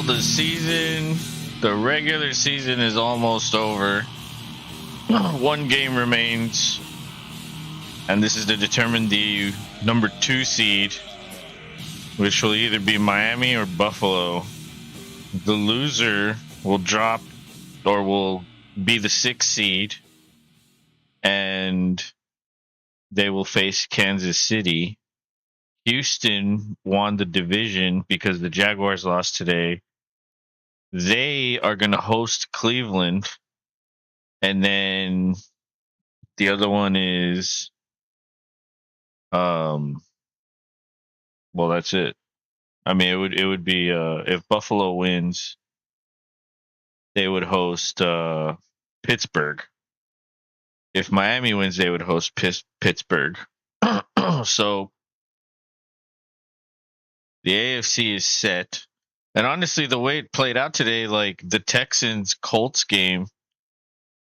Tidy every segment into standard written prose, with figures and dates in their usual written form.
the regular season is almost over. One game remains, and this is to determine the number 2 seed, which will either be Miami or Buffalo. The loser will drop or will be the 6th seed, and they will face Kansas City. Houston won the division because the Jaguars lost today. They are going to host Cleveland. And then the other one is, well, that's it. I mean, it would be if Buffalo wins, they would host Pittsburgh. If Miami wins, they would host Pittsburgh. So the AFC is set. And honestly, the way it played out today, like the Texans-Colts game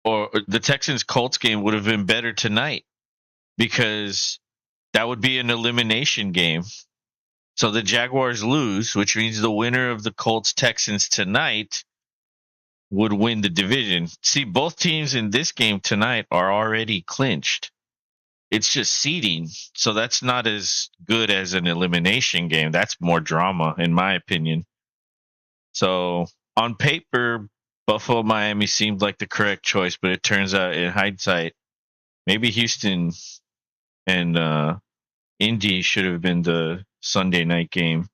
would have been better tonight because that would be an elimination game. So the Jaguars lose, which means the winner of the Colts-Texans tonight would win the division. See, both teams in this game tonight are already clinched. It's just seeding, so that's not as good as an elimination game. That's more drama, in my opinion. So on paper, Buffalo Miami seemed like the correct choice, but it turns out in hindsight, maybe Houston and Indy should have been the Sunday night game.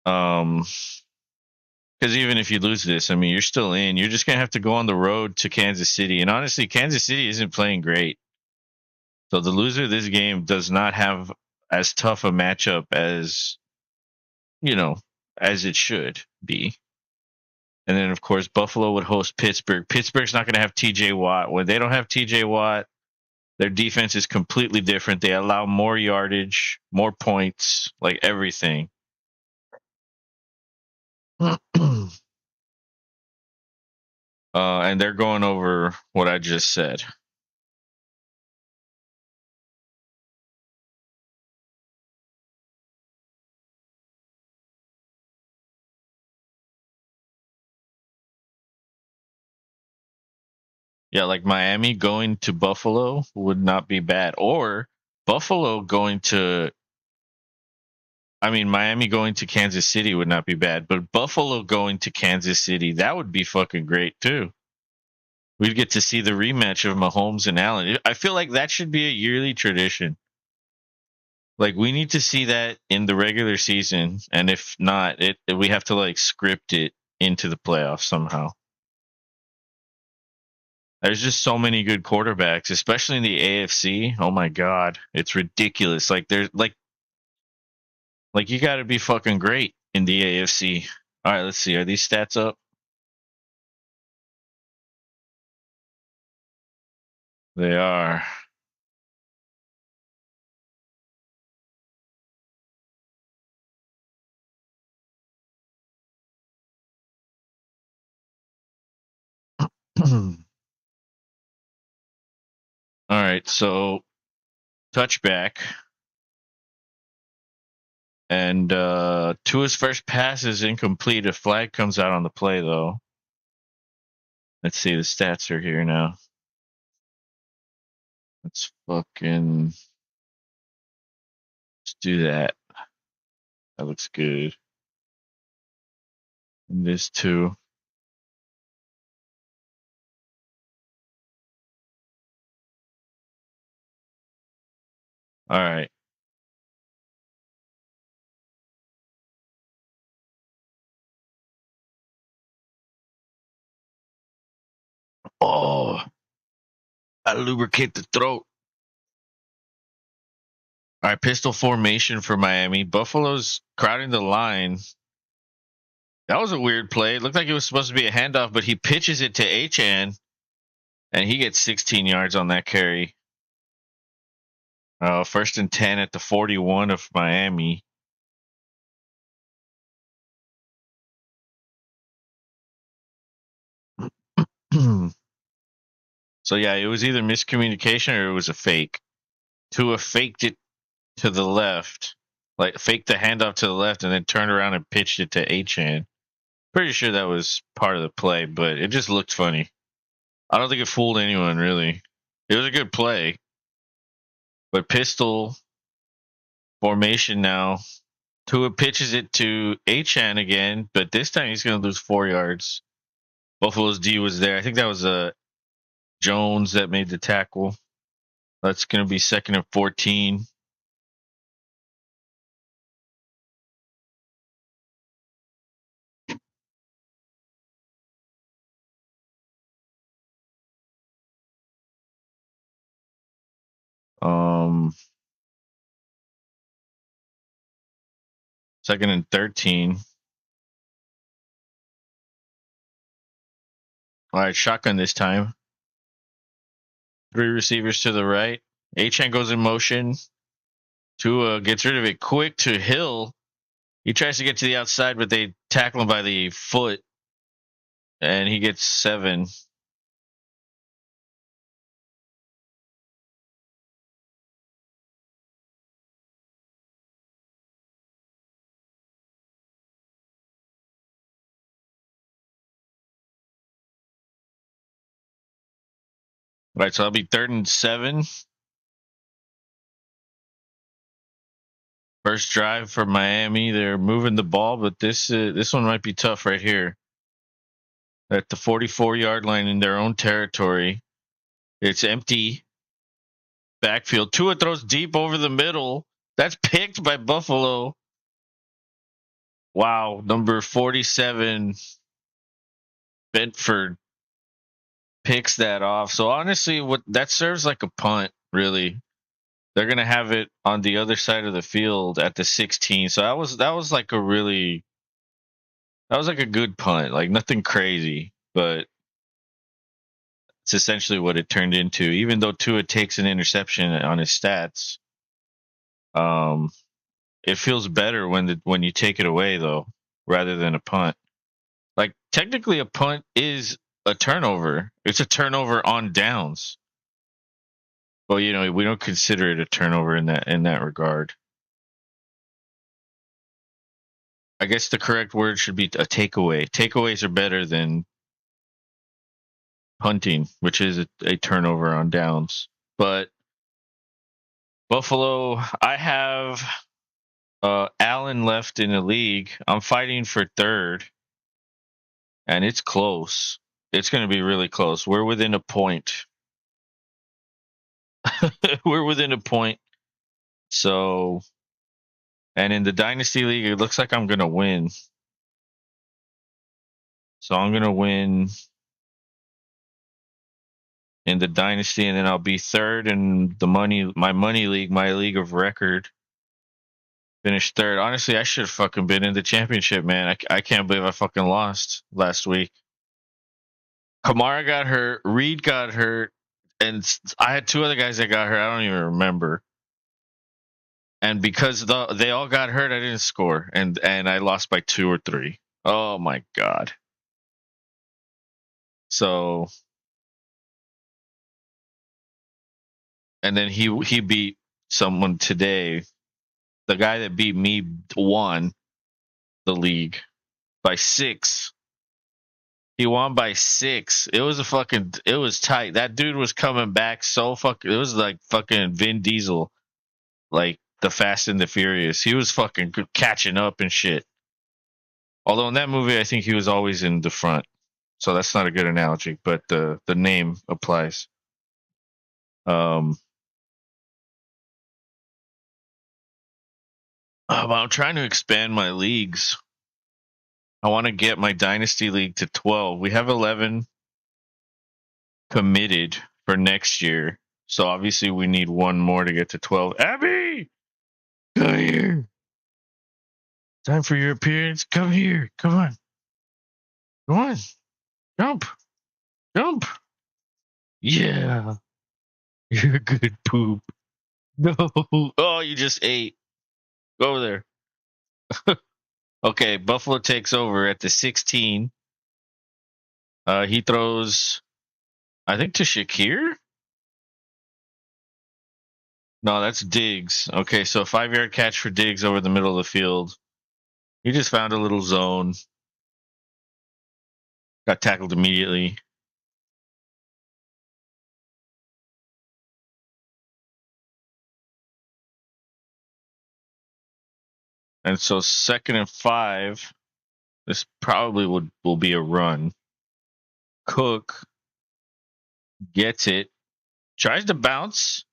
Because even if you lose this, I mean, you're still in. You're just going to have to go on the road to Kansas City. And honestly, Kansas City isn't playing great. So the loser of this game does not have as tough a matchup as, as it should be. And then, of course, Buffalo would host Pittsburgh. Pittsburgh's not going to have TJ Watt. When they don't have TJ Watt, their defense is completely different. They allow more yardage, more points, like everything. And they're going over what I just said. Yeah, like Miami going to Buffalo would not be bad. Or Buffalo going to, Miami going to Kansas City would not be bad. But Buffalo going to Kansas City, that would be fucking great too. We'd get to see the rematch of Mahomes and Allen. I feel like that should be a yearly tradition. Like, we need to see that in the regular season. And if not, we have to, like, script it into the playoffs somehow. There's just so many good quarterbacks, especially in the AFC. Oh my God. It's ridiculous. Like, there's like you got to be fucking great in the AFC. All right, let's see. Are these stats up? They are. All right, so touchback. And Tua's first pass is incomplete. A flag comes out on the play, though. Let's see. The stats are here now. Let's do that. That looks good. And this too. All right. Oh, I lubricate the throat. All right, pistol formation for Miami. Buffalo's crowding the line. That was a weird play. It looked like it was supposed to be a handoff, but he pitches it to Achane, and he gets 16 yards on that carry. 1st and 10 at the 41 of Miami. So yeah, it was either miscommunication or it was a fake. Tua faked it to the left, Like faked the handoff to the left and then turned around and pitched it to Achan. Pretty sure that was part of the play, but it just looked funny. I don't think it fooled anyone really. It was a good play, but pistol formation now. Tua pitches it to Achan again, but this time he's going to lose 4 yards. Buffalo's D was there. I think that was Jones that made the tackle. That's going to be 2nd and 14. Um, 2nd and 13. All right, shotgun this time. 3 receivers to the right. Achan goes in motion. Tua gets rid of it quick to Hill. He tries to get to the outside, but they tackle him by the foot, and he gets 7. All right, so that'll be 3rd and 7. First drive for Miami. They're moving the ball, but this one might be tough right here. At the 44-yard line in their own territory. It's empty. Backfield. Tua throws deep over the middle. That's picked by Buffalo. Wow, number 47, Benford, picks that off. So honestly, what that serves like a punt, really. They're gonna have it on the other side of the field at the 16. So that was like a good punt, like nothing crazy, but it's essentially what it turned into. Even though Tua takes an interception on his stats, it feels better when you take it away though, rather than a punt. Like technically, a punt is a turnover. It's a turnover on downs. Well, we don't consider it a turnover in that regard. I guess the correct word should be a takeaway. Takeaways are better than punting, which is a turnover on downs. But Buffalo, I have Allen left in the league. I'm fighting for 3rd, and it's close. It's going to be really close. We're within a point. We're within a point. So, and in the Dynasty League, it looks like I'm going to win. So I'm going to win in the Dynasty, and then I'll be 3rd in my money league, my league of record. Finished 3rd. Honestly, I should have fucking been in the championship, man. I can't believe I fucking lost last week. Kamara got hurt. Reed got hurt. And I had 2 other guys that got hurt. I don't even remember. And because they all got hurt, I didn't score. And I lost by 2 or 3. Oh, my God. So... And then he beat someone today. The guy that beat me won the league by 6. He won by 6. It was tight. That dude was coming back so fucking. It was like fucking Vin Diesel, like the Fast and the Furious. He was fucking catching up and shit. Although in that movie, I think he was always in the front, so that's not a good analogy. But the name applies. I'm trying to expand my leagues. I want to get my Dynasty League to 12. We have 11 committed for next year. So obviously we need 1 more to get to 12. Abby! Come here. Time for your appearance. Come here. Come on. Come on. Jump. Jump. Yeah. You're a good poop. No. Oh, you just ate. Go over there. Okay, Buffalo takes over at the 16. He throws, I think, to Shakir. No, that's Diggs. Okay, so 5 yard catch for Diggs over the middle of the field. He just found a little zone. Got tackled immediately. And so 2nd and 5. This probably will be a run. Cook gets it, tries to bounce,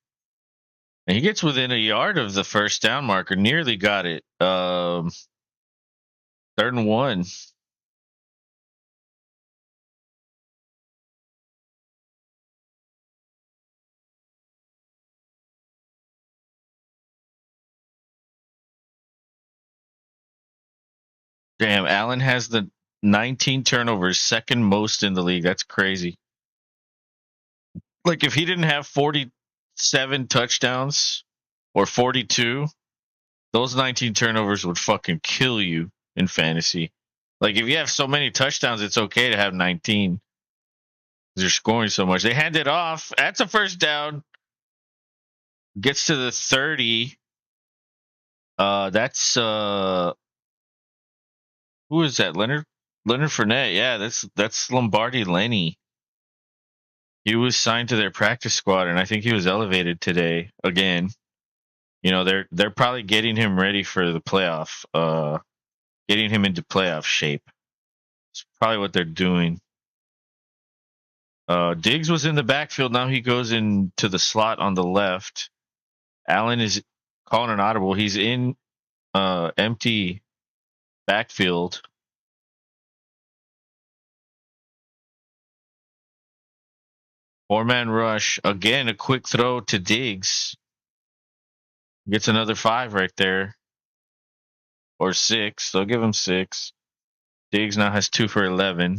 and he gets within a yard of the first down marker. Nearly got it. 3rd and 1. Damn, Allen has the 19 turnovers, second most in the league. That's crazy. Like if he didn't have 47 touchdowns or 42, those 19 turnovers would fucking kill you in fantasy. Like if you have so many touchdowns, it's okay to have 19. They're scoring so much. They hand it off. That's a first down. Gets to the 30. That's who is that? Leonard Fournette. Yeah, that's Lombardi Lenny. He was signed to their practice squad, and I think he was elevated today again. You know, they're probably getting him ready for the playoff, getting him into playoff shape. It's probably what they're doing. Diggs was in the backfield. Now he goes into the slot on the left. Allen is calling an audible. He's in empty backfield. Four-man rush. Again, a quick throw to Diggs. Gets another 5 right there. Or 6. They'll give him 6. Diggs now has 2 for 11.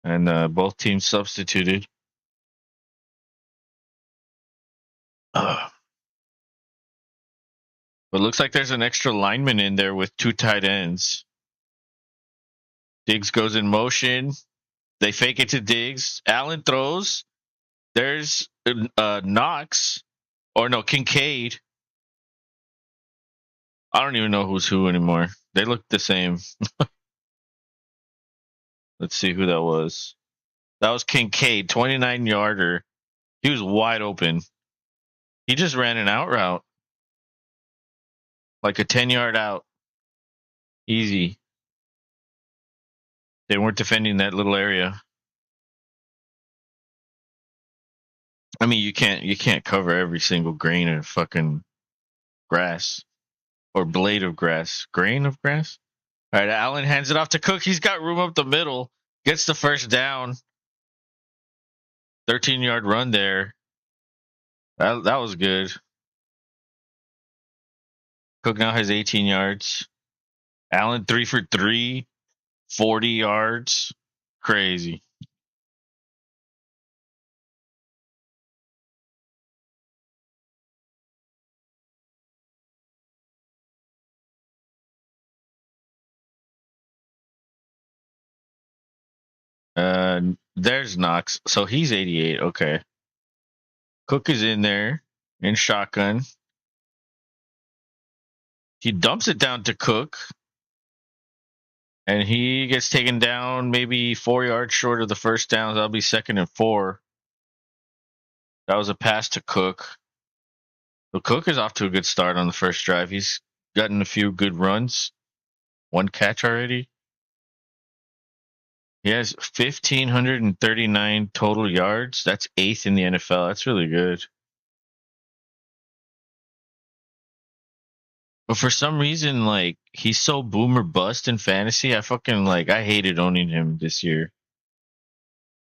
And both teams substituted. But looks like there's an extra lineman in there with 2 tight ends. Diggs goes in motion. They fake it to Diggs. Allen throws. There's Knox. Or no, Kincaid. I don't even know who's who anymore. They look the same. Let's see who that was. That was Kincaid, 29 yarder. He was wide open. He just ran an out route, like a 10-yard out. Easy. They weren't defending that little area. I mean, you can't cover every single grain of fucking grass or blade of grass. Grain of grass? All right, Allen hands it off to Cook. He's got room up the middle. Gets the first down. 13-yard run there. That was good. Cook now has 18 yards. Allen 3 for 3, 40 yards. Crazy. There's Knox. So he's 88. Okay. Cook is in there in shotgun. He dumps it down to Cook. And he gets taken down maybe 4 yards short of the first down. That'll be 2nd and 4. That was a pass to Cook. So Cook is off to a good start on the first drive. He's gotten a few good runs. 1 catch already. He has 1,539 total yards. That's 8th in the NFL. That's really good. But for some reason, like, he's so boomer bust in fantasy. I hated owning him this year.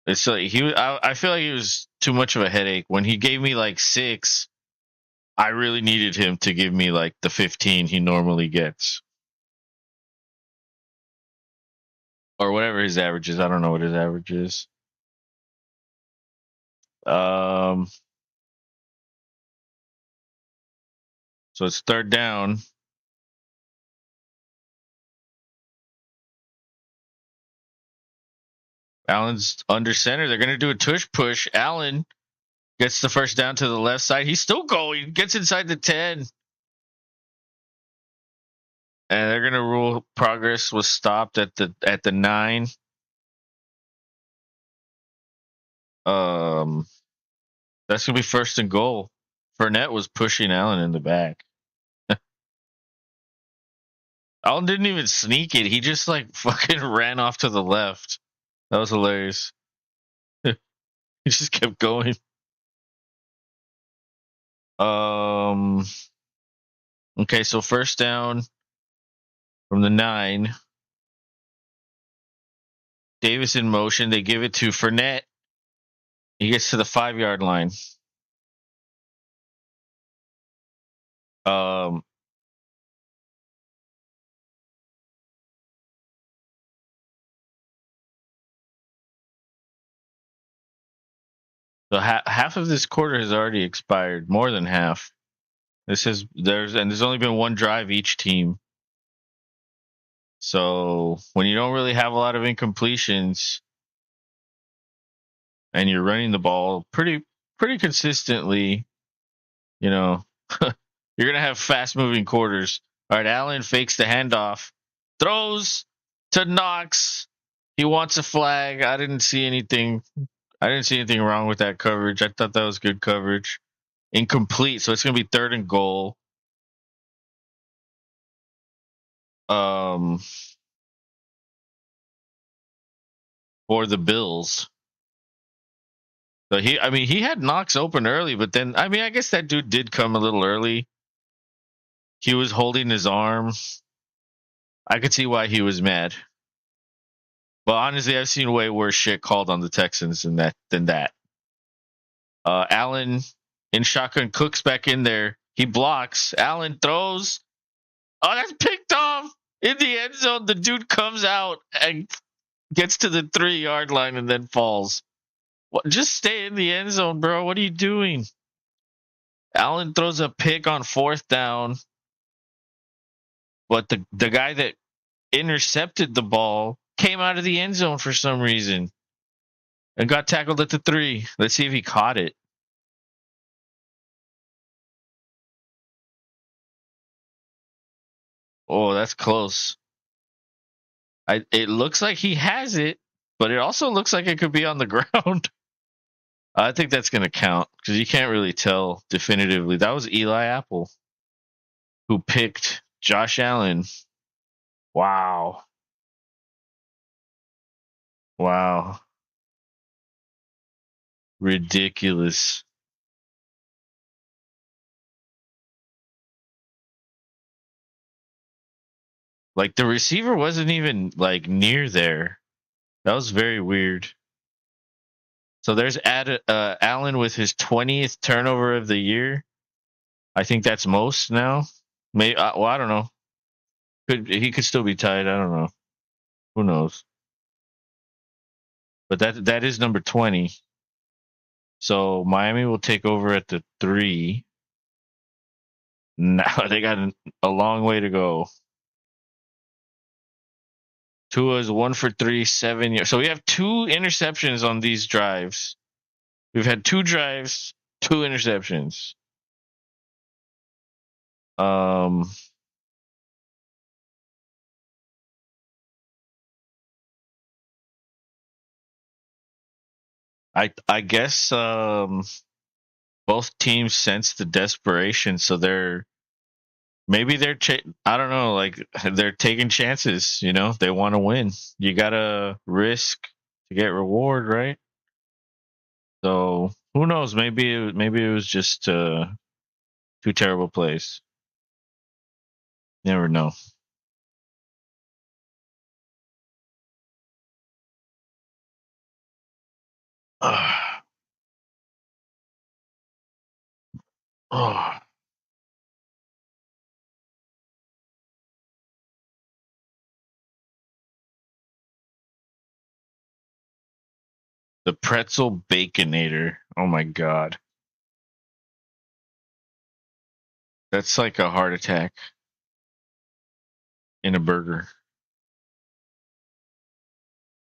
It's like I feel like he was too much of a headache. When he gave me like 6, I really needed him to give me like the 15 he normally gets. Or whatever his average is. I don't know what his average is. Um so it's 3rd down. Allen's under center. They're going to do a tush push. Allen gets the first down to the left side. He's still going. Gets inside the 10. And they're going to rule progress was stopped at the 9. That's going to be first and goal. Fournette was pushing Allen in the back. Allen didn't even sneak it. He just like fucking ran off to the left. That was hilarious. He just kept going. Okay, so first down from the 9. Davis in motion. They give it to Fournette. He gets to the 5-yard line. So half of this quarter has already expired. More than half. There's only been one drive each team. So when you don't really have a lot of incompletions and you're running the ball pretty consistently, you're gonna have fast moving quarters. All right, Allen fakes the handoff, throws to Knox. He wants a flag. I didn't see anything wrong with that coverage. I thought that was good coverage. Incomplete, so it's gonna be 3rd and goal. For the Bills. So he had Knox open early, but then I guess that dude did come a little early. He was holding his arm. I could see why he was mad. But honestly, I've seen way worse shit called on the Texans than that. Allen in shotgun, Cook's back in there. He blocks. Allen throws. Oh, that's picked off in the end zone. The dude comes out and gets to the 3-yard line and then falls. What? Just stay in the end zone, bro. What are you doing? Allen throws a pick on 4th down, but the guy that intercepted the ball came out of the end zone for some reason and got tackled at the 3. Let's see if he caught it. Oh, that's close. It looks like he has it, but it also looks like it could be on the ground. I think that's going to count because you can't really tell definitively. That was Eli Apple who picked Josh Allen. Wow. Ridiculous. Like the receiver wasn't even like near there. That was very weird. So there's Allen with his 20th turnover of the year. I think that's most now. Maybe I don't know. He could still be tied. I don't know. Who knows? But that is number 20. So Miami will take over at the 3. Now they got a long way to go. Tua is 1 for 3, 7 yards. So we have 2 interceptions on these drives. We've had 2 drives, 2 interceptions. I guess both teams sense the desperation, so maybe they're I don't know, like they're taking chances. They want to win. You gotta risk to get reward, right? So who knows? Maybe it was just 2 terrible plays. Never know. Oh, the pretzel baconator. Oh my god, that's like a heart attack in a burger.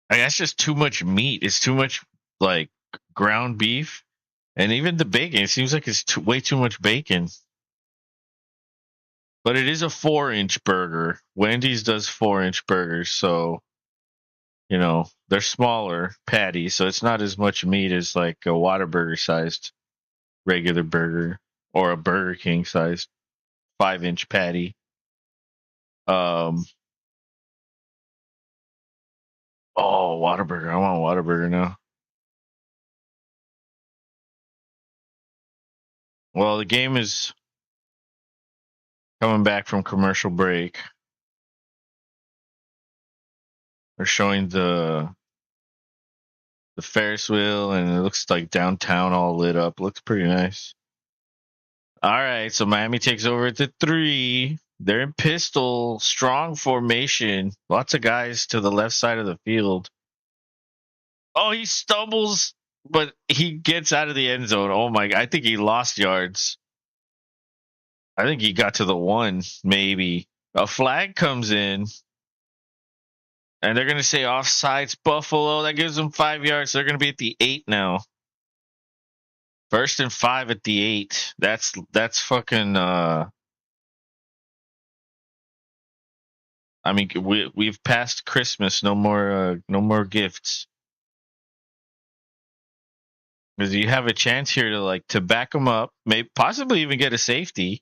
Like, that's just too much meat. It's too much like ground beef, and even the bacon. It seems like it's way too much bacon. But it is a 4-inch burger. Wendy's does 4-inch burgers, so they're smaller patties, so it's not as much meat as like a Whataburger sized regular burger or a Burger King sized 5-inch patty. Um, oh, Whataburger! I want Whataburger now. Well, the game is coming back from commercial break. They're showing the Ferris wheel, and it looks like downtown all lit up. Looks pretty nice. All right, so Miami takes over at the 3. They're in pistol, strong formation. Lots of guys to the left side of the field. Oh, he stumbles, but he gets out of the end zone. Oh my! I think he lost yards. I think he got to the 1, maybe. A flag comes in, and they're going to say offsides Buffalo. That gives them 5 yards. They're going to be at the 8 now. 1st and 5 at the 8. That's fucking. I mean, we've passed Christmas. No more gifts. Because you have a chance here to back them up, maybe possibly even get a safety,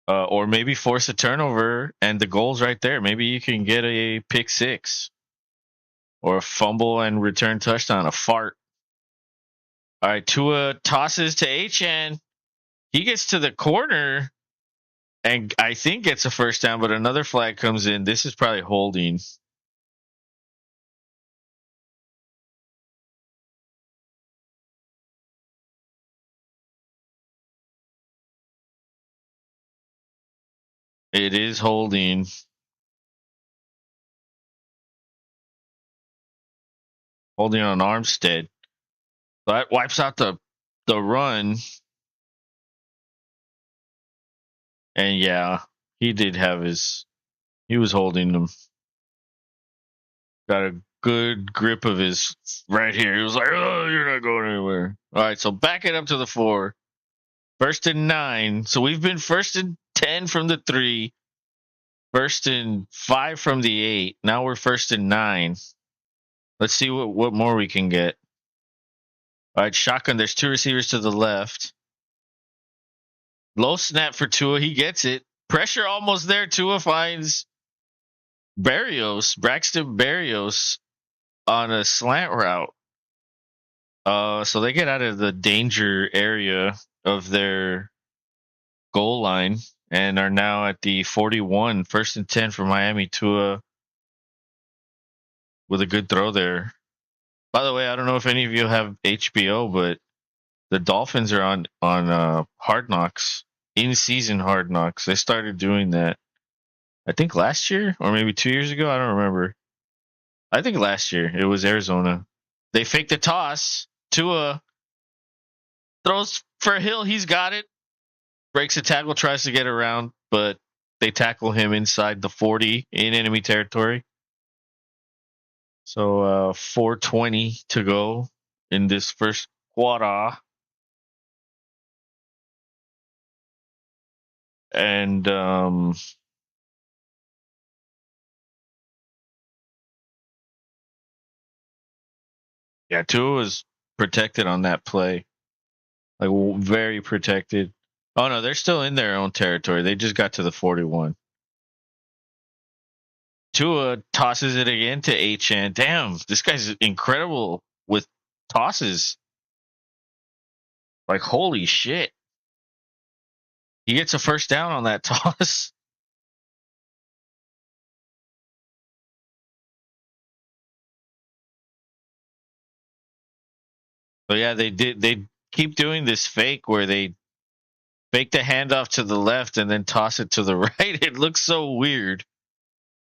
or maybe force a turnover, and the goal's right there. Maybe you can get a pick 6 or a fumble and return touchdown, a fart. All right, Tua tosses to Achane. He gets to the corner and I think gets a first down, but another flag comes in. This is probably holding. It is holding. Holding on Armstead. That wipes out the run. And yeah, he did have he was holding them. Got a good grip of his right here. He was like, oh, you're not going anywhere. All right, so back it up to the 4. 1st and 9. So we've been 1st and 10 from the 3. 1st and 5 from the 8. Now we're 1st and 9. Let's see what more we can get. All right, shotgun. There's 2 receivers to the left. Low snap for Tua. He gets it. Pressure almost there. Tua finds Braxton Berrios on a slant route. So they get out of the danger area of their goal line and are now at the 41. 1st and 10 for Miami. Tua with a good throw there. By the way, I don't know if any of you have HBO, but the Dolphins are on Hard Knocks, in-season Hard Knocks. They started doing that, I think last year or maybe 2 years ago. I don't remember. I think last year it was Arizona. They faked the toss. Tua throws for Hill. He's got it. Breaks a tackle, tries to get around, but they tackle him inside the 40 in enemy territory. So 4:20 to go in this first quarter. And yeah, Tua was protected on that play. Like, very protected. Oh no, they're still in their own territory. They just got to the 41. Tua tosses it again to Achane. Damn, this guy's incredible with tosses. Like, holy shit. He gets a first down on that toss. So yeah, they keep doing this fake where they fake the handoff to the left and then toss it to the right. It looks so weird.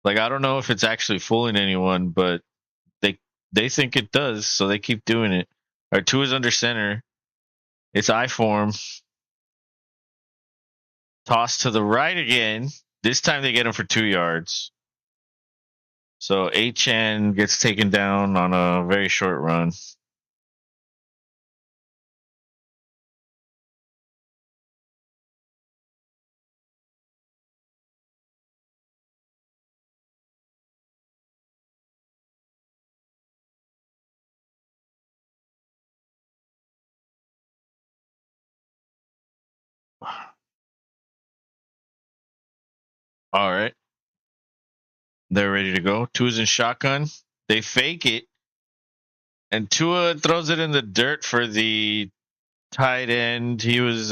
Like, I don't know if it's actually fooling anyone, but they think it does, so they keep doing it. All right, Tua's under center. It's I form. Toss to the right again. This time they get him for 2 yards. So Achan gets taken down on a very short run. All right. They're ready to go. Tua's in shotgun. They fake it. And Tua throws it in the dirt for the tight end. He was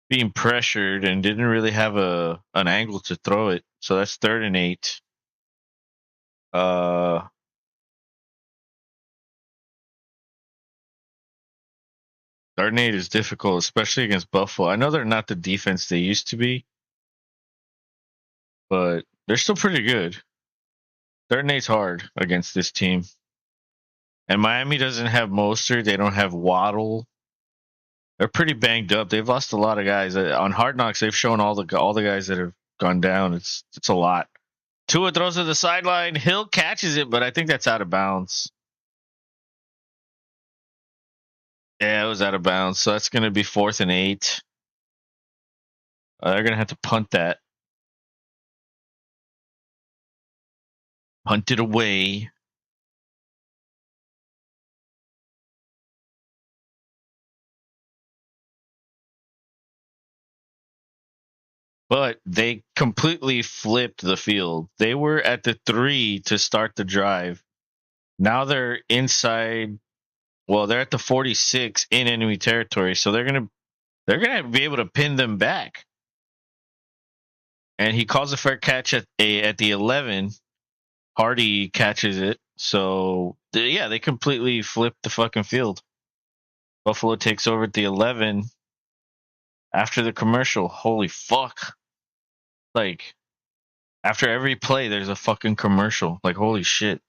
being pressured and didn't really have an angle to throw it. So that's 3rd and 8. Uh 3rd and 8 is difficult, especially against Buffalo. I know they're not the defense they used to be, but they're still pretty good. 3rd and 8's hard against this team. And Miami doesn't have Mostert. They don't have Waddle. They're pretty banged up. They've lost a lot of guys. On Hard Knocks, they've shown all the guys that have gone down. It's a lot. Tua throws to the sideline. Hill catches it, but I think that's out of bounds. Yeah, it was out of bounds. So that's going to be 4th and 8. They're going to have to punt that. Punt it away. But they completely flipped the field. They were at the 3 to start the drive. Now they're inside. Well, they're at the 46 in enemy territory, so they're gonna be able to pin them back. And he calls a fair catch at the 11. Hardy catches it. So yeah, they completely flipped the fucking field. Buffalo takes over at the 11 after the commercial. Holy fuck! Like after every play, there's a fucking commercial. Like holy shit!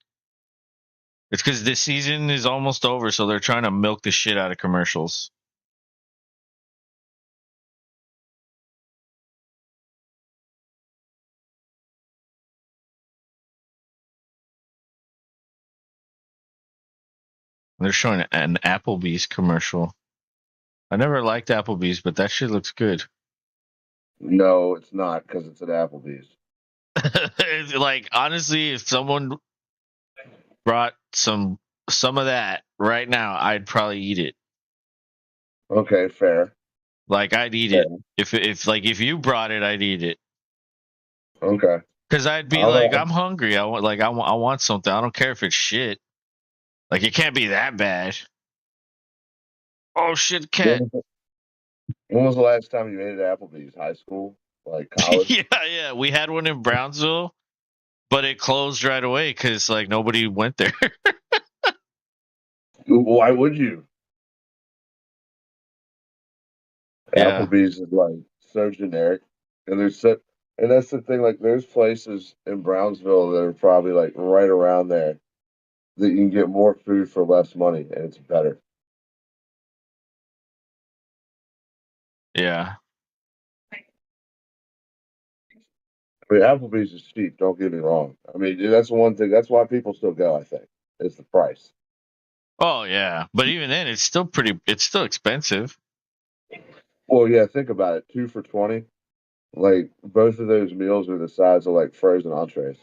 It's because this season is almost over, so they're trying to milk the shit out of commercials. They're showing an Applebee's commercial. I never liked Applebee's, but that shit looks good. No, it's not because it's at Applebee's. Like honestly, if someone brought some of that right now, I'd probably eat it. Okay, fair. Like I'd eat Fair. it if you brought it, I'd eat it. Okay. Because I'd be I'll, like, I'm hungry. I want something. I don't care if it's shit. Like it can't be that bad. Oh shit, when cat. was when was the last time you ate at Applebee's? High school? Like college? Yeah. We had one in Brownsville, but it closed right away because like nobody went there. Why would you? Yeah. Applebee's is like so generic, and and that's the thing. Like, there's places in Brownsville that are probably like right around there that you can get more food for less money, and it's better. Yeah. I mean, Applebee's is cheap. Don't get me wrong. I mean, that's one thing. That's why people still go. I think it's the price. Oh yeah. But even then, it's still expensive. Well, yeah, think about it. 2 for 20. Like, both of those meals are the size of like frozen entrees.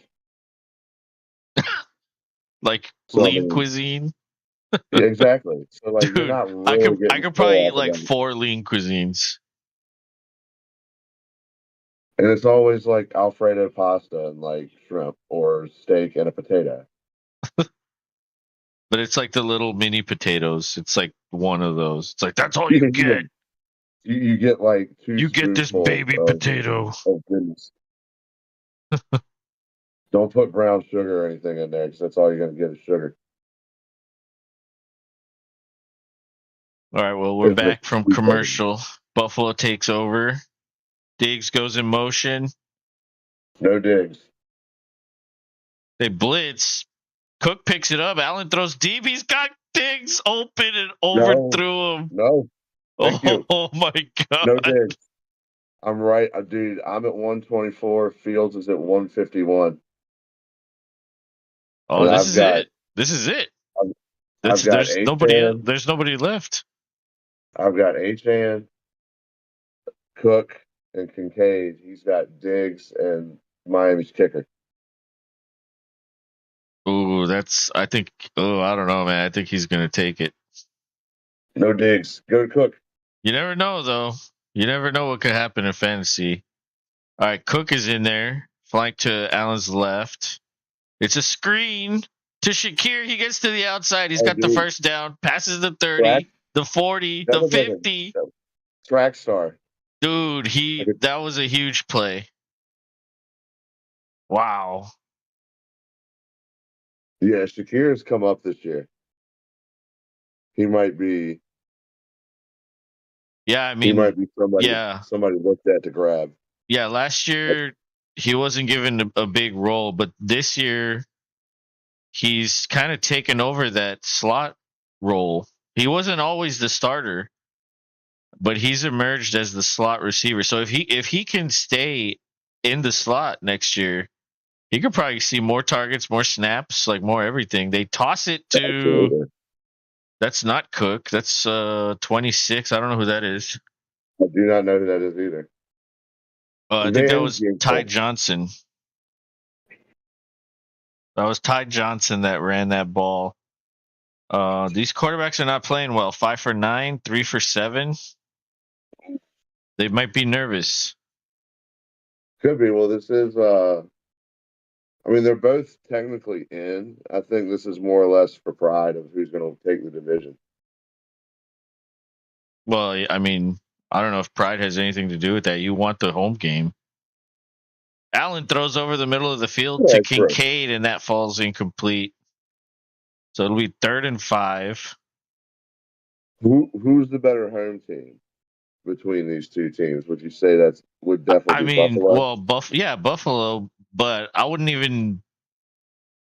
Like So I lean mean, cuisine. yeah, exactly. So like, you're Dude, not I really could getting probably full eat off of like them. 4 lean cuisines. And it's always like Alfredo pasta and like shrimp or steak and a potato. But it's like the little mini potatoes. It's like one of those. It's like that's all you You get. you get like two You get this spoonfuls baby potato. of goodness. Don't put brown sugar or anything in there because that's all you're gonna get is sugar. All right, well, we're It's like back from sweet butter. commercial. Buffalo takes over. Diggs goes in motion. No digs. They blitz. Cook picks it up. Allen throws deep. He's got Diggs open and No, overthrew him. no. Thank you. Oh my No god. digs. I'm right, dude. I'm at 124. Fields is at 151. Oh, And this is it. This is it. I've, That's I've got there's nobody Achan, there's nobody left. I've got Achan, Cook, and Kincaid. He's got Diggs and Miami's kicker. Ooh, that's I think I don't know, man. I think he's gonna take it. No Diggs. Go to Cook. You never know though. You never know what could happen in fantasy. All right, Cook is in there, flanked to Allen's left. It's a screen to Shakir. He gets to the outside. He's Oh, got the dude. first down, passes the Track. 30, the 40, That the was like 50. a track star. Dude, Like a, that was a huge play. Wow. yeah, Shakir's come up this year. He might be. Yeah, I He mean, might be somebody. yeah. Somebody looked at to grab. Yeah, last year he wasn't given a big role, but this year he's kind of taken over that slot role. He wasn't always the starter, but he's emerged as the slot receiver. So if he can stay in the slot next year, he could probably see more targets, more snaps, like more everything. They toss it to Absolutely. that's not Cook. That's 26. I don't know who that is. I do not know who that is either. I think that Van was Ty Ginkel. Johnson. That was Ty Johnson that ran that ball. These quarterbacks are not playing well. 5 for 9, 3 for 7. They might be nervous. Could be. Well, this is. I mean, they're both technically in. I think this is more or less for pride of who's going to take the division. Well, I mean, I don't know if pride has anything to do with that. You want the home game. Allen throws over the middle of the field to Yeah, true. Kincaid, and that falls incomplete. So it'll be 3rd and 5. Who's the better home team between these two teams? Would you say would I definitely be mean, Buffalo? well, Buffalo, but I wouldn't even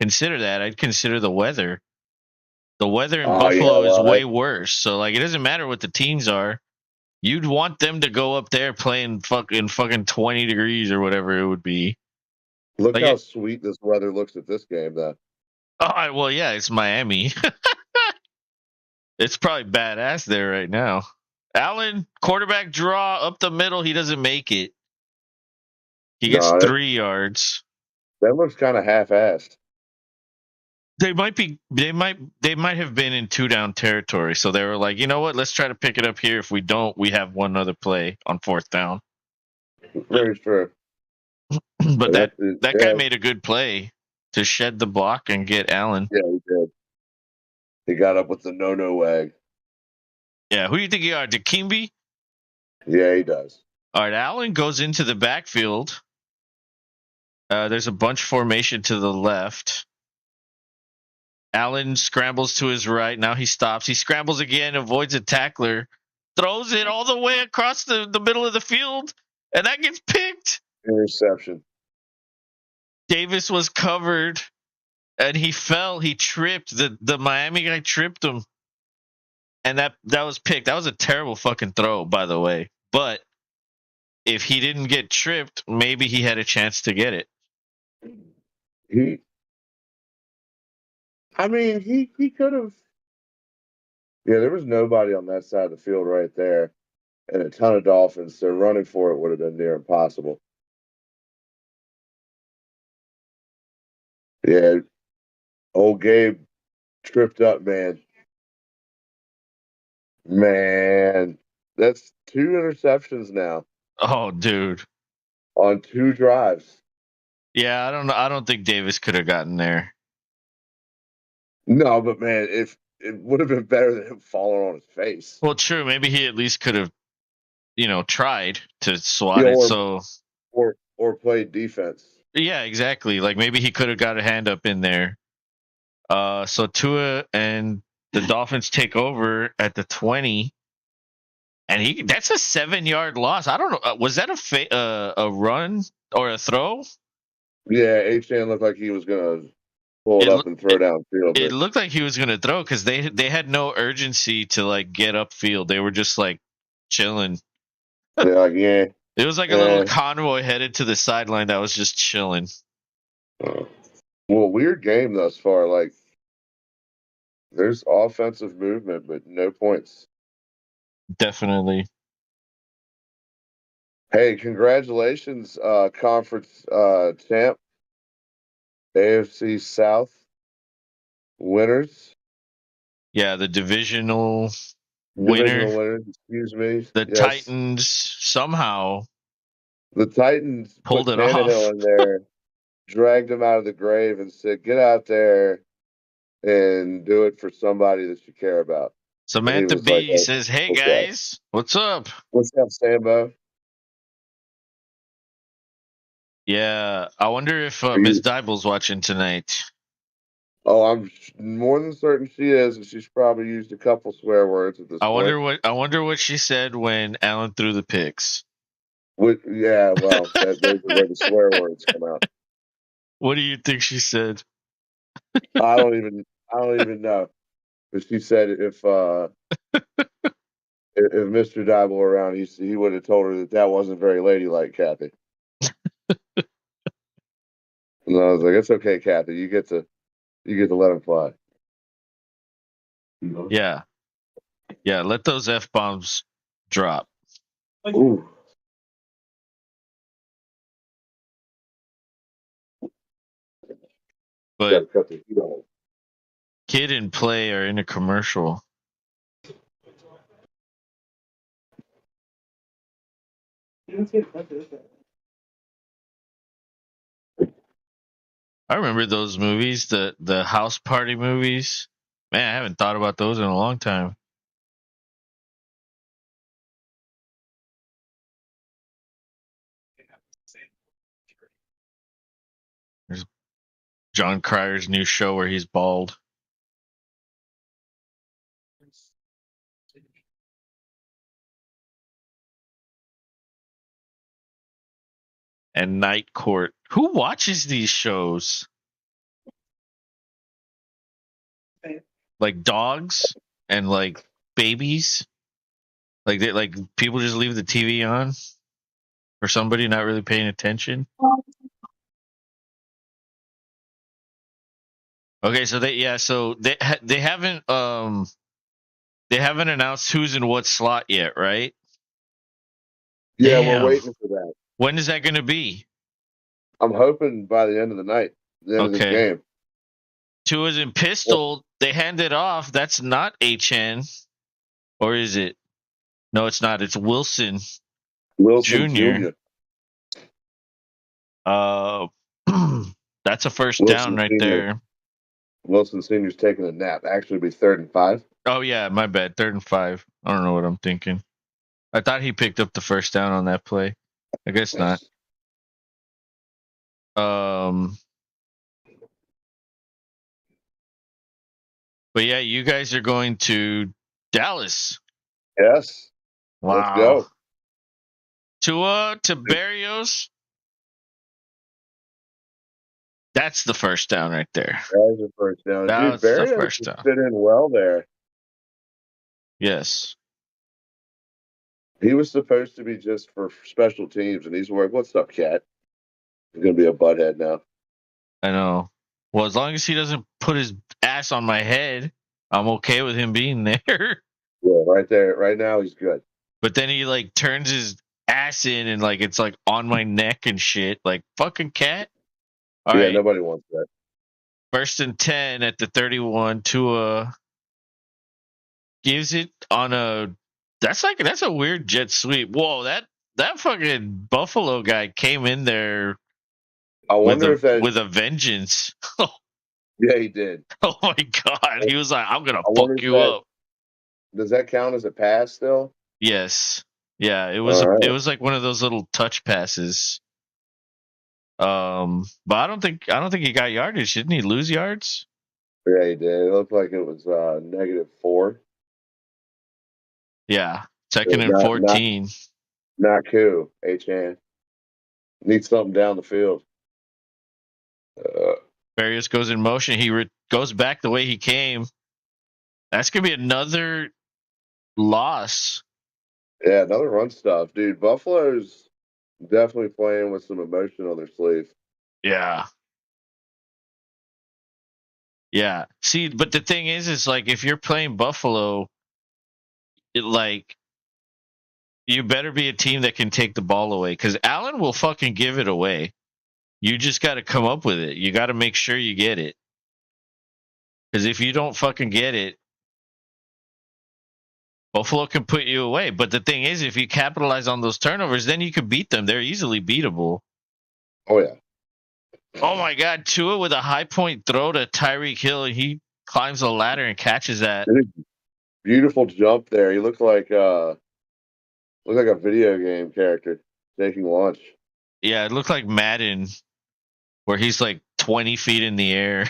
consider that. I'd consider the weather. The weather in Oh yeah, Buffalo is well, way worse. So like, it doesn't matter what the teams are. You'd want them to go up there playing fucking 20 degrees or whatever it would be. look Like how it. sweet this weather looks at this game, though. Oh well, yeah, it's Miami. It's probably badass there right now. Allen quarterback draw up the middle. He doesn't make it. He gets No, 3 yards. that looks kind of half-assed. They might be. They might have been in 2 down territory. So they were like, you know what? Let's try to pick it up here. If we don't, we have one other play on 4th down. Very true. But And that that's it. that guy Yeah, made a good play to shed the block and get Allen. yeah, he did. He got up with the no wag. Yeah, who do you think you are, Dikembe? Yeah, he does. All right, Allen goes into the backfield. There's a bunch formation to the left. Allen scrambles to his right. Now he stops. He scrambles again, avoids a tackler, throws it all the way across the middle of the field, and that gets picked. Interception. Davis was covered, and he fell. He tripped. The Miami guy tripped him, and that was picked. That was a terrible fucking throw, by the way. But if he didn't get tripped, maybe he had a chance to get it. He, I mean, he could have. Yeah, there was nobody on that side of the field right there, and a ton of Dolphins. So running for it would have been near impossible. Yeah, old Gabe tripped up, man. Man, that's 2 interceptions now Oh, dude. on 2 drives. Yeah, I don't know. I don't think Davis could have gotten there. No, but man, if it would have been better than him falling on his face. Well, true. Maybe he at least could have, tried to swat Yeah, it. So or played defense. yeah, exactly. Like maybe he could have got a hand up in there. So Tua and the Dolphins take over at the 20, and that's a 7-yard loss. I don't know. Was that a run or a throw? Yeah, H-Man looked like he was gonna pull it It up and throw downfield, it but looked like he was gonna throw because they had no urgency to like get upfield. They were just like chilling. they're like, yeah. It was like a little convoy headed to the sideline that was just chilling. Uh, Well, weird game thus far. Like, there's offensive movement, but no points. Definitely. Hey, congratulations, conference champ, AFC South winners, Yeah, the divisional winner, divisional winners. Excuse me. the Yes, Titans somehow the Titans pulled put it Tannehill off. in there, dragged him out of the grave, and said, "Get out there and do it for somebody that you care about." And he Samantha was like, B "Hey, says, "Hey what's up? guys, what's up?" What's up, Sambo? Yeah, I wonder if Are Miss you?" Dibel's watching tonight. Oh, I'm more than certain she is, and she's probably used a couple swear words at this point. I wonder what she said when Allen threw the picks. Yeah, well, those are where the swear words come out. What do you think she said? I don't even, I don't even know. But she said if Mr. Dibble were around, he would have told her that wasn't very ladylike, Kathy. And I was like, it's okay, Kathy. You get to let him fly. Yeah, yeah. Let those f bombs drop. Ooh, gotta But cut the heat on. Kid and Play are in a commercial. I remember those movies, the house party movies. Man, I haven't thought about those in a long time. There's John Cryer's new show where he's bald. And Night Court. Who watches these shows? Like dogs and like babies? Like people just leave the TV on for somebody not really paying attention. Okay, so they haven't announced who's in what slot yet, right? Yeah, we're Damn. waiting for that. When is that going to be? I'm hoping by the end of the night, the end of this Okay. game. Tua's in pistol. They hand it off. That's not HN. Or is it? No, it's not. It's Wilson Wilson Jr. Jr., Uh, that's a first down Wilson right Sr., there. Wilson Sr.'s taking a nap. Actually, it'll be 3rd and 5. Oh yeah, my bad. 3rd and 5. I don't know what I'm thinking. I thought he picked up the first down on that play. I guess not. Um, but yeah, you guys are going to Dallas. Yes, let's Wow. go. Tua to Barrios. That's the first down right there. That was the first down. Dude, That's the Barrios first just down. fit in well there. Yes. He was supposed to be just for special teams, and he's like, "What's up, cat?" He's gonna be a butthead now. I know. Well, as long as he doesn't put his ass on my head, I'm okay with him being there. Yeah, right there, right now, he's good. But then he like turns his ass in and like it's like on my neck and shit. Like fucking cat. All Yeah, right. nobody wants that. 1st and 10 at the 31. Tua gives it on a. That's a weird jet sweep. Whoa, that fucking Buffalo guy came in there I wonder if that. with a vengeance. Yeah, he did. Oh my god. He was like, I'm gonna I wonder fuck if you that up. does that count as a pass still. Yes. Yeah, All it right. was like one of those little touch passes. But I don't think he got yardage. Didn't he lose yards? Yeah, he did. It looked like it was -4. Yeah. It Second was and not 14. not cool. Chan needs something down the field. Uh, Barrios goes in motion. Goes back the way he came. That's gonna be another loss. yeah, another run stuff, dude. Buffalo's definitely playing with some emotion on their sleeve. Yeah. Yeah. See, but the thing is like if you're playing Buffalo, like you better be a team that can take the ball away because Allen will fucking give it away. You just got to come up with it. You got to make sure you get it. Because if you don't fucking get it, Buffalo can put you away. But the thing is, if you capitalize on those turnovers, then you can beat them. They're easily beatable. Oh yeah. Oh my God, Tua with a high point throw to Tyreek Hill, and he climbs the ladder and catches that. Beautiful jump there. He looked like a video game character taking lunch. Yeah, it looked like Madden, where he's like 20 feet in the air.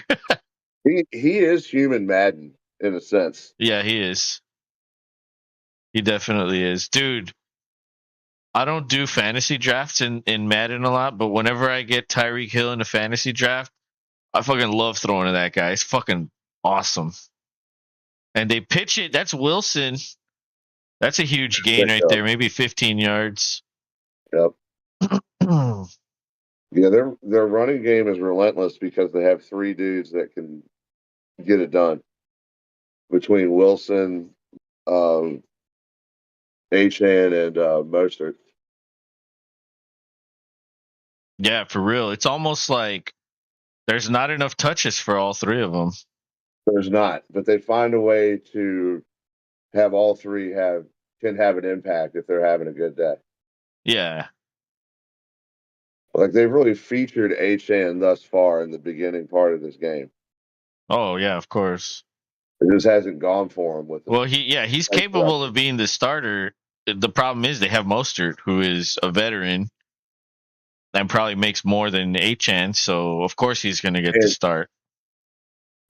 He is human Madden in a sense. Yeah, he is. He definitely is. Dude, I don't do fantasy drafts in Madden a lot, but whenever I get Tyreek Hill in a fantasy draft, I fucking love throwing to that guy. It's fucking awesome. And they pitch it. That's Wilson. That's a huge gain right there. Maybe 15 yards. Yep. Yeah, Yeah, their running game is relentless because they have three dudes that can get it done between Wilson, um, Achan, and Mostert. for real. It's almost like there's not enough touches for all three of them. There's not, but they find a way to have all three can have an impact if they're having a good day. Yeah. Like they've really featured Achan thus far in the beginning part of this game. Oh, yeah, of course. It just hasn't gone for him with them. Well, he's capable of being the starter. The problem is they have Mostert, who is a veteran and probably makes more than Achan, so of course he's going to get the start.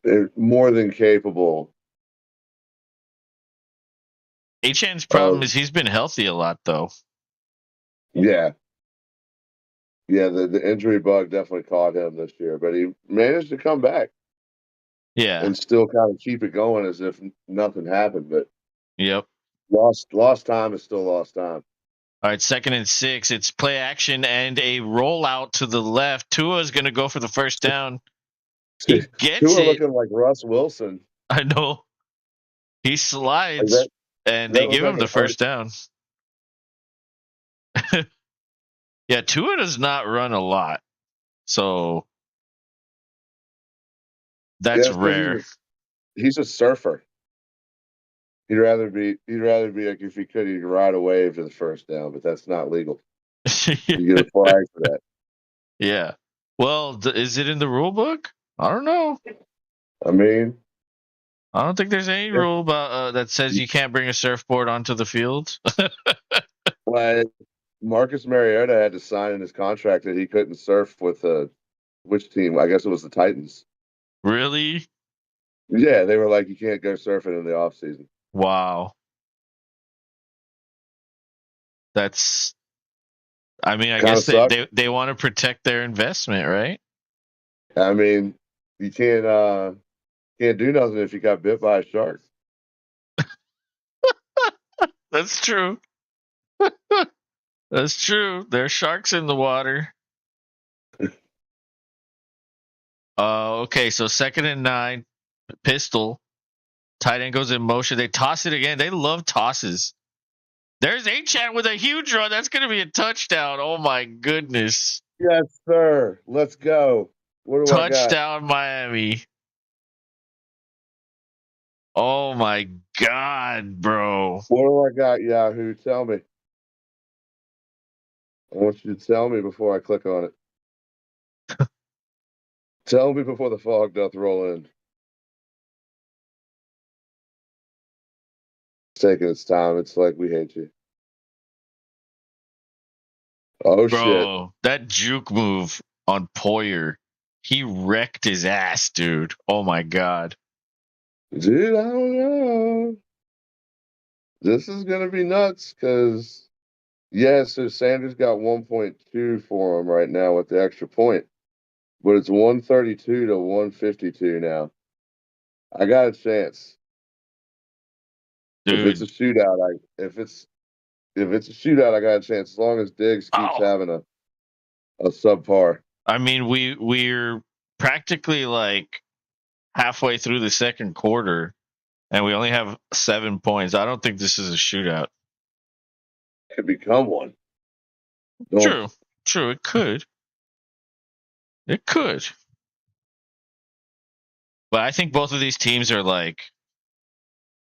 They're more than capable. Achan's problem is he's been healthy a lot, though. Yeah. Yeah, the injury bug definitely caught him this year, but he managed to come back. Yeah. And still kind of keep it going as if nothing happened. But yep. Lost time is still lost time. All right, 2nd and 6. It's play action and a rollout to the left. Tua is going to go for the first down. He gets Tua it. Looking like Russ Wilson. I know. He slides, and they give him the first down. Yeah, Tua does not run a lot, so that's rare. He's a surfer. He'd rather be like if he could, he could ride a wave to the first down, but that's not legal. You get a flag for that. Yeah. Well, is it in the rule book? I don't know. I mean, I don't think there's any rule about that says you can't bring a surfboard onto the field. Well, Marcus Mariota had to sign in his contract that he couldn't surf with which team? I guess it was the Titans. Really? Yeah, they were like, you can't go surfing in the off season. Wow. That's. I mean, I guess they want to protect their investment, right? I mean, you can't do nothing if you got bit by a shark. That's true. That's true. There's sharks in the water. Okay, so 2nd and 9, pistol. Tight end goes in motion. They toss it again. They love tosses. There's Achan with a huge run. That's going to be a touchdown. Oh my goodness. Yes, sir. Let's go. What do I got? Touchdown, Miami. Oh my God, bro. What do I got, Yahoo? Tell me. I want you to tell me before I click on it. Tell me before the fog doth roll in. It's taking its time. It's like we hate you. Oh, bro, shit. that juke move on Poyer. He wrecked his ass, dude. Oh my God. Dude, I don't know. This is going to be nuts because, so Sanders got 1.2 for him right now with the extra point, but it's 132 to 152 now. I got a chance. Dude. If it's a shootout, I got a chance as long as Diggs keeps having a subpar. I mean, we're practically like halfway through the second quarter, and we only have 7 points. I don't think this is a shootout. Could become one. True. True, it could. It could. But I think both of these teams are like,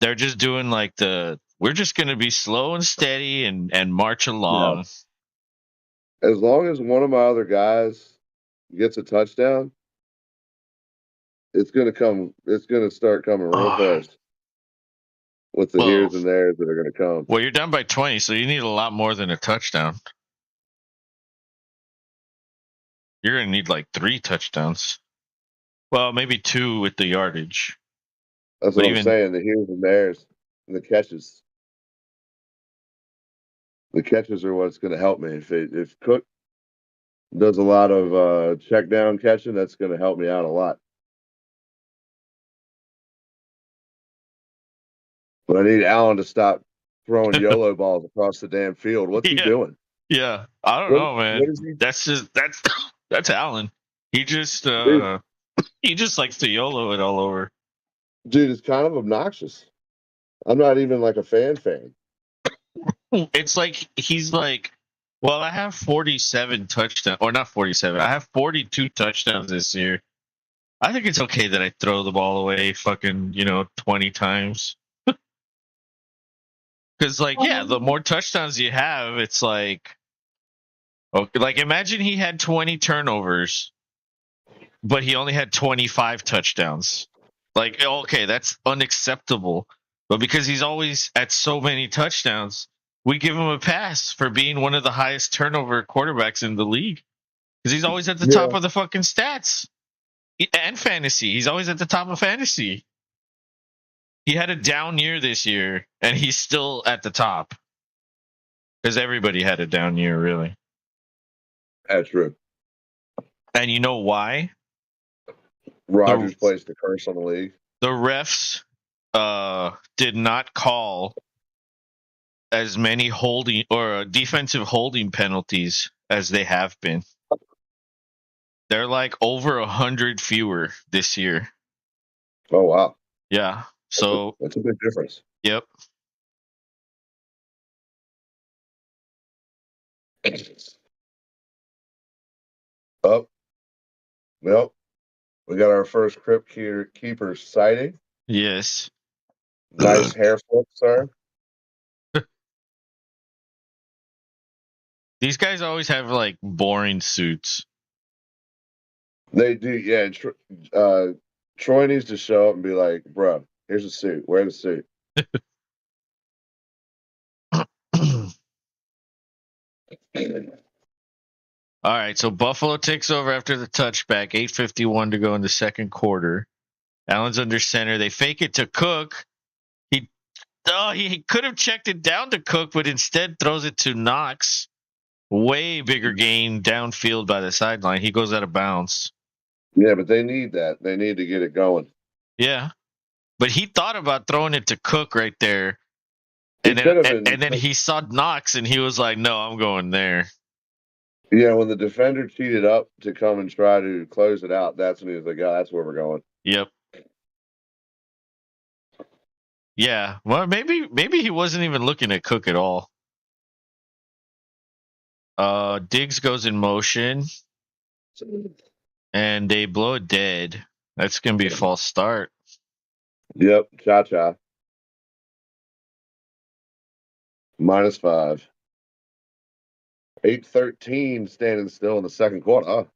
they're just doing like we're just going to be slow and steady and march along. As long as one of my other guys gets a touchdown, it's going to come. It's going to start coming real fast with the Well, here's and there's that are going to come. well, you're down by 20, so you need a lot more than a touchdown. You're going to need like 3 touchdowns. Well, maybe 2 with the yardage. That's what I'm saying. The here's and there's and the catches. The catches are what's going to help me. If Cook does a lot of check down catching, that's going to help me out a lot. But I need Allen to stop throwing YOLO balls across the damn field. What's he doing? Yeah, I don't know, man. That's Allen. He just likes to YOLO it all over. Dude, it's kind of obnoxious. I'm not even like a fan. It's like he's like, well, I have 47 touchdowns, or not 47. I have 42 touchdowns this year. I think it's okay that I throw the ball away fucking, 20 times. Because, like, yeah, the more touchdowns you have, it's like, okay, like, imagine he had 20 turnovers, but he only had 25 touchdowns. Like, okay, that's unacceptable. But because he's always at so many touchdowns, we give him a pass for being one of the highest turnover quarterbacks in the league. Because he's always at the top of the fucking stats. And fantasy. He's always at the top of fantasy. He had a down year this year, and he's still at the top. Because everybody had a down year, really. That's true. And you know why? Rodgers placed the curse on the league. The refs did not call as many holding or defensive holding penalties as they have been. They're like over 100 fewer this year. Oh, wow. Yeah. So that's a big difference. Yep. Oh, well, we got our first crypt keeper sighting. Yes. Nice hair flip, sir. These guys always have like boring suits. They do, yeah. Troy needs to show up and be like, bro, here's a suit. Wear the suit. All right, so Buffalo takes over after the touchback. 8:51 to go in the second quarter. Allen's under center. They fake it to Cook. He could have checked it down to Cook, but instead throws it to Knox. Way bigger gain downfield by the sideline. He goes out of bounds. Yeah, but they need that. They need to get it going. Yeah, but he thought about throwing it to Cook right there, and then he saw Knox, and he was like, "No, I'm going there." Yeah, when the defender cheated up to come and try to close it out, that's when he was like, "Oh, that's where we're going." Yep. Yeah. Well, maybe he wasn't even looking at Cook at all. Diggs goes in motion, and they blow it dead. That's gonna be a false start. Yep, cha-cha. -5. 8:13 standing still in the second quarter. Oh.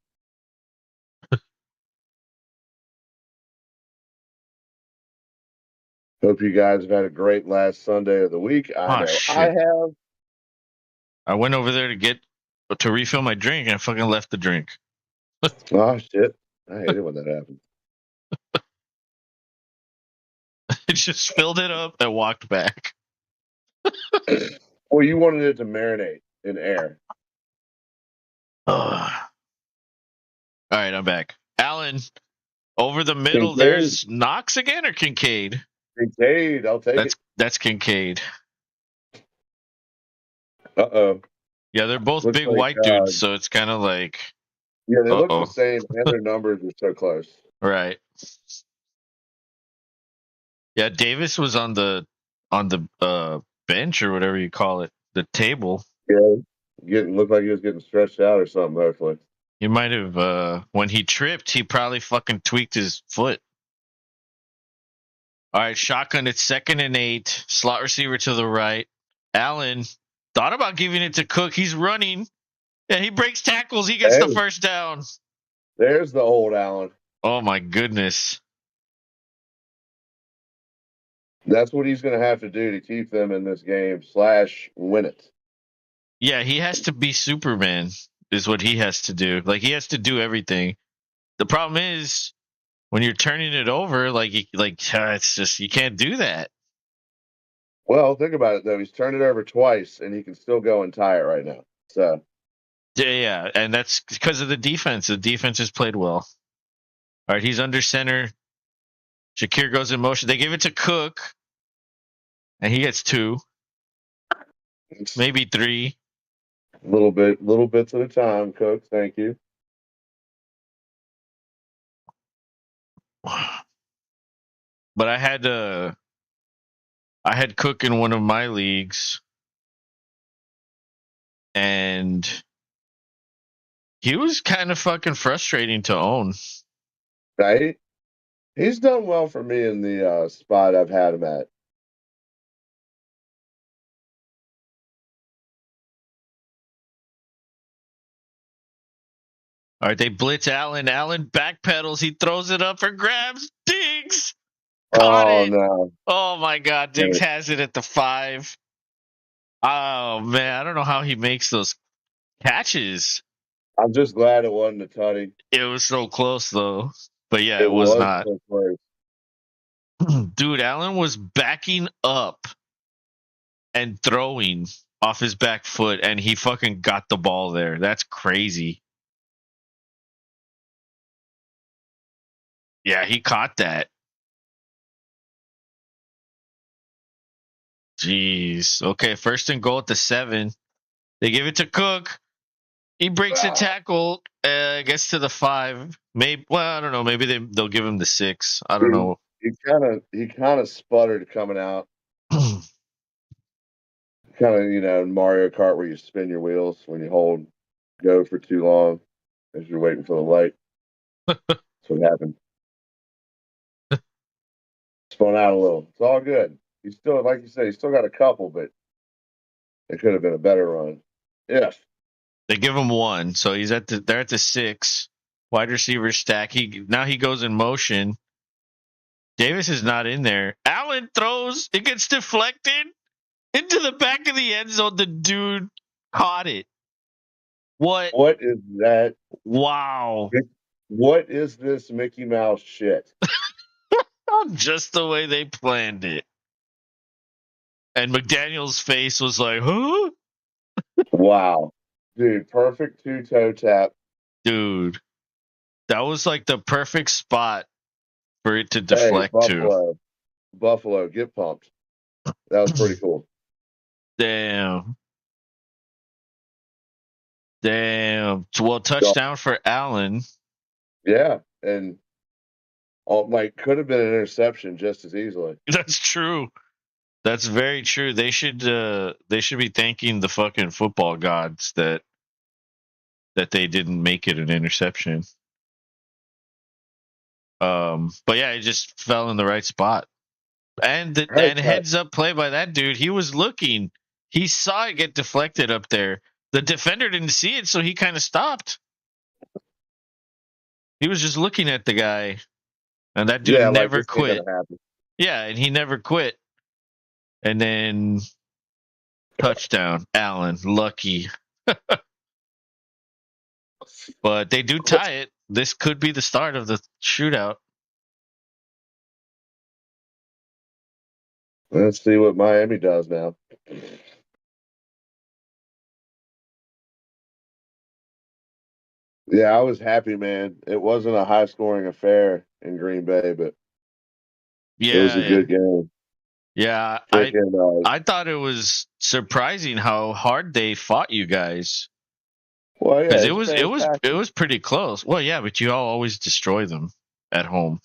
Hope you guys have had a great last Sunday of the week. I know shit. I have. I went over there to refill my drink, and I fucking left the drink. Oh, shit. I hate it when that happens. It just filled it up and walked back. Well, you wanted it to marinate in air. All right, I'm back. Allen, over the middle, Kincaid. There's Knox again or Kincaid? Kincaid, I'll take it. That's Kincaid. Uh-oh. Yeah, they're both looks big like, white dudes, so it's kind of like... Yeah, they look the same, and their numbers are so close. Right. Yeah, Davis was on the bench or whatever you call it, the table. Yeah, getting looked like he was getting stretched out or something. Hopefully, He might have when he tripped, he probably fucking tweaked his foot. All right, shotgun. It's 2nd and 8. Slot receiver to the right. Allen thought about giving it to Cook. He's running. Yeah, he breaks tackles. He gets the hey, first down. there's the old Allen. Oh my goodness. That's what he's going to have to do to keep them in this game / win it. Yeah, he has to be Superman. Is what he has to do. Like he has to do everything. The problem is when you're turning it over, it's just you can't do that. Well, think about it though. He's turned it over twice, and he can still go and tie it right now. So Yeah, and that's because of the defense. The defense has played well. All right, he's under center. Shakir goes in motion. They give it to Cook, and he gets 2, it's maybe 3. little bits at a time, Cook. Thank you. But I had Cook in one of my leagues, and he was kind of fucking frustrating to own. Right? He's done well for me in the spot I've had him at. All right, they blitz Allen. Allen backpedals. He throws it up for grabs. Diggs caught Oh it. no! Oh my God, Diggs has it at the 5. Oh man, I don't know how he makes those catches. I'm just glad it wasn't a tutty. It was so close though. But yeah, It it was was not. so close. Dude, Allen was backing up and throwing off his back foot, and he fucking got the ball there. That's crazy. Yeah, he caught that. Jeez. Okay, 1st and goal at the 7. They give it to Cook. He breaks a Wow. tackle. Gets to the 5. Maybe. Well, I don't know. Maybe they'll give him the 6. I don't know. He kind of sputtered coming out. Kind of, Mario Kart where you spin your wheels when you hold go for too long as you're waiting for the light. That's what happened. Spun out a little. It's all good. He's still, like you said, he's still got a couple, but it could have been a better run. If They give him 1, so they're at the 6. Wide receiver stack. Now he goes in motion. Davis is not in there. Allen throws. It gets deflected into the back of the end zone. The dude caught it. What? what is that? Wow. What is this Mickey Mouse shit? Just the way they planned it. And McDaniel's face was like, huh? Wow. Dude, perfect two-toe tap. Dude, that was like the perfect spot for it to Hey, deflect to. Buffalo, get pumped. That was pretty cool. Damn. Well, touchdown for Allen. Yeah, and could have been an interception just as easily. That's true. That's very true. They should be thanking the fucking football gods that they didn't make it an interception. But yeah, it just fell in the right spot. And heads up play by that dude. He was looking. He saw it get deflected up there. The defender didn't see it, so he kind of stopped. He was just looking at the guy, and that dude never quit. Yeah, and he never quit. And then touchdown, Allen, lucky. But they do tie it. This could be the start of the shootout. Let's see what Miami does now. Yeah, I was happy, man. It wasn't a high-scoring affair in Green Bay, but it was a good game. Yeah, I thought it was surprising how hard they fought you guys. Well, yeah, Because it was pretty close. Well, yeah, but you all always destroy them at home.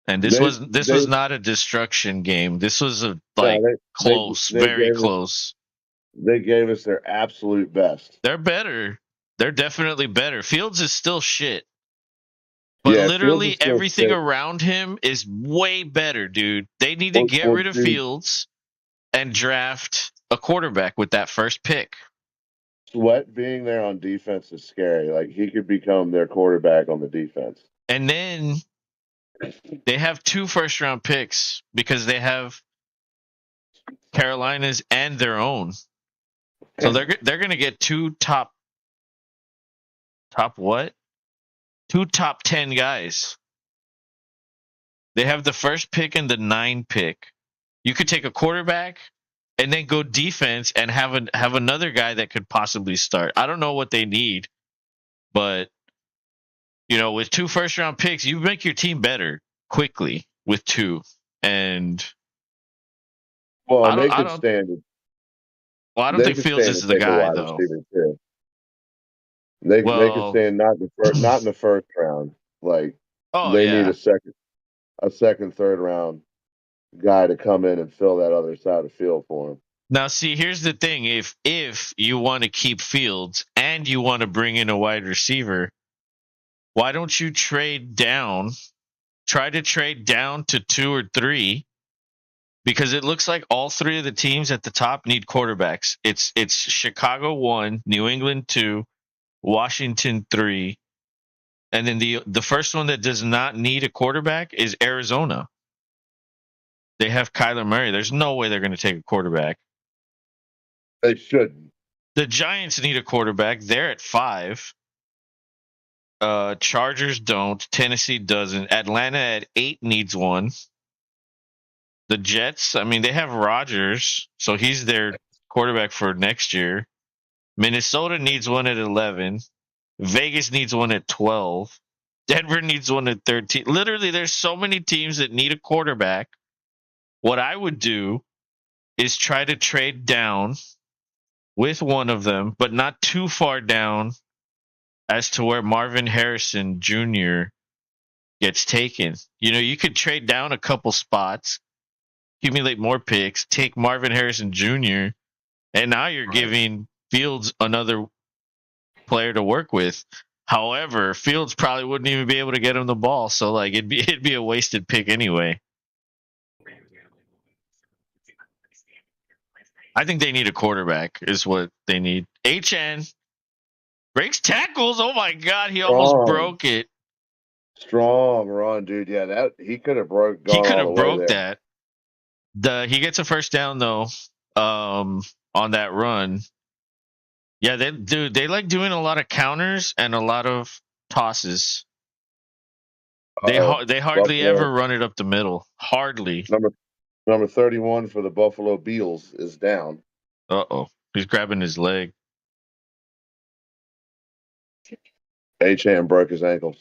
And They this they was not a destruction game. This was a no, close, they very gave us close. they gave us their absolute best. They're better. They're definitely better. Fields is still shit. But Yeah, Fields is literally still everything sick. around him is way better, dude. They need to get Well, rid of dude, Fields and draft a quarterback with that first pick. Sweat being there on defense is scary. Like he could become their quarterback on the defense. And then they have 2 first round picks because they have Carolina's and their own. So they're going to get 2 top what? 2 top 10 guys. They have the first pick and the 9 pick. You could take a quarterback and then go defense and have another guy that could possibly start. I don't know what they need, but with 2 first round picks, you make your team better quickly with 2. And Well, I and don't I don't well, I don't they think could Fields stand is to the take a guy wide though. receiver too. They could Well, stand not in the first round. Like oh they need yeah. a second, third round guy to come in and fill that other side of the field for him. Now see, here's the thing, if you want to keep Fields and you want to bring in a wide receiver, why don't you trade down? Try to trade down to 2 or 3 because it looks like all 3 of the teams at the top need quarterbacks. It's Chicago 1, New England 2, Washington 3, and then the first one that does not need a quarterback is Arizona. They have Kyler Murray. There's no way they're going to take a quarterback. They shouldn't. The Giants need a quarterback. They're at 5. Chargers don't. Tennessee doesn't. Atlanta at 8 needs one. The Jets, I mean, they have Rodgers, so he's their quarterback for next year. Minnesota needs one at 11. Vegas needs one at 12. Denver needs one at 13. Literally, there's so many teams that need a quarterback. What I would do is try to trade down with one of them, but not too far down as to where Marvin Harrison Jr. gets taken. You could trade down a couple spots, accumulate more picks, take Marvin Harrison Jr., and now you're giving Fields another player to work with. However, Fields probably wouldn't even be able to get him the ball, so like it'd be a wasted pick anyway. I think they need a quarterback is what they need. HN breaks tackles. Oh my god, he almost Strong, broke it. strong run, dude. Yeah, that he could have He gone could all the have way broke there. that. He gets a first down though, on that run. Yeah, they like doing a lot of counters and a lot of tosses. Uh-oh. They hardly Buffalo ever run it up the middle. Hardly. number 31 for the Buffalo Bills is down. Uh-oh. He's grabbing his leg. HM broke his ankles.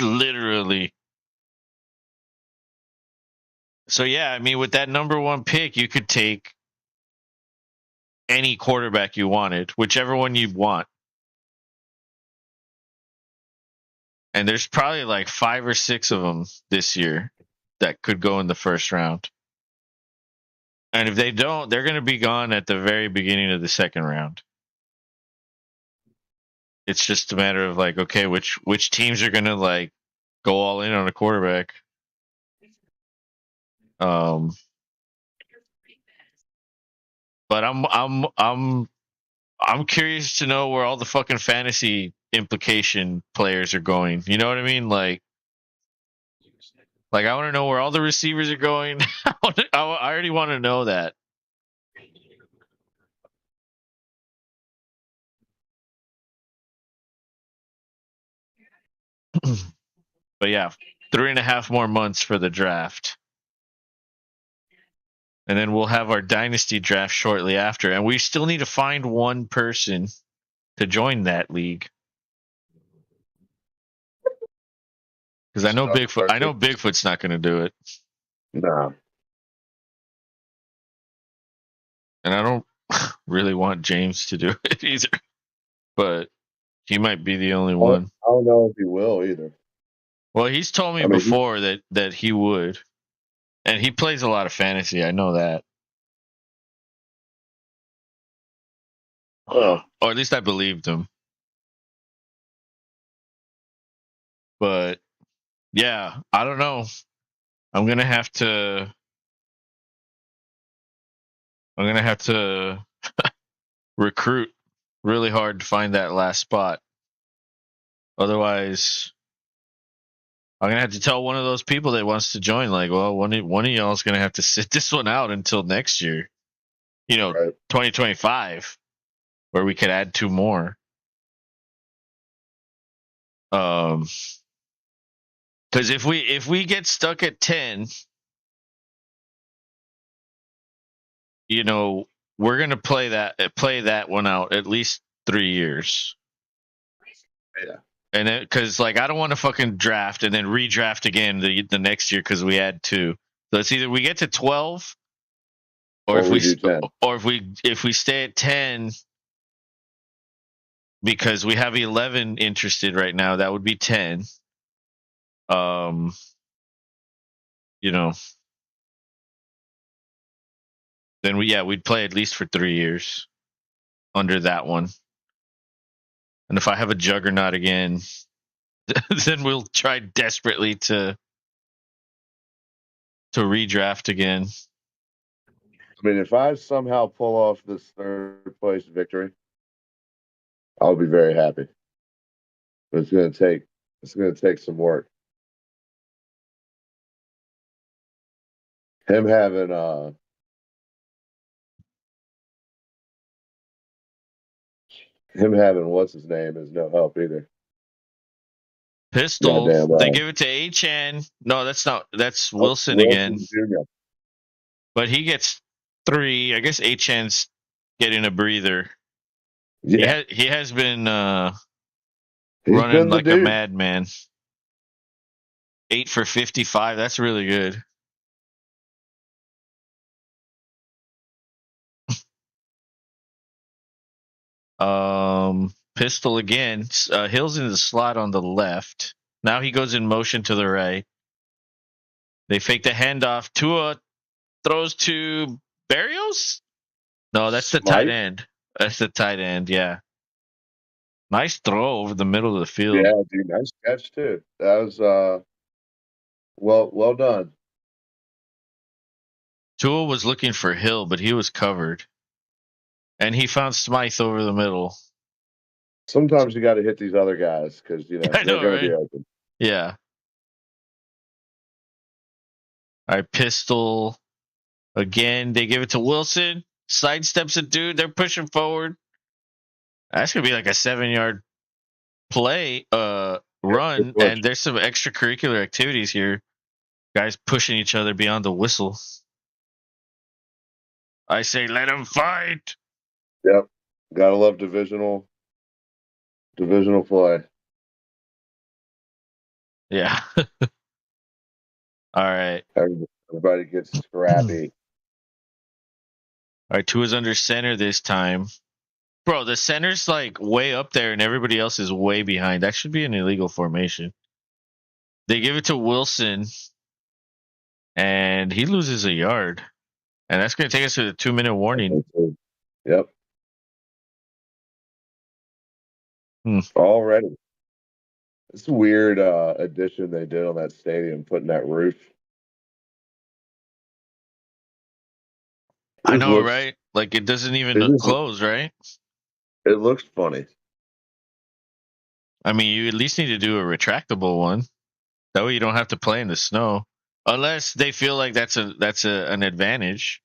Literally. So yeah, I mean with that number 1 pick, you could take any quarterback you wanted, whichever one you want. And there's probably like 5 or 6 of them this year that could go in the first round. And if they don't, they're going to be gone at the very beginning of the second round. It's just a matter of like, okay, which teams are going to like go all in on a quarterback. But I'm curious to know where all the fucking fantasy implication players are going. You know what I mean? Like I want to know where all the receivers are going. I already want to know that. But yeah, 3.5 more months for the draft. And then we'll have our dynasty draft shortly after. And we still need to find one person to join that league. Because I know Bigfoot's not going to do it. No. And I don't really want James to do it either. But he might be the only one. I don't know if he will either. Well, he's told me I mean, before that he would, and he plays a lot of fantasy. I know that, well, or at least I believed him. But yeah, I don't know. I'm gonna have to. I'm gonna have to recruit really hard to find that last spot. Otherwise, I'm gonna have to tell one of those people that wants to join, like, well, one of y'all is gonna have to sit this one out until next year. right. 2025, where we could add two more. Because if we get stuck at 10, you know, we're gonna play that one out at least 3 years. Yeah. And then, because like I don't want to fucking draft and then redraft again the next year because we add two. So it's either we get to 12, or Or we do 10. if we stay at 10 because we have 11 interested right now. That would be 10. Um, you know, then we'd play at least for 3 years under that one. And if I have a juggernaut again, then we'll try desperately to redraft again. I mean, if I somehow pull off this third place victory, I'll be very happy. But it's gonna take some work. Him having what's his name is no help either. Pistol, Goddamn they give it to Achan. No, that's Wilson again. Wilson Jr. But he gets 3. I guess Achan's getting a breather. Yeah, He has been he's running been the like a dude. madman. 8 for 55. That's really good. Pistol again. Hill's in the slot on the left. Now he goes in motion to the right. They fake the handoff. Tua throws to Barrios? No, that's the tight Smite. end. That's the tight end, yeah. Nice throw over the middle of the field. Yeah, dude, nice catch too. That was well done. Tua was looking for Hill, but he was covered. And he found Smythe over the middle. Sometimes you got to hit these other guys because I they're know, going to be right? open. Yeah. All right, pistol. Again, they give it to Wilson. Sidesteps a dude. They're pushing forward. That's going to be like a 7-yard play, run. And there's some extracurricular activities here. Guys pushing each other beyond the whistle. I say, let them fight. Yep, gotta love divisional play. Yeah. All right. Everybody gets All scrappy. right. Tua's under center this time. Bro, the center's like way up there and everybody else is way behind. That should be an illegal formation. They give it to Wilson and he loses a yard. And that's going to take us to the 2-minute warning. Yep. Already. It's a weird addition they did on that stadium, putting that roof. I know, right? Like it doesn't even close, right? It looks funny. I mean, you at least need to do a retractable one. That way you don't have to play in the snow. Unless they feel like that's an advantage.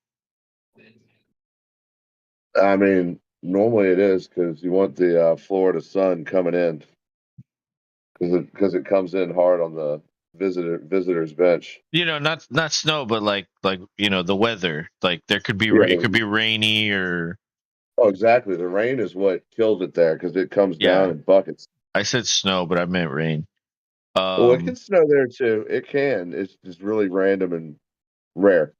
I mean, normally it is because you want the Florida sun coming in because it comes in hard on the visitor's bench. Not snow, but like the weather. Like there could be it could be rainy or. Oh, exactly. The rain is what kills it there because it comes down in buckets. I said snow, but I meant rain. Well, it can snow there too. It can. It's just really random and rare.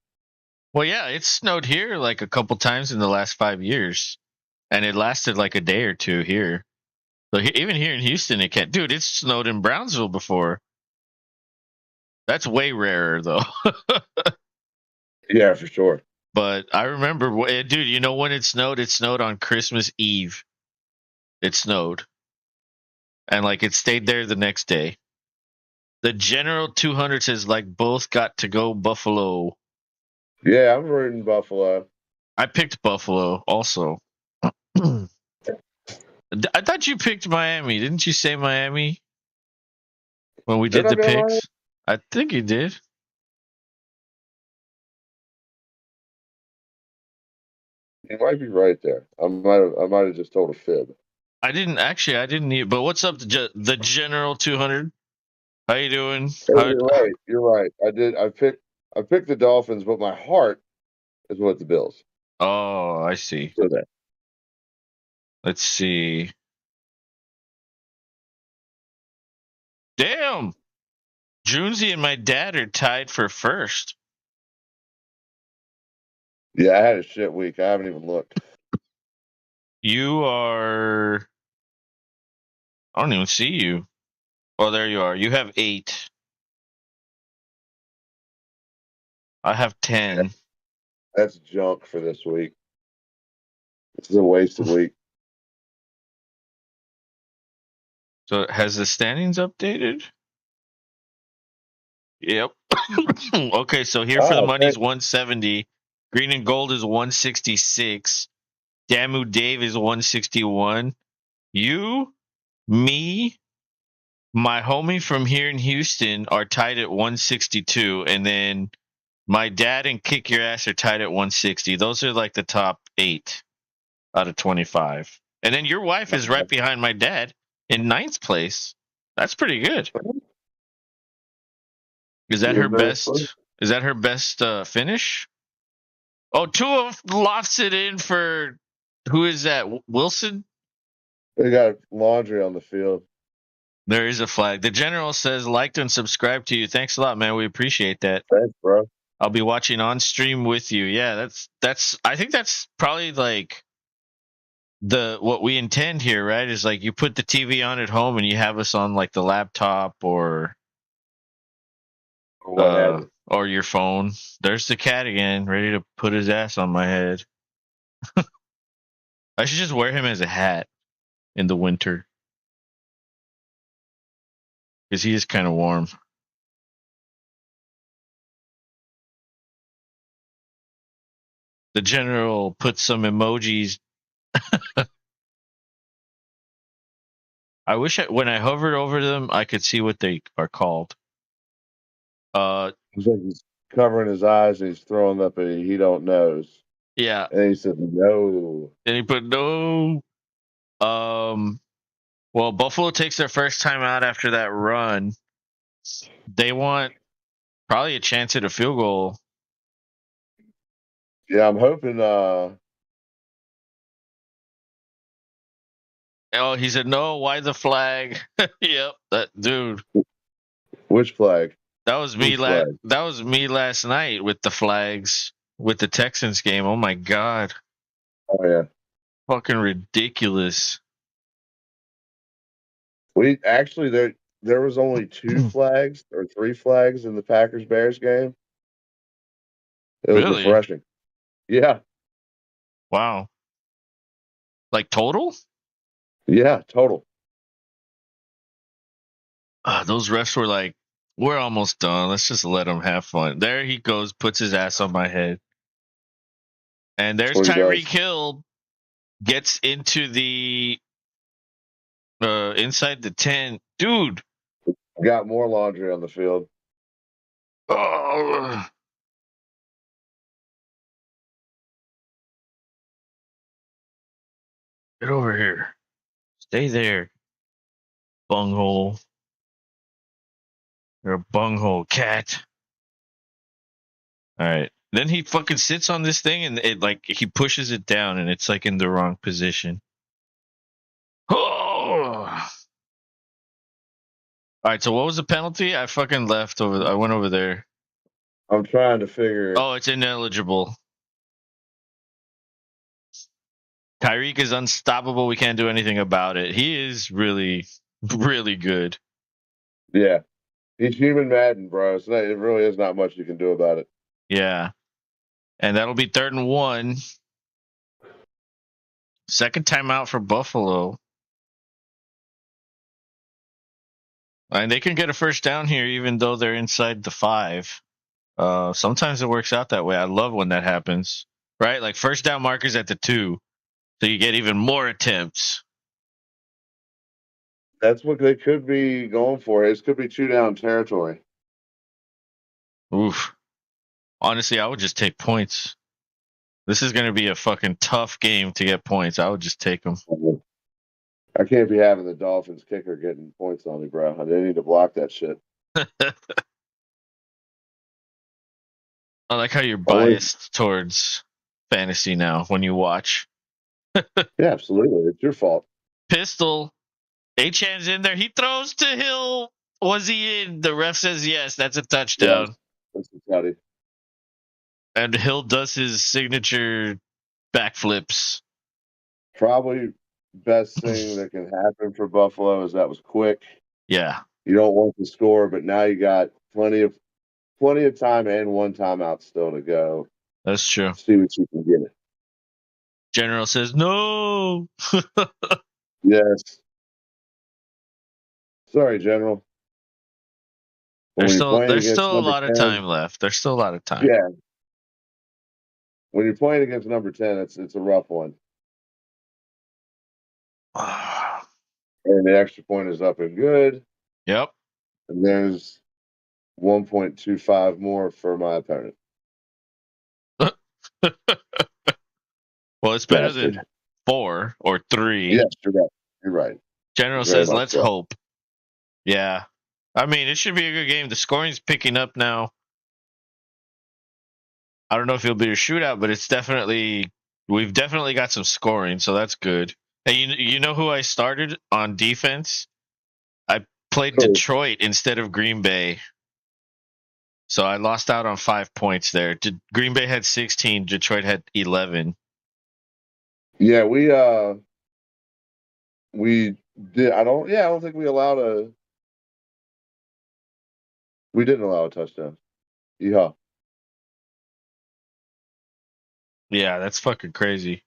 Well, yeah, it snowed here like a couple times in the last 5 years, and it lasted like a day or two here. So even here in Houston, it can't. Dude, it snowed in Brownsville before. That's way rarer though. Yeah, for sure. But I remember, dude. You know when it snowed? It snowed on Christmas Eve. It snowed, and like it stayed there the next day. The General 200 says like both got to go Buffalo. Yeah, I'm rooting Buffalo. I picked Buffalo also. I thought you picked Miami. Didn't you say Miami when we Did did I the go Miami? picks? I think you did. You might be right there. I might have just told a fib. I didn't actually. I didn't need. But what's up, the General 200? How you doing? Hey, How, you're right. You're right. I did. I picked the Dolphins, but my heart is with the Bills. oh, I see. So that. Let's see. Damn, Junesy and my dad are tied for first. Yeah, I had a shit week. I haven't even looked. You are. I don't even see you. Oh, there you are. You have 8. I have 10. That's junk for this week. This is a wasted week. So has the standings updated? Yep. Okay, so here for the Oh, money's 170. Green and gold is 166. Damu Dave is 161. You, me, my homie from here in Houston are tied at 162, and then my dad and Kick Your Ass are tied at 160. Those are like the top 8 out of 25. And then your wife is right behind my dad in 9th place. That's pretty good. Is that her best? Is that her best finish? Oh, Tua lofts it in for who is that? Wilson? they got laundry on the field. There is a flag. The general says liked and subscribed to you. Thanks a lot, man. We appreciate that. Thanks, bro. I'll be watching on stream with you. Yeah, that's I think that's probably like the what we intend here, right? Is like you put the TV on at home and you have us on like the laptop Or what have you. or your phone. There's the cat again, ready to put his ass on my head. I should just wear him as a hat in the winter because he is kind of warm. The general put some emojis. I wish when I hovered over them, I could see what they are called. It's like he's covering his eyes and he's throwing up a he don't knows. Yeah. And he said no. And he put no. Um. Well, Buffalo takes their first time out after that run. They want probably a chance at a field goal. Yeah, I'm hoping Oh, he said no. Why the flag? Yep, that dude. which flag? That was me. Whose flag? That was me last night with the flags with the Texans game. Oh my god, Oh yeah. fucking ridiculous. We actually there was only 2 flags or 3 flags in the Packers Bears game. It was Really? refreshing. Yeah. Wow. Like total? Yeah, total. Those refs were like, we're almost done. Let's just let him have fun. There he goes, puts his ass on my head. And That's there's what he Tyreek does. Hill, gets into the inside the 10. Dude. Got more laundry on the field. Oh, get over here. Stay there, bunghole. You're a bunghole cat. All right. Then he fucking sits on this thing and it like he pushes it down and it's like in the wrong position. Oh. All right, so what was the penalty? I fucking left over. I went over there. I'm trying to figure. Oh, it's ineligible. Tyreek is unstoppable. We can't do anything about it. He is really, really good. Yeah, He's human Madden, bro. It really is not much you can do about it. Yeah. And that'll be 3rd and 1. Second timeout for Buffalo. And they can get a first down here even though they're inside the 5. Sometimes it works out that way. I love when that happens. Right? Like first down markers at the 2. So you get even more attempts. That's what they could be going for. This could be 2-down territory. Oof. Honestly, I would just take points. This is going to be a fucking tough game to get points. I would just take them. I can't be having the Dolphins kicker getting points on me, bro. They need to block that shit. I like how you're biased towards fantasy now when you watch. Yeah, absolutely. It's your fault. Pistol. Achan's in there. He throws to Hill. Was he in? The ref says yes. That's a touchdown. Yes, that's exciting. And Hill does his signature backflips. Probably best thing that can happen for Buffalo is that was quick. Yeah. You don't want to score, but now you got plenty of time and one timeout still to go. That's true. See what you can get it. General says no. Yes. Sorry, General. There's still a lot of 10, time left. There's still a lot of time. Yeah. When you're playing against number 10, it's a rough one. And the extra point is up and good. Yep. And there's 1.25 more for my opponent. Well, it's better than 4 or 3. Yes, you're right. You're right. General says, let's hope. Yeah. I mean, it should be a good game. The scoring's picking up now. I don't know if it'll be a shootout, but we've definitely got some scoring, so that's good. Hey, you know who I started on defense? I played Detroit instead of Green Bay. So I lost out on 5 points there. Green Bay had 16, Detroit had 11. Yeah, we did. I don't think we didn't allow a touchdown. Yeah. Yeah, that's fucking crazy.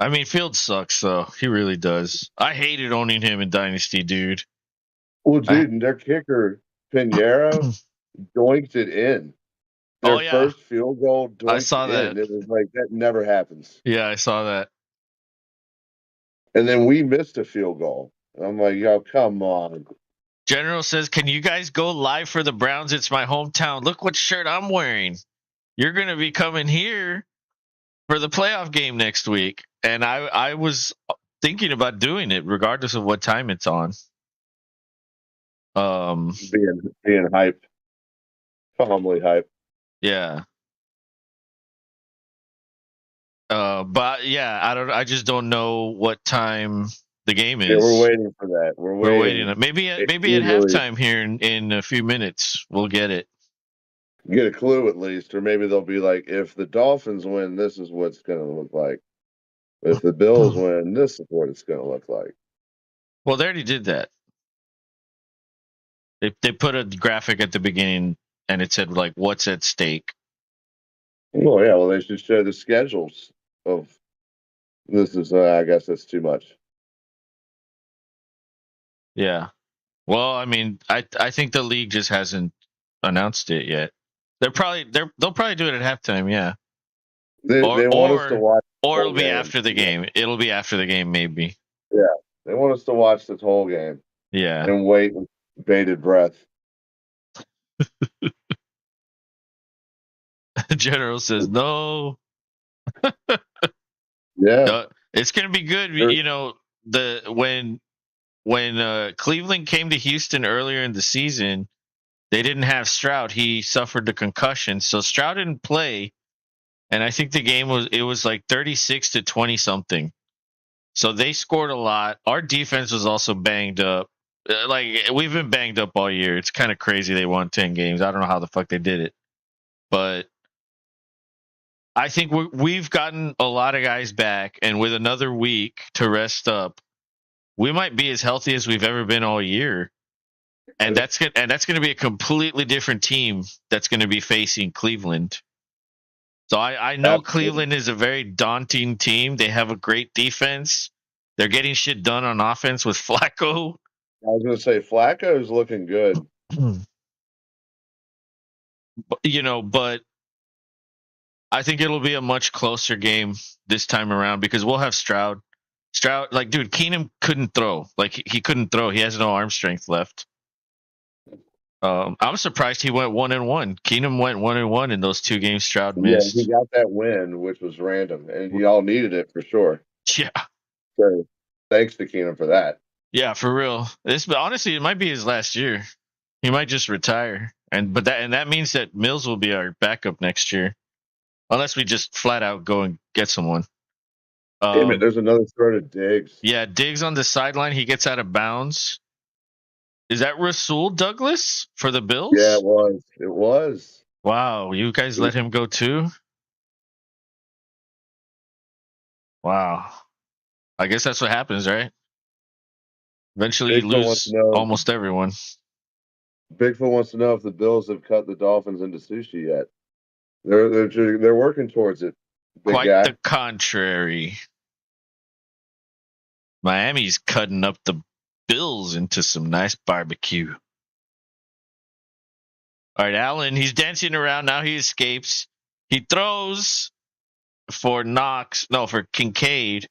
I mean, Fields sucks, though. He really does. I hated owning him in Dynasty, dude. Well, dude, and their kicker, Pinheiro, doinked it in. Their first field goal doinked I saw that. It was like, that never happens. Yeah, I saw that. And then we missed a field goal. And I'm like, yo, come on. General says, can you guys go live for the Browns? It's my hometown. Look what shirt I'm wearing. You're going to be coming here for the playoff game next week. And I was thinking about doing it regardless of what time it's on. Being hype. Calmly hype. Yeah. But yeah, I just don't know what time the game is. Yeah, we're waiting for that. We're waiting. Maybe at halftime here in a few minutes we'll get it. Get a clue at least, or maybe they'll be like, if the Dolphins win, this is what it's going to look like. If the Bills win, this is what it's going to look like. Well, they already did that. They put a graphic at the beginning and it said like what's at stake. Oh yeah, well they should show the schedules of this is I guess that's too much. Yeah. Well, I mean, I think the league just hasn't announced it yet. They'll probably do it at halftime, yeah. They want us to watch, or it'll be after the game. It'll be after the game, maybe. Yeah, they want us to watch this whole game. Yeah, and wait with bated breath. General says no. Yeah, it's gonna be good. Sure. You know, when Cleveland came to Houston earlier in the season, they didn't have Stroud. He suffered a concussion, so Stroud didn't play. And I think the game was like 36-20 something. So they scored a lot. Our defense was also banged up. Like we've been banged up all year. It's kind of crazy they won 10 games. I don't know how the fuck they did it, but I think we've gotten a lot of guys back, and with another week to rest up, we might be as healthy as we've ever been all year. and that's gonna be a completely different team that's gonna be facing Cleveland. So I know Absolutely. Cleveland is a very daunting team. They have a great defense. They're getting shit done on offense with Flacco. I was going to say Flacco's looking good. But I think it'll be a much closer game this time around because we'll have Stroud. Stroud, like, dude, Keenum couldn't throw. Like, he couldn't throw. He has no arm strength left. I'm surprised he went 1-1. Keenum went 1-1 in those 2 games Stroud Yeah, he missed. got that win, which was random, and y'all needed it for sure. Yeah, So thanks to Keenum for that. yeah, for real. But honestly, it might be his last year. He might just retire, and that means that Mills will be our backup next year, unless we just flat out go and get someone. Damn it, there's another throw to Diggs. Yeah, Diggs on the sideline. He gets out of bounds. Is that Rasul Douglas for the Yeah, Bills? it was. It was. Wow, you guys let him go too? Wow. I guess that's what happens, right? Eventually you Bigfoot wants to lose know. almost everyone. Bigfoot wants to know if the Bills have cut the Dolphins into sushi yet. They're working towards it. Big Quite guy. the contrary. Miami's cutting up the Bills into some nice barbecue. All right, Allen, he's dancing around. Now he escapes. He throws for Kincaid,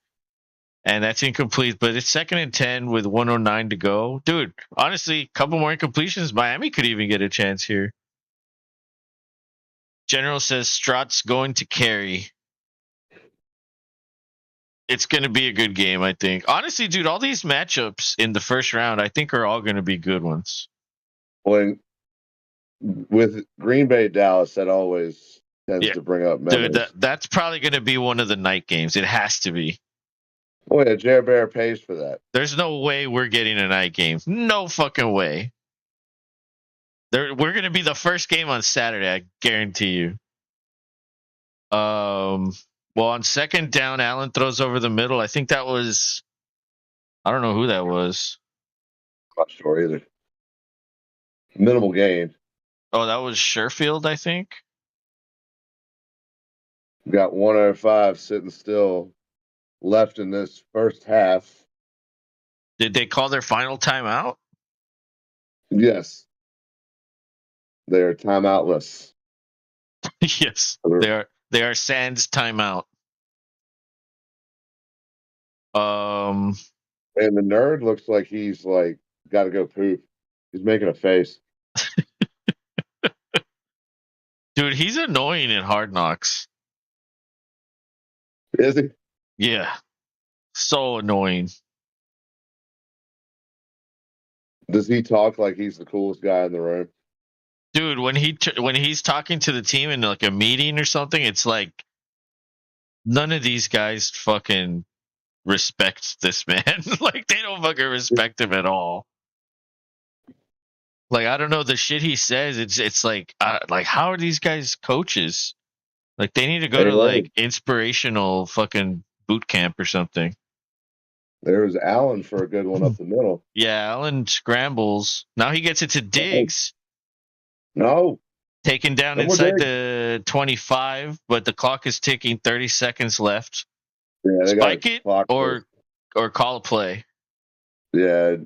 and that's incomplete. But it's 2nd and 10 with 109 to go. Dude, honestly, a couple more incompletions. Miami could even get a chance here. General says Strott's going to carry. It's going to be a good game, I think. Honestly, dude, all these matchups in the first round, I think, are all going to be good ones. When with Green Bay, Dallas, that always tends to bring up memories. Dude, that's probably going to be one of the night games. It has to be. Oh yeah, Jared Bear pays for that. There's no way we're getting a night game. No fucking way. We're going to be the first game on Saturday, I guarantee you. Well, on 2nd down, Allen throws over the middle. I think that was, I don't know who that was. Not sure either. Minimal gain. Oh, that was Sherfield, I think. We got 105 sitting still left in this first half. Did they call their final timeout? Yes. They're timeoutless. Yes. They are sans timeout. And the nerd looks like he's like got to go poop. He's making a face. Dude, he's annoying in Hard Knocks. Is he? Yeah. So annoying. Does he talk like he's the coolest guy in the room? Dude, when he's talking to the team in like a meeting or something, it's like none of these guys fucking respect this man. Like they don't fucking respect him at all. Like I don't know the shit he says. It's like how are these guys coaches? Like they need to go to like inspirational fucking boot camp or something. There was Allen for a good one up the middle. Yeah, Allen scrambles. Now he gets it to Diggs. No. Taken down inside the 25, but the clock is ticking. 30 seconds left. Yeah, they Spike got it or call a play. Yeah,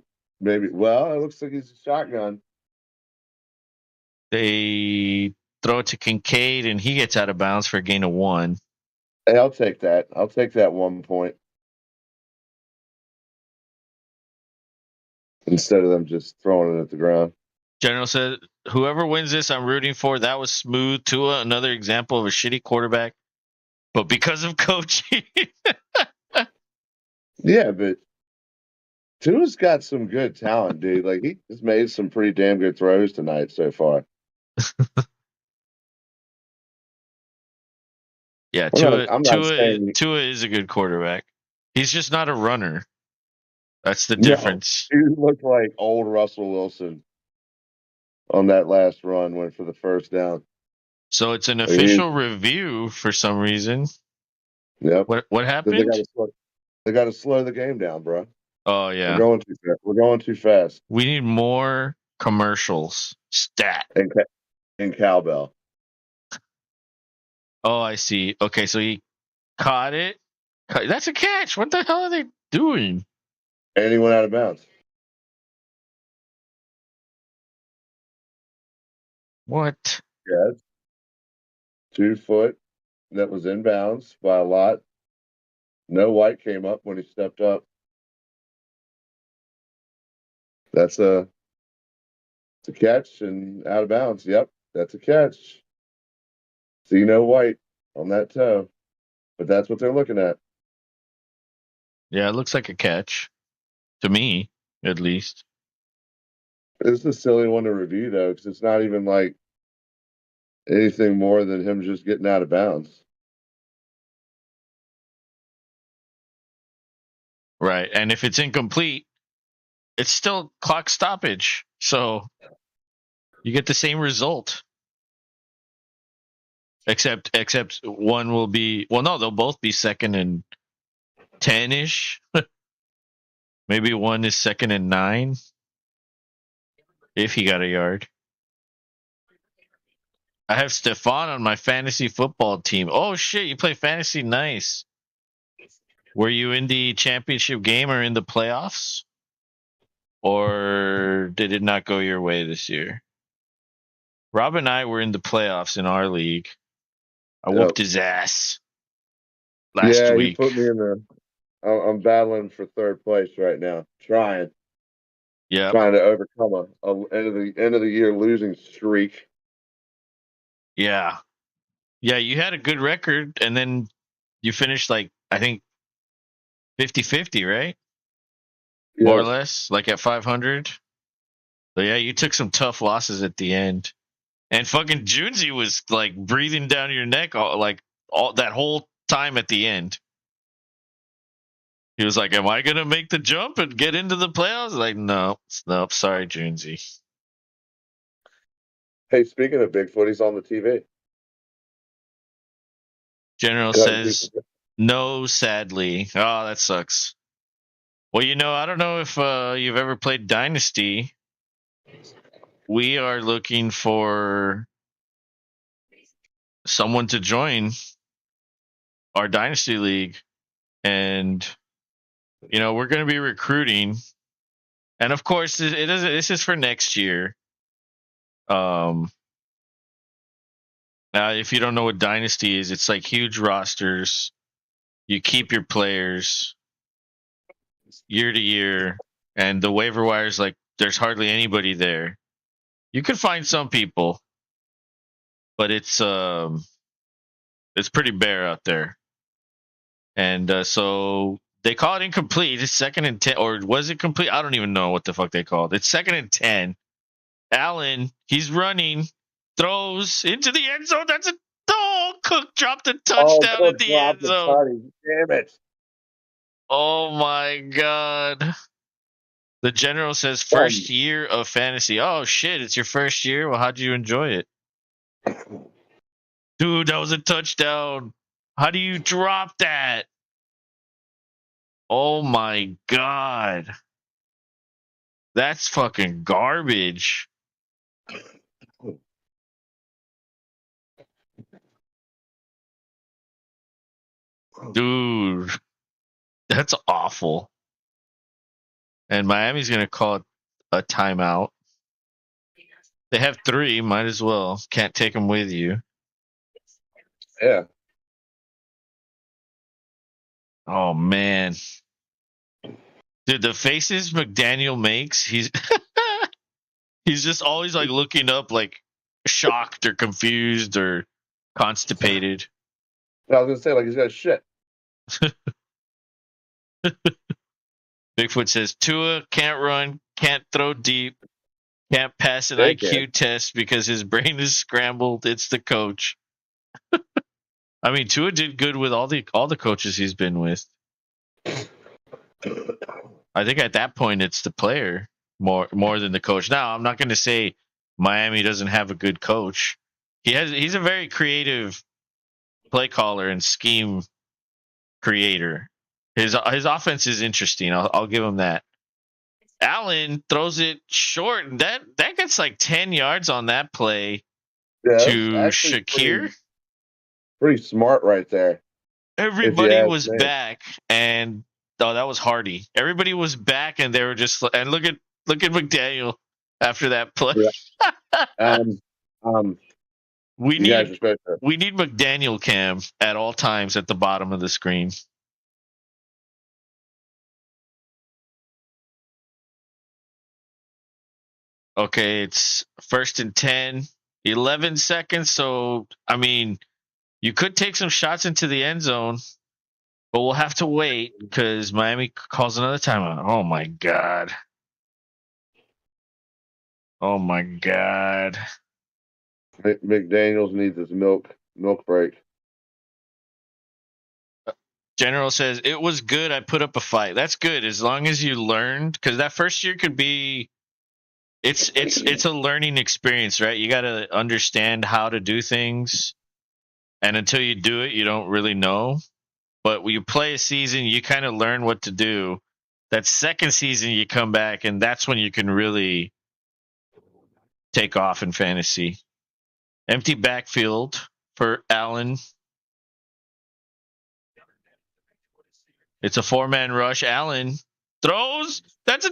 maybe. Well, it looks like he's a shotgun. They throw it to Kincaid, and he gets out of bounds for a gain of 1. Hey, I'll take that. I'll take that 1 point. Instead of them just throwing it at the ground. General said, whoever wins this, I'm rooting for. That was smooth. Tua, another example of a shitty quarterback. But because of coaching. Yeah, but Tua's got some good talent, dude. Like, he just made some pretty damn good throws tonight so far. Yeah, Tua is a good quarterback. He's just not a runner. That's the difference. He looked like old Russell Wilson on that last run, went for the first down. So it's an official review for some reason. Yep. What happened? They got to slow the game down, bro. Oh yeah. We're going too fast. We need more commercials. Stat. and cowbell. Oh, I see. Okay, so he caught it. That's a catch. What the hell are they doing? And he went out of bounds. What? Yes. 2 foot that was in bounds by a lot. No white came up when he stepped up. That's a catch and out of bounds. Yep, that's a catch. See no white on that toe, but that's what they're looking at. Yeah, it looks like a catch to me, at least. This is a silly one to review though, because it's not even like anything more than him just getting out of bounds. Right. And if it's incomplete, it's still clock stoppage. So you get the same result. Except one will be, well, no, they'll both be second and 10-ish. Maybe one is second and 9 if he got a yard. I have Stefan on my fantasy football team. Oh shit, you play fantasy? Nice. Were you in the championship game or in the playoffs? Or did it not go your way this year? Rob and I were in the playoffs in our league. I whooped his ass last Yeah, he week. put me in the. I'm battling for third place right now, trying to overcome a end of the year losing streak. Yeah. Yeah, you had a good record, and then you finished, like, I think 50-50, right? Yes. More or less, like at 500. So, yeah, you took some tough losses at the end. And fucking Junzi was, like, breathing down your neck all that whole time at the end. He was like, am I going to make the jump and get into the playoffs? Like, no, sorry, Junzi. Hey, speaking of Bigfoot, he's on the TV. General says, no, sadly. Oh, that sucks. Well, I don't know if you've ever played Dynasty. We are looking for someone to join our Dynasty League. And, we're going to be recruiting. And, of course, this is for next year. Now, if you don't know what Dynasty is, it's like huge rosters. You keep your players year to year. And the waiver wire is like there's hardly anybody there. You can find some people, but it's pretty bare out there. And so they call it incomplete. It's 2nd and 10, or was it complete? I don't even know what the fuck they called. It's 2nd and 10. Allen, he's running, throws into the end zone. That's a Cook dropped a touchdown in the end zone. Damn it! Oh my god. The general says first year of fantasy. Oh shit, it's your first year? Well, how'd you enjoy it? Dude, that was a touchdown. How do you drop that? Oh my god. That's fucking garbage. Dude, that's awful. And Miami's going to call it a timeout. They have 3, might as well. Can't take them with you. Yeah. Oh, man. Dude, the faces McDaniel makes, he's just always like looking up like shocked or confused or constipated. I was going to say, like, he's got shit. Bigfoot says, Tua can't run, can't throw deep, can't pass an IQ test because his brain is scrambled. It's the coach. I mean, Tua did good with all the coaches he's been with. I think at that point it's the player more than the coach. Now, I'm not going to say Miami doesn't have a good coach. He's a very creative play caller and scheme creator. His offense is interesting. I'll give him that. Allen throws it short. That gets like 10 yards on that play Yeah, that's to actually Shakir. pretty smart right there, if you Everybody ask was me. back, and oh, that was Hardy. Everybody was back, and they were just and look at McDaniel after that play. Yeah. Um, um, we you guys need respect her. we need McDaniel cam at all times at the bottom of the screen. Okay, it's 1st and 10, 11 seconds. So I mean, you could take some shots into the end zone, but we'll have to wait because Miami calls another timeout. Oh my god. Oh my god. McDaniel's needs his milk break. General says it was good. I put up a fight. That's good as long as you learned, because that first year could be. It's a learning experience, right? You got to understand how to do things, and until you do it, you don't really know. But when you play a season, you kind of learn what to do. That second season, you come back, and that's when you can really take off in fantasy. Empty backfield for Allen. It's a 4-man rush. Allen throws. That's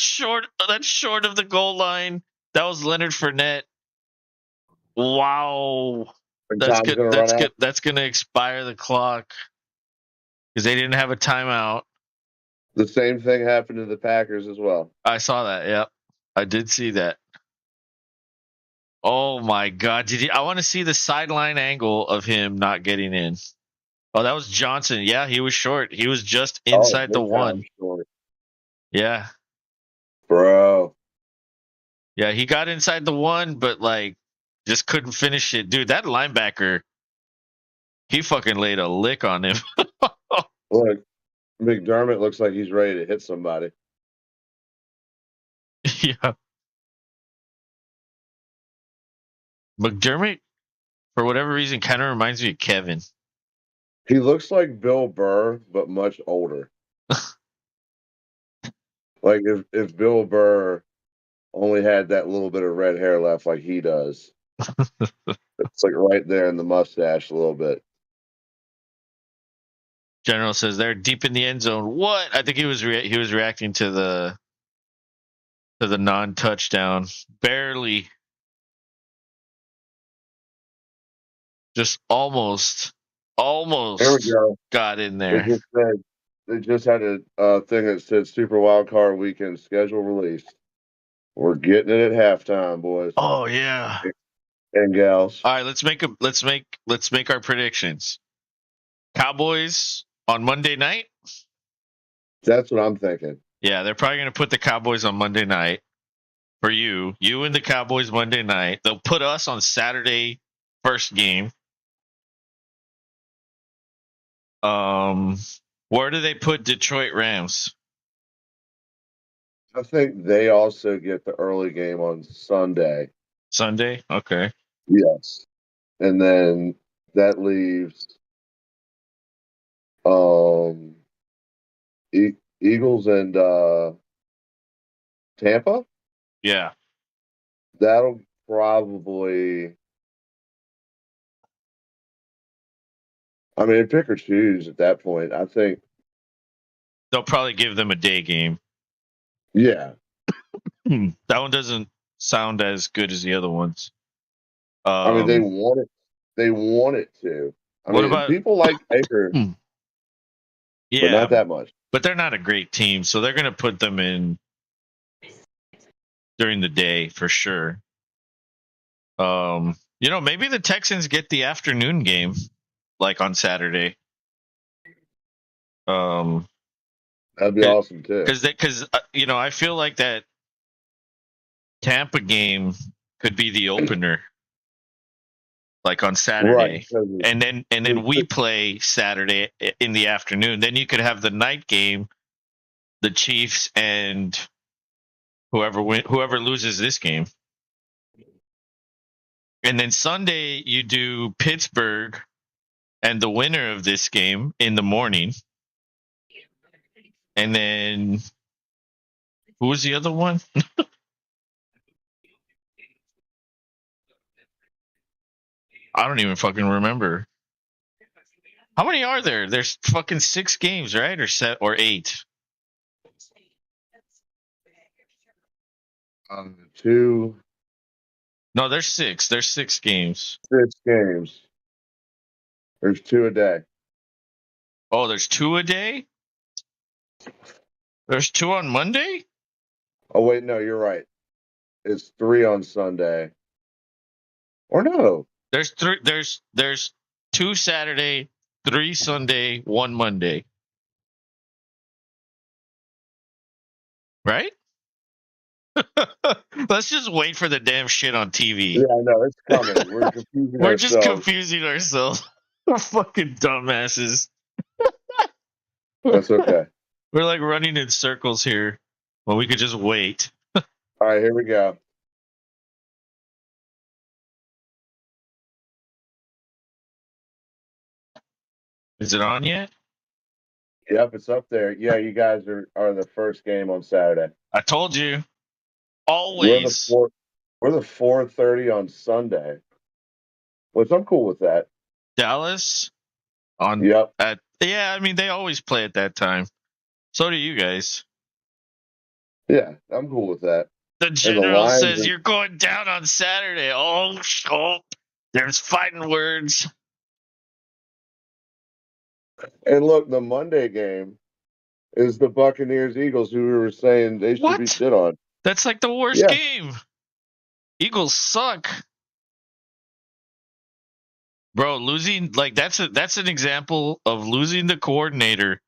short. That's short of the goal line. That was Leonard Fournette. Wow. And That's time's good. gonna run That's out. good. That's gonna expire the clock because they didn't have a timeout. The same thing happened to the Packers as well. I saw that. Yep, I did see that. Oh my god! Did you? I want to see the sideline angle of him not getting in. Oh, that was Johnson. Yeah, he was short. He was just Oh, inside the big time one. short, Yeah, bro. yeah, he got inside the one, but like just couldn't finish it, dude. That linebacker, he fucking laid a lick on him. Look, McDermott looks like he's ready to hit somebody. Yeah, McDermott, for whatever reason, kind of reminds me of Kevin. He looks like Bill Burr, but much older. Like if Bill Burr only had that little bit of red hair left, like he does. It's like right there in the mustache a little bit. General says they're deep in the end zone. What? I think he was he was reacting to the non-touchdown, barely, just Here we almost go. got in They there. just said they just had a thing that said Super Wild Card Weekend schedule released. We're getting it at halftime, boys Oh yeah. and gals. All right, let's make our predictions. Cowboys on Monday night. That's what I'm thinking. Yeah, they're probably going to put the Cowboys on Monday night for you. You and the Cowboys Monday night. They'll put us on Saturday first game. Um, where do they put Detroit Rams? I think they also get the early game on Sunday. Sunday. Okay. Yes. And then that leaves um Eagles and Tampa. Yeah. That'll probably, I mean, pick or choose at that point. I think, They'll probably give them a day game. yeah. That one doesn't sound as good as the other ones. I mean, they Um, want it. They want it to. I what mean, about? people like Baker, but Yeah, not that much. but they're not a great team, so they're going to put them in during the day for sure. Maybe the Texans get the afternoon game, like on Saturday. Um, That'd be awesome too. because I feel like that Tampa game could be the opener, like on Right. Saturday, and then we play Saturday in the afternoon. Then you could have the night game, the Chiefs and whoever loses this game, and then Sunday you do Pittsburgh and the winner of this game in the morning, and then Who was the other one? I don't even fucking remember. How many are there? There's fucking 6 games, right? Or 8. Two, No, there's 6. There's 6 games. 6 games. There's 2 a day. Oh, there's 2 a day? There's 2 on Monday? Oh wait, no, you're right. It's 3 on Sunday. Or no. There's 3 there's 2 Saturday, 3 Sunday, 1 Monday. Right? Let's just wait for the damn shit on TV. Yeah, I know it's coming. We're confusing We're just ourselves. confusing ourselves. We're fucking dumbasses. That's okay. We're like running in circles here when we could just wait. All right, here we go. Is it on yet? Yep, it's up there. Yeah, you guys are the first game on Saturday. I told you. We're the Always. four. We're the 4:30 on Sunday, which I'm cool with that. Dallas on Yep. I mean they always play at that time. So do you guys. Yeah, I'm cool with that. The general Lions says you're going down on Saturday. Oh, there's fighting words. And look, the Monday game is the Buccaneers Eagles, who we were saying they should be What? shit on. That's like the worst Yeah. game. Eagles suck. Bro, losing that's an example of losing the coordinator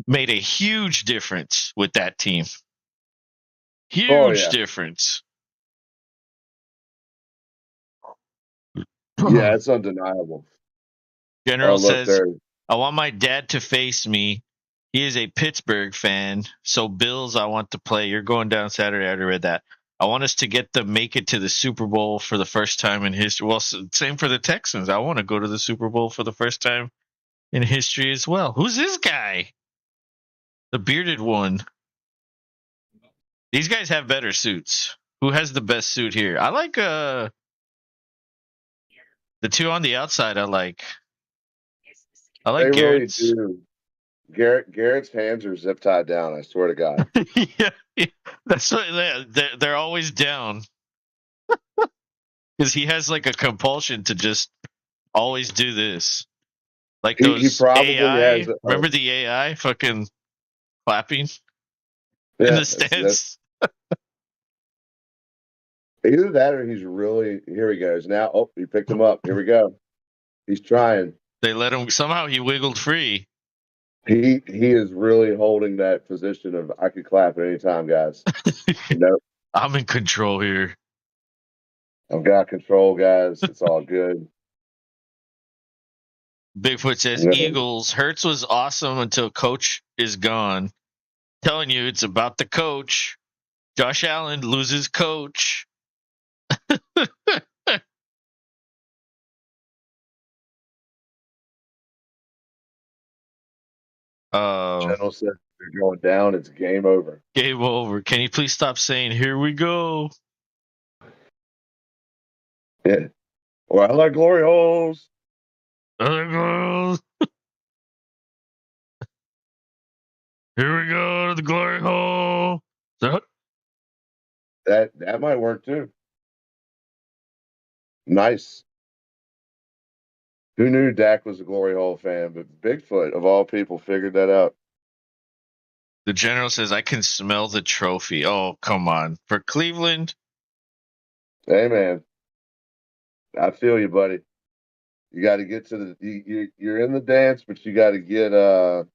made a huge difference with that team. Huge difference. Yeah, it's undeniable. General says, I want my dad to face me. He is a Pittsburgh fan, so Bills I want to play. You're going down Saturday. I already read that. I want us to make it to the Super Bowl for the first time in history. Well, same for the Texans. I want to go to the Super Bowl for the first time in history as well. Who's this guy? The bearded one. These guys have better suits. Who has the best suit here? I like the two on the outside. I like They Garrett's. Really do. Garrett's hands are zip tied down. I swear to God. yeah, that's what they're always down because he has like a compulsion to just always do this. Like those he probably AI. has. Remember the AI fucking clapping Yeah, in the stands? Either that or he's really. Here he goes. Now, oh, he picked him up. Here we go. He's trying. They let him. Somehow he wiggled free. He is really holding that position of I could clap at any time, guys. Nope. I'm in control here. I've got control, guys. It's all good. Bigfoot says Eagles. Hurts was awesome until coach is gone. Telling you it's about the coach. Josh Allen loses coach. General said they're going down. It's game over. Game over. Can you please stop saying "Here we go"? Yeah. Well, I like glory holes. Here we go. Here we go to the glory hole. That might work too. Nice. Who knew Dak was a glory hole fan? But Bigfoot, of all people, figured that out. The general says, I can smell the trophy. Oh, come on. For Cleveland? Hey, man. I feel you, buddy. You got to get to you're in the dance, but you got to get out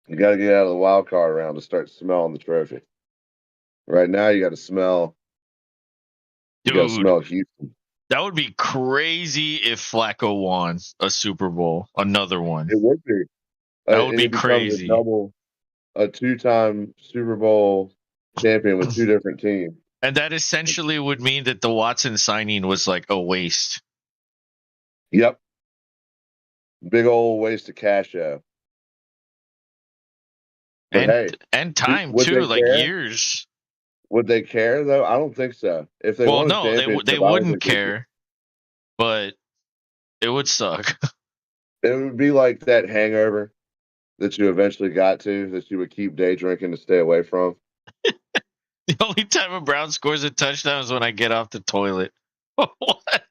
of the wild card round to start smelling the trophy. Right now, you got to smell. You got to smell Houston. That would be crazy if Flacco won a Super Bowl, another one. It would be. That would be crazy. A 2-time Super Bowl champion with 2 different teams. And that essentially would mean that the Watson signing was like a waste. Yep. Big old waste of cash out. But hey, and time would too, they like care? years. Would they care though? I don't think so. If they Well, won a no, championship, they I don't wouldn't think they. care, but it would suck. It would be like that hangover that you eventually got to that you would keep day drinking to stay away from. The only time a Brown scores a touchdown is when I get off the toilet. What?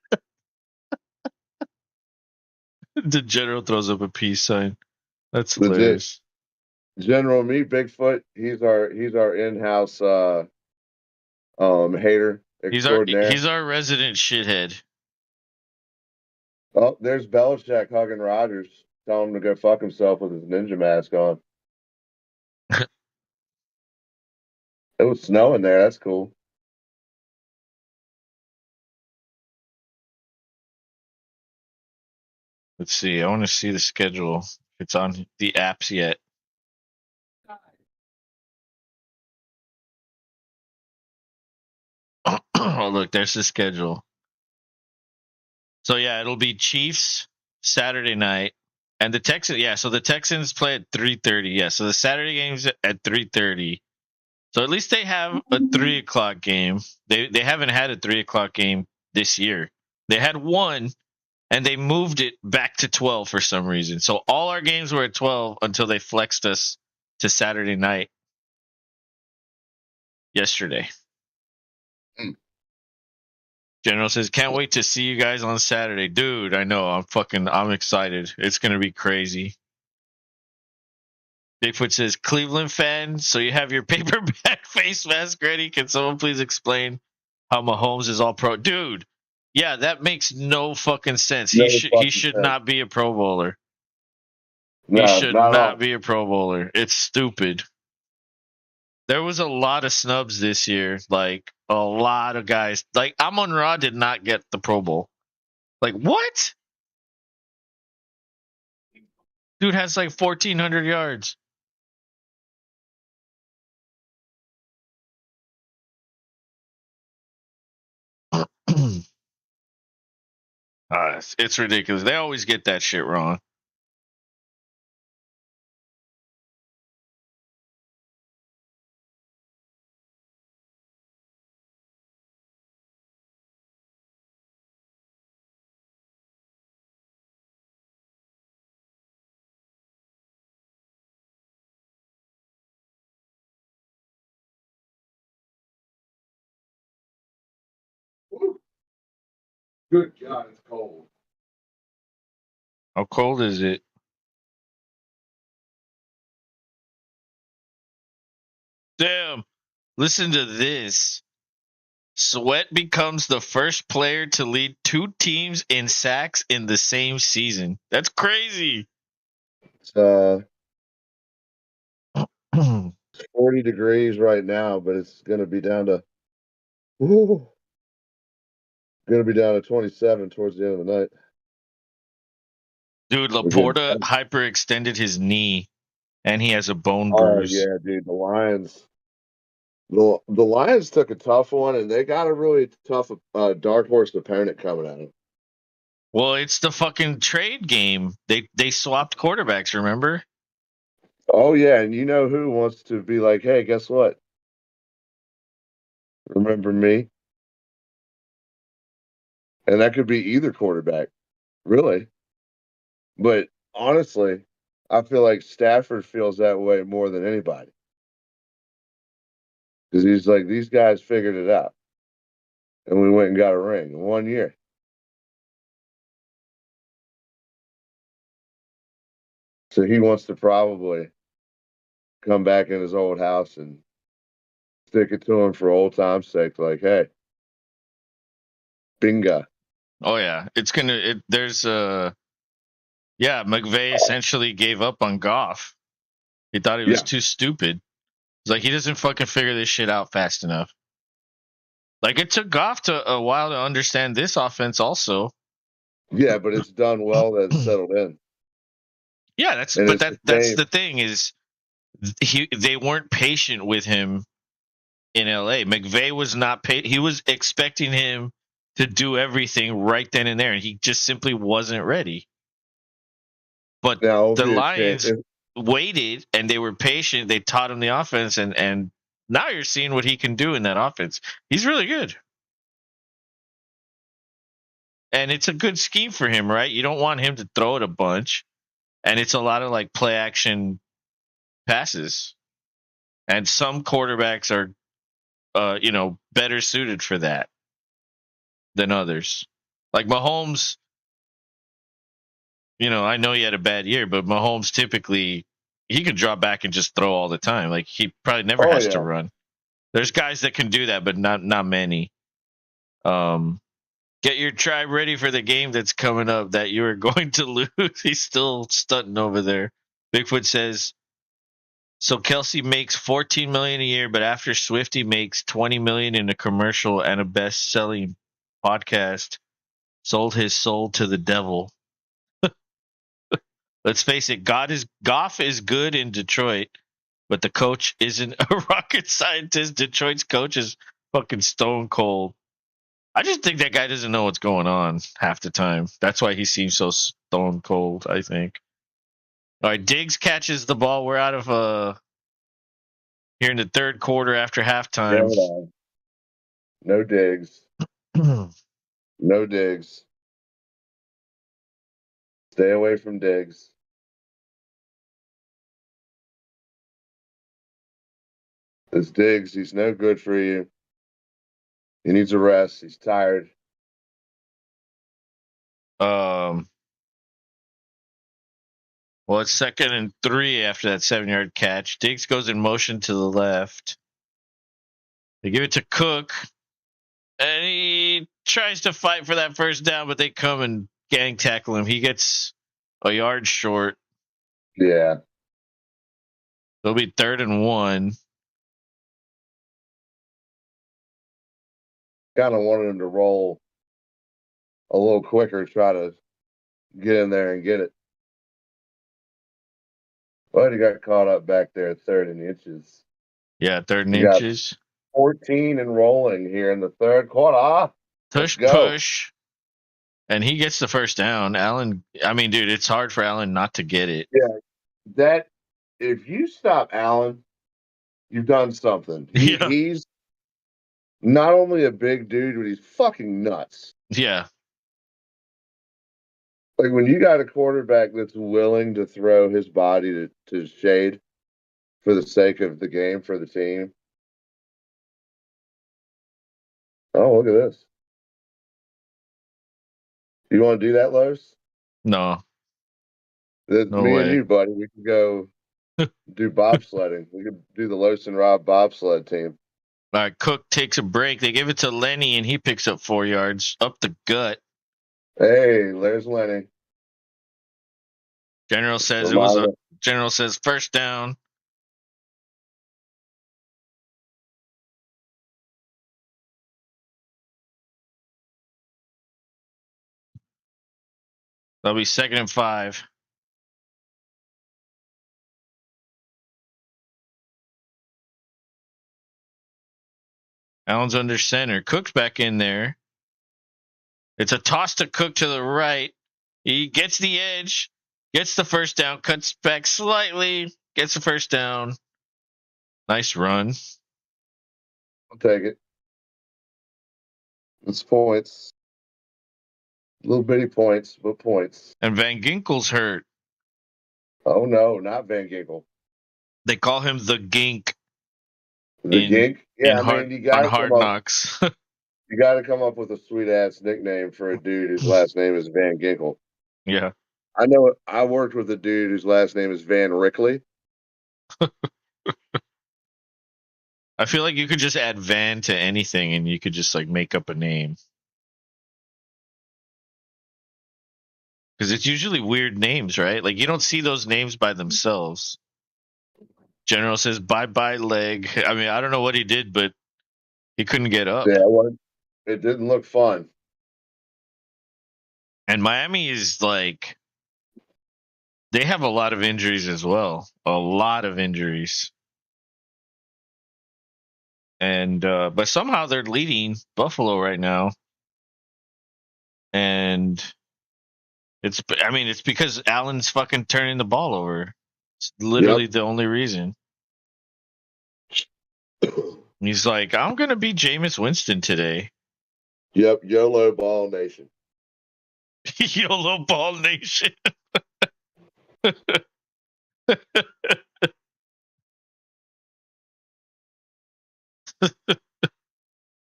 The general throws up a peace sign. That's Legit. hilarious. General Meat Bigfoot, he's our in-house hater extraordinaire. He's our resident shithead. Oh, there's Belichick hugging Rodgers, telling him to go fuck himself with his ninja mask on. It was snowing there. That's cool. Let's see. I want to see the schedule. If it's on the apps yet. Oh, look, there's the schedule. So yeah, it'll be Chiefs Saturday night, and the Texans. Yeah, so the Texans play at 3:30. Yeah, so the Saturday game's at 3:30. So at least they have a 3 o'clock game. They haven't had a 3 o'clock game this year. They had one, and they moved it back to 12 for some reason. So all our games were at 12 until they flexed us to Saturday night yesterday. Mm. General says, "Can't wait to see you guys on Saturday, dude." I know. I'm excited. It's gonna be crazy. Bigfoot says, "Cleveland fan, so you have your paperback face mask ready. Can someone please explain how Mahomes is all pro?" Dude, yeah, that makes no fucking sense. No He fucking should sense. not be a Pro Bowler. He No, should not at not all. be a Pro Bowler. It's stupid. There was a lot of snubs this year. Like a lot of guys. Like Amon-Ra did not get the Pro Bowl. Like what? Dude has like 1,400 yards. It's ridiculous. They always get that shit wrong. Woo. Good God, it's cold. How cold is it? Damn. Listen to this. Sweat becomes the first player to lead two teams in sacks in the same season. That's crazy. It's 40 degrees right now, but it's gonna be down to woo, gonna be down to 27 towards the end of the night. Dude, We're getting Laporta hyperextended his knee and he has a bone oh bruise. yeah, dude, the Lions. The Lions took a tough one, and they got a really tough dark horse opponent coming at them. Well, it's the fucking trade game. They swapped quarterbacks, remember? Oh yeah, and you know who wants to be like, hey, guess what? Remember me? And that could be either quarterback, really. But honestly, I feel like Stafford feels that way more than anybody because he's like, these guys figured it out, and we went and got a ring in 1 year. So he wants to probably come back in his old house and stick it to him for old time's sake. Like, hey, bingo. Oh yeah. There's yeah, McVay essentially gave up on Goff. He thought he was Yeah, too stupid. It's like he doesn't fucking figure this shit out fast enough. Like it took Goff to a while to understand this offense also. yeah, but it's done well that it's settled in, Yeah, and it's the that's same. the thing is they weren't patient with him in LA. McVay was not he was expecting him to do everything right then and there and he just simply wasn't ready. But Now it'll the be a change. Lions waited and they were patient. They taught him the offense, and now you're seeing what he can do in that offense. He's really good. And it's a good scheme for him, right? You don't want him to throw it a bunch. And it's a lot of like play action passes. And some quarterbacks are better suited for that than others. Like Mahomes, I know he had a bad year, but Mahomes typically he can drop back and just throw all the time. Like he probably never Oh has to yeah. run. There's guys that can do that, but not many. Um, get your tribe ready for the game that's coming up that you are going to lose. He's still stunting over there. Bigfoot says, so Kelsey makes 14 million a year, but after Swifty makes 20 million in a commercial and a best-selling podcast, sold his soul to the devil. Let's face it, Goff is good in Detroit, but the coach isn't a rocket scientist. Detroit's coach is fucking stone cold. I just think that guy doesn't know what's going on half the time. That's why he seems so stone cold, I think. All right, Diggs catches the ball. We're out of here in the third quarter after halftime. No digs. No digs. Stay away from digs. This Diggs, he's no good for you. He needs a rest. He's tired. Well, it's 2nd and 3 after that 7-yard catch. Diggs goes in motion to the left. They give it to Cook, and he tries to fight for that first down, but they come and gang tackle him. He gets a yard short. Yeah. It'll be 3rd and 1. Kind of wanted him to roll a little quicker, try to get in there and get it. But he got caught up back there at 3rd and inches. Yeah, 3rd and You got inches. 14 and rolling here in the third quarter. Push. And he gets the first down. Allen, I mean, dude, it's hard for Allen not to get it. Yeah. If you stop Allen, you've done something. He's not only a big dude, but he's fucking nuts. Yeah. Like when you got a quarterback that's willing to throw his body to shade for the sake of the game, for the team. Oh, look at this. You want to do that, Los? No. That's No me way. and you, buddy. We could go do bobsledding. We could do the Los and Rob bobsled team. All right, Cook takes a break. They give it to Lenny, and he picks up 4 yards up the gut. Hey, there's Lenny. General says General says first down. That'll be 2nd and 5. Allen's under center. Cook's back in there. It's a toss to Cook to the right. He gets the edge, gets the first down, cuts back slightly, gets the first down. Nice run. I'll take it. It's points. Little bitty points, but points. And Van Ginkel's hurt. Oh, no, not Van Ginkel. They call him the Gink. The Gink? Yeah, you got on Hard Knocks. You got to come up with a sweet ass nickname for a dude whose last name is Van Ginkel. Yeah. I know. I worked with a dude whose last name is Van Rickley. I feel like you could just add Van to anything and you could just like make up a name. Because it's usually weird names, right? Like you don't see those names by themselves. General says bye-bye leg. I mean, I don't know what he did, but he couldn't get up. Yeah, it didn't look fun. And Miami is like, they have a lot of injuries as well. A lot of injuries. And but somehow they're leading Buffalo right now. And it's because Allen's fucking turning the ball over. It's literally the only reason. He's like, I'm gonna be Jameis Winston today. Yep, YOLO Ball Nation. YOLO Ball Nation.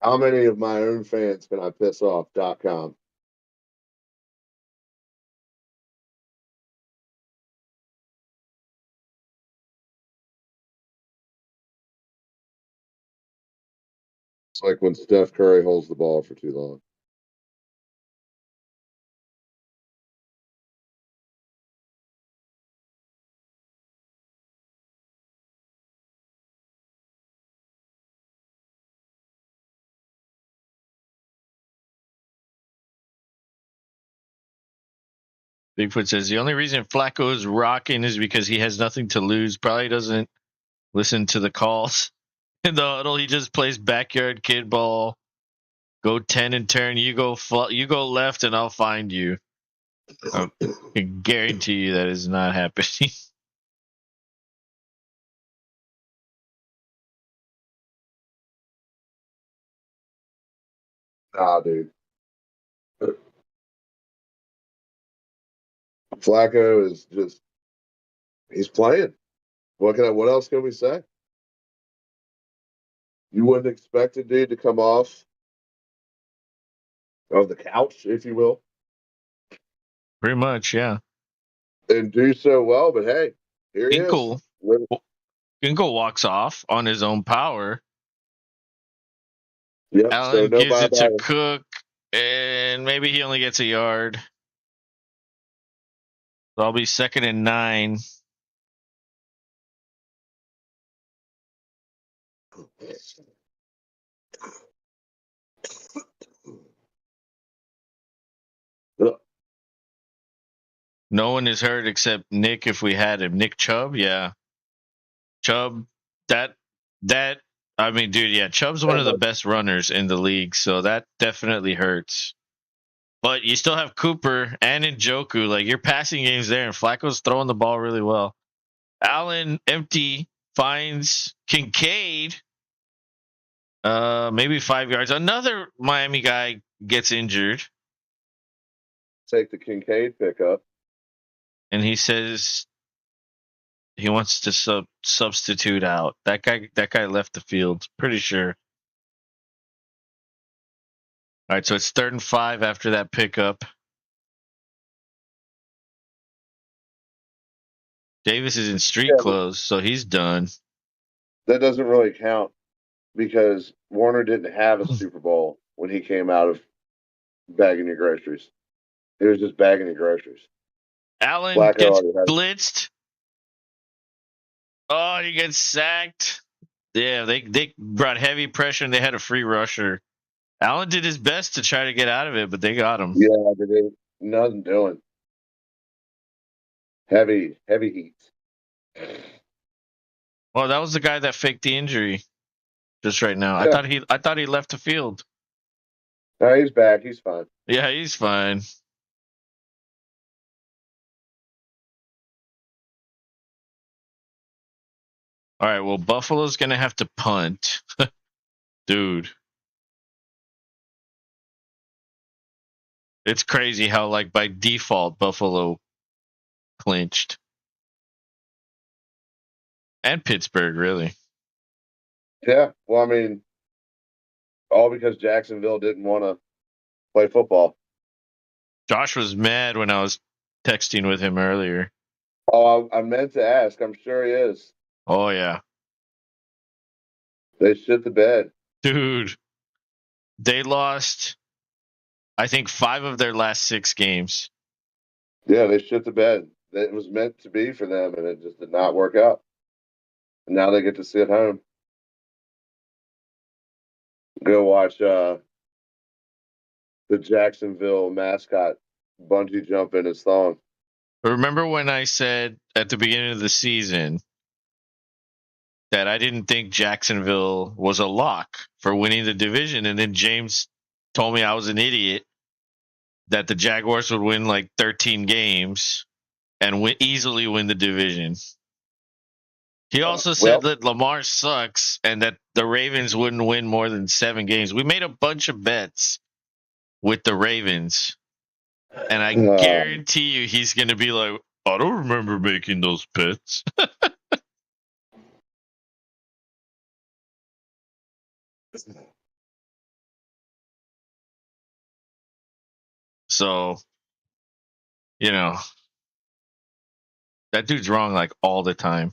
How many of my own fans can I piss off.com? It's like when Steph Curry holds the ball for too long. Bigfoot says the only reason Flacco is rocking is because he has nothing to lose. Probably doesn't listen to the calls in the huddle. He just plays backyard kid ball. Go 10 and turn. You go left, and I'll find you. I can guarantee you that is not happening. Nah, dude. Flacco is he's playing. What else can we say? You wouldn't expect a dude to come off of the couch, if you will, Pretty much, yeah. and do so well, but hey, here he is. Ginkle walks off on his own power. Yep, so Allen no gives it to bye-bye. Cook, and maybe he only gets a yard. So I'll be 2nd and 9. No one is hurt except Nick if we had him. Nick Chubb, yeah. Chubb, that I mean, dude, yeah, Chubb's one of the best runners in the league, so that definitely hurts. But you still have Cooper and Njoku. Like, your passing game's there, and Flacco's throwing the ball really well. Allen, empty, finds Kincaid. Maybe 5 yards. Another Miami guy gets injured. Take the Kincaid pickup. And he says he wants to substitute out. That guy left the field. Pretty sure. All right, so it's 3rd and 5 after that pickup. Davis is in street clothes, so he's done. That doesn't really count because Warner didn't have a Super Bowl when he came out of bagging your groceries. He was just bagging your groceries. Allen Flacco gets already had it. blitzed. Oh, he gets sacked. Yeah, they brought heavy pressure and they had a free rusher. Allen did his best to try to get out of it, but they got him. Yeah, they did. Nothing doing. Heavy heat. Well, that was the guy that faked the injury just right now. Yeah. I thought he left the field. No, he's back. He's fine. Yeah, he's fine. All right, well, Buffalo's going to have to punt. Dude. It's crazy how, like, by default, Buffalo clinched. And Pittsburgh, really. Yeah, well, I mean, all because Jacksonville didn't want to play football. Josh was mad when I was texting with him earlier. Oh, I meant to ask. I'm sure he is. Oh, yeah. They shit the bed. Dude, they lost, I think, 5 of their last 6 games. Yeah, they shit the bed. It was meant to be for them, and it just did not work out. And now they get to sit home. Go watch the Jacksonville mascot bungee jump in his thong. Remember when I said at the beginning of the season that I didn't think Jacksonville was a lock for winning the division, and then James told me I was an idiot, that the Jaguars would win like 13 games and easily win the division. He also said Well, that Lamar sucks and that the Ravens wouldn't win more than 7 games. We made a bunch of bets with the Ravens, and I uh, guarantee you he's going to be like, I don't remember making those bets. So, you know, that dude's wrong like all the time.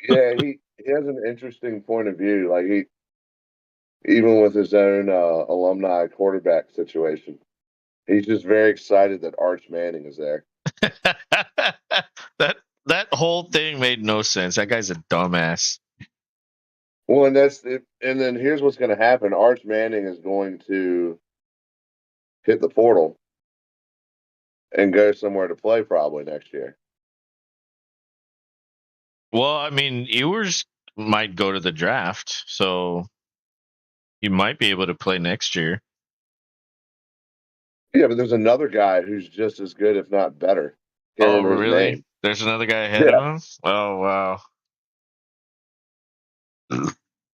yeah, he has an interesting point of view. Like he even with his own alumni quarterback situation, he's just very excited that Arch Manning is there. that that whole thing made no sense. That guy's a dumbass. Well, and that's it. And then here's what's going to happen: Arch Manning is going to hit the portal and go somewhere to play probably next year. Well, I mean, Ewers might go to the draft, so he might be able to play next year. Yeah, but there's another guy who's just as good, if not better. Can't Oh, remember his really? name. There's another guy ahead of Yeah. him? Oh, wow.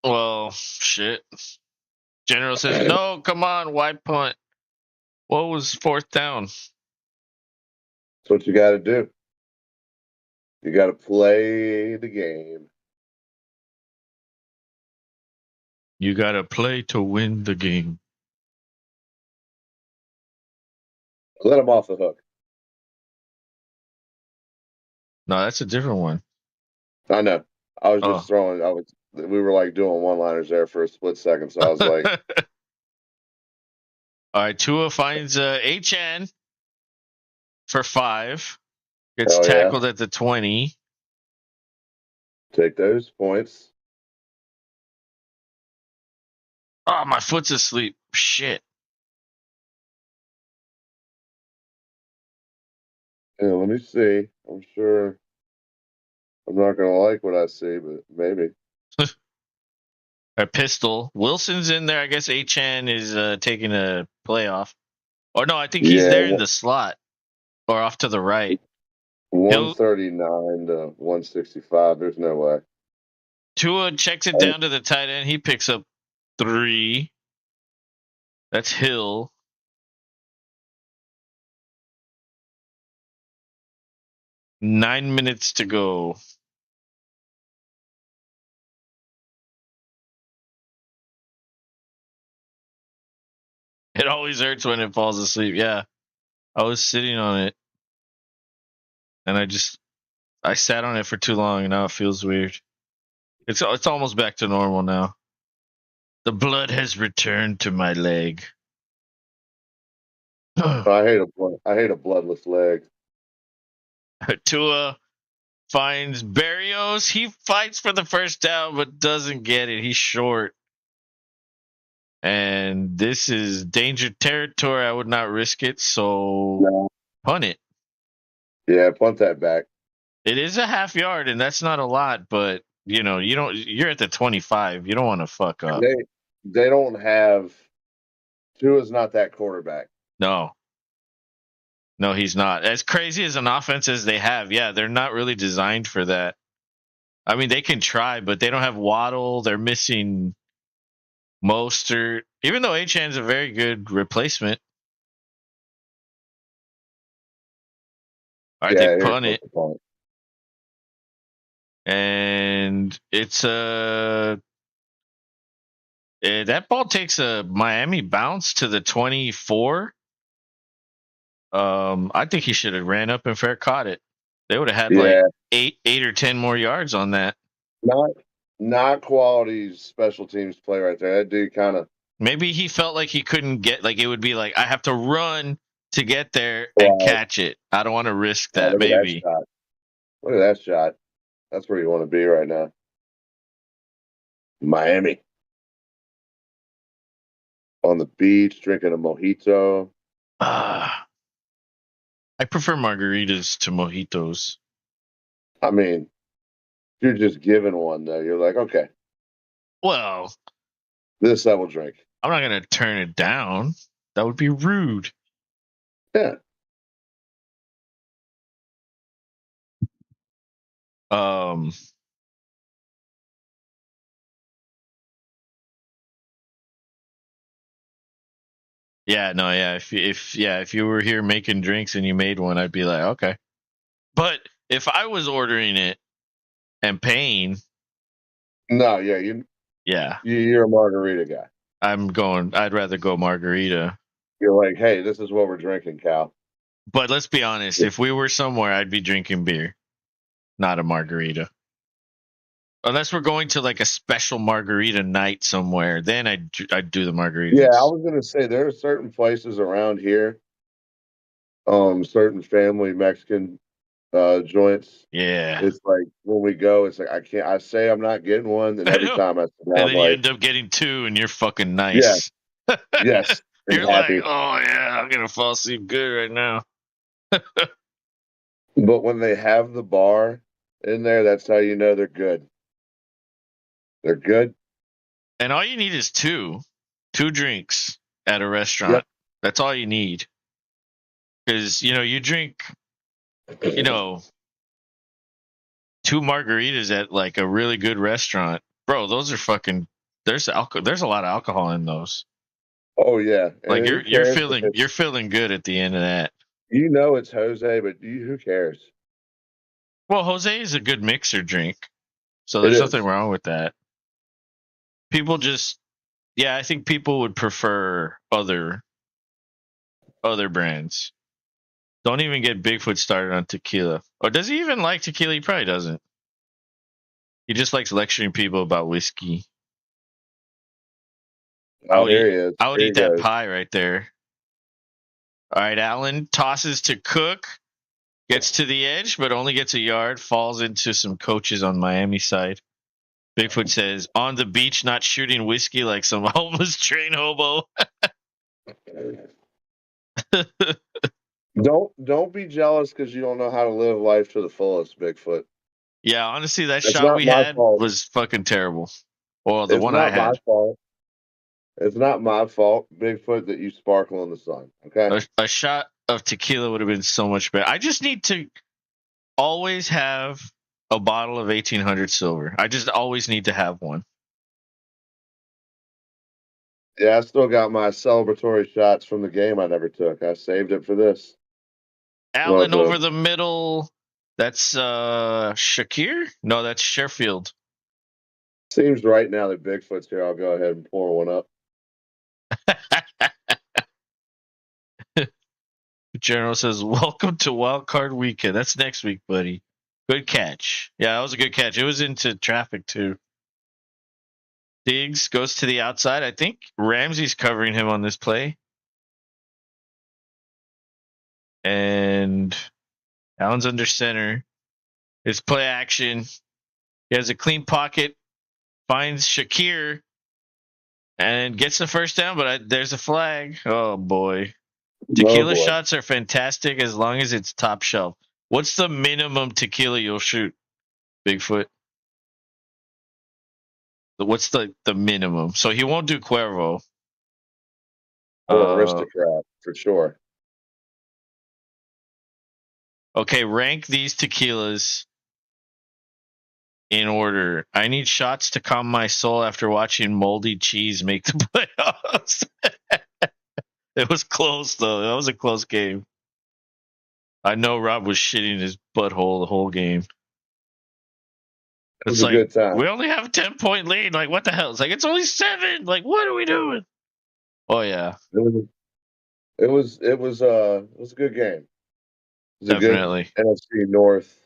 Well, shit. General says, That's no, come on, wide punt. What was fourth down? what you got to do. You got to play the game. You got to play to win the game. Let him off the hook. No, that's a different one. I know. I was Oh. just throwing. I was. We were like doing one-liners there for a split second, so I was like, All right, Tua finds HN for 5. Gets "Hell yeah, tackled at the 20. take those points." Oh, my foot's asleep. Shit. Yeah, let me see. I'm sure I'm not gonna like what I see, but maybe. A pistol. Wilson's in there. I guess HN is taking a playoff. Or no, I think he's Yeah, there in the slot or off to the right. He'll 139 to 165. There's no way. Tua checks it down to the tight end. He picks up 3. That's Hill. Nine minutes to go. It always hurts when it falls asleep. Yeah. I was sitting on it and I sat on it for too long and now it feels weird. It's almost back to normal now. The blood has returned to my leg. I hate a bloodless leg. Tua finds Barrios. He fights for the first down but doesn't get it. He's short. And this is danger territory. I would not risk it, so No. punt it. Yeah, punt that back. It is a half yard, and that's not a lot, but you're at the 25. You don't want to fuck up. They don't have Tua's not that quarterback. No. No, he's not. As crazy as an offense as they have, yeah, they're not really designed for that. I mean, they can try, but they don't have Waddle. They're missing Mostert. Even though Achan's a very good replacement. All right, they Yeah, here's punt what it. the punt. And it's that ball takes a Miami bounce to the 24. I think he should have ran up and fair caught it. They would have had like Yeah, eight or 10 more yards on that. not not quality special teams play right there. That dude kind of Maybe he felt like he couldn't get like it would be like I have to run to get there and right. catch it. I don't want to risk Oh, that. look at that Maybe. shot. Look at that shot. That's where you want to be right now. Miami on the beach drinking a mojito. Uh, I prefer margaritas to mojitos. I mean, if you're just given one though, you're like, okay, Well, this I will drink. I'm not gonna turn it down. That would be rude. Yeah, Um, Yeah, no, yeah. If you were here making drinks and you made one, I'd be like, okay. But if I was ordering it and paying, No, yeah, yeah, you're a margarita guy. I'm going. I'd rather go margarita. You're like, hey, this is what we're drinking, Cal. But let's be honest. If we were somewhere, I'd be drinking beer, not a margarita. Unless we're going to like a special margarita night somewhere, then I'd do the Yeah, I margaritas. was gonna say there are certain places around here, certain family Mexican joints. Yeah. It's like when we go, it's like I can't. I say I'm not getting one, and I every know. time I sit And down, I'm then you like, end up getting two, and you're fucking yeah, nice. yes, and You're like, happy. oh yeah, I'm gonna fall asleep good right now. But when they have the bar in there, that's how you know they're good. They're good. And all you need is two drinks at a Yep. restaurant. That's all you need. Because you drink, you know, two margaritas at like a really good restaurant, bro. Those are fucking. There's alcohol. There's a lot of alcohol in those. Oh yeah, Like and who you're cares if feeling it's you're feeling good at the end of that. it's Jose, but who cares? Well, Jose is a good mixer drink, so It there's nothing is. wrong with that. People just, yeah, I think people would prefer other brands. Don't even get Bigfoot started on tequila. Or does he even like tequila? He probably doesn't. He just likes lecturing people about whiskey. I Oh, would here eat he is. I would Here eat he that goes. pie right there. All right, Allen tosses to Cook, gets to the edge, but only gets a yard, falls into some coaches on Miami side. Bigfoot says, on the beach, not shooting whiskey like some homeless train hobo. Don't be jealous because you don't know how to live life to the fullest, Bigfoot. Yeah, honestly, that It's shot not we my had fault. was fucking terrible. Well, the It's one I not my had. fault. It's not my fault, Bigfoot, that you sparkle in the sun. Okay. A shot of tequila would have been so much better. I just need to always have a bottle of 1800 silver. I just always need to have one. Yeah, I still got my celebratory shots from the game I never took. I saved it for this. Well, Allen over the middle. That's Shakir? No, that's Sheffield. seems right now that Bigfoot's here. I'll go ahead and pour one up. General says, welcome to Wild Card Weekend. That's next week, buddy. Good catch. Yeah, that was a good catch. It was into traffic too. Diggs goes to the outside. I think Ramsey's covering him on this play. And Allen's under center. It's play action. He has a clean pocket, finds Shakir, and gets the first down, but there's a flag. Oh, boy. Oh Tequila boy. shots are fantastic as long as it's top shelf. What's the minimum tequila you'll shoot, Bigfoot? What's the minimum? So he won't do Cuervo. Oh, Uh, aristocrat for sure. okay, rank these tequilas in order. I need shots to calm my soul after watching moldy cheese make the playoffs. It was close though. That was a close game. I know Rob was shitting his butthole the whole game. It was It's a like good time. we only have a 10-point lead. Like what the hell? It's like it's only 7. Like what are we doing? Oh yeah, It was it was a good game. It was a good definitely. NFC North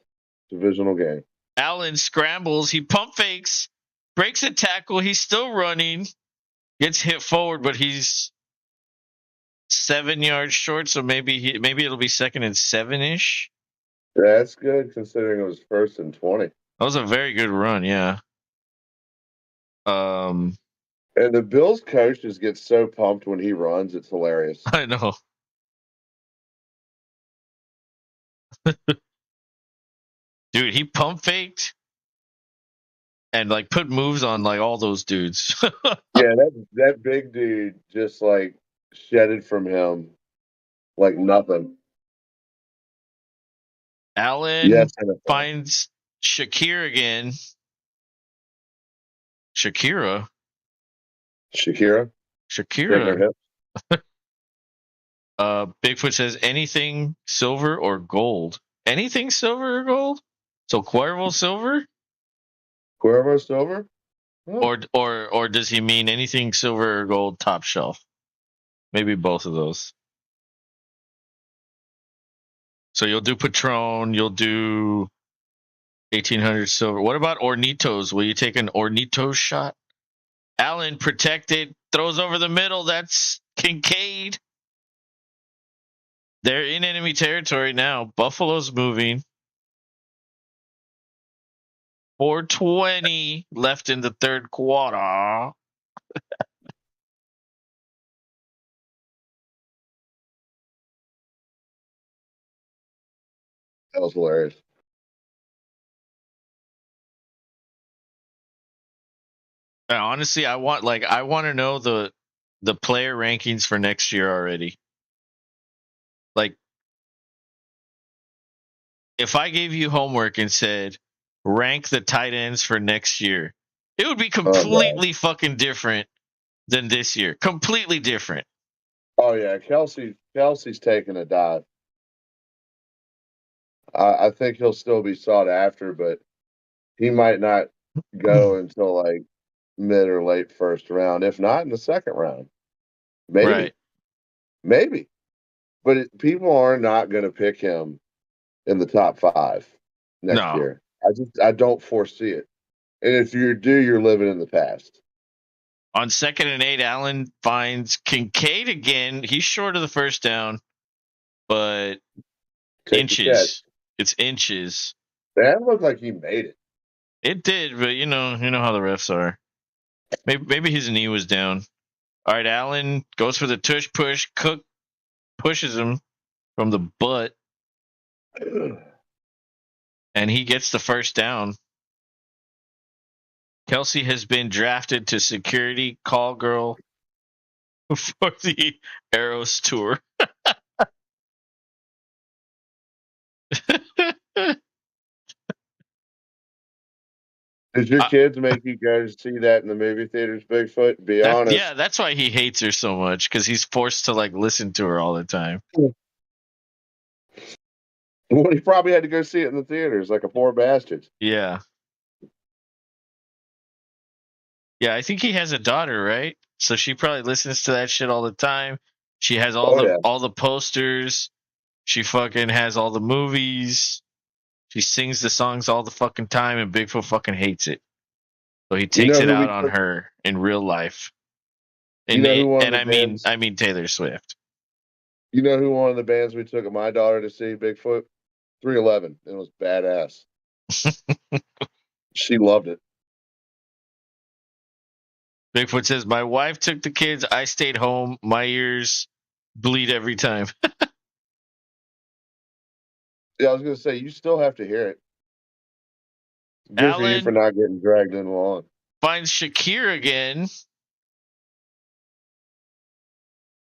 divisional game. Allen scrambles. He pump fakes, breaks a tackle. He's still running. Gets hit forward, but he's 7 yards short. So maybe it'll be 2nd and 7 ish. That's good considering it was 1st and 20. That was a very good run. Yeah. Um, And the Bills coach just gets so pumped when he runs, it's hilarious. I know. Dude, he pump faked and like put moves on like all those dudes. Yeah, that big dude just like shedded from him like nothing. Allen Yes, NFL. finds Shakir again. Shakira. Shakira shaking her Shakira. hips. Bigfoot says anything silver or gold. Anything silver or gold? So Cuervo silver? Cuervo silver? Huh. Or does he mean anything silver or gold top shelf? Maybe both of those. So you'll do Patron, you'll do 1800 silver. What about Ornitos? Will you take an Ornitos shot? Allen protected, throws over the middle. That's Kincaid. They're in enemy territory now. Buffalo's moving. 4:20 left in the third quarter. That was hilarious. Honestly, I want to know the player rankings for next year already. Like, if I gave you homework and said rank the tight ends for next year, it would be Oh god. completely fucking different than this year. Completely different. Oh yeah, Kelsey's taking a dive. I think he'll still be sought after, but he might not go until like mid or late first round, if not in the second round. Right. Maybe, maybe. But people are not going to pick him in the top 5 next No. year. I don't foresee it. And if you do, you're living in the past. On 2nd and 8, Allen finds Kincaid again. He's short of the first down, but Take the catch. inches. It's inches. That looked like he made it. It did, but you know how the refs are. Maybe his knee was down. All right, Allen goes for the tush push. Cook pushes him from the butt, and he gets the first down. Kelsey has been drafted to security call girl for the Arrows tour. Did your kids make you go to see that in the movie theaters, Bigfoot? Be honest. That's why he hates her so much, because he's forced to like listen to her all the time. Well, he probably had to go see it in the theaters like a poor bastard. Yeah. Yeah, I think he has a daughter, right? So she probably listens to that shit all the time. She has Oh yeah. all the posters. She fucking has all the movies. She sings the songs all the fucking time, and Bigfoot fucking hates it. So he You takes know it who we out on took? her in real life. You know who one of the I bands? mean Taylor Swift. You know who one of the bands we took my daughter to see? Bigfoot. 311. It was badass. She loved it. Bigfoot says, "My wife took the kids. I stayed home. My ears bleed every time." Yeah, I was gonna say you still have to hear it. Good for you for Allen not getting dragged in along. finds Shakir again.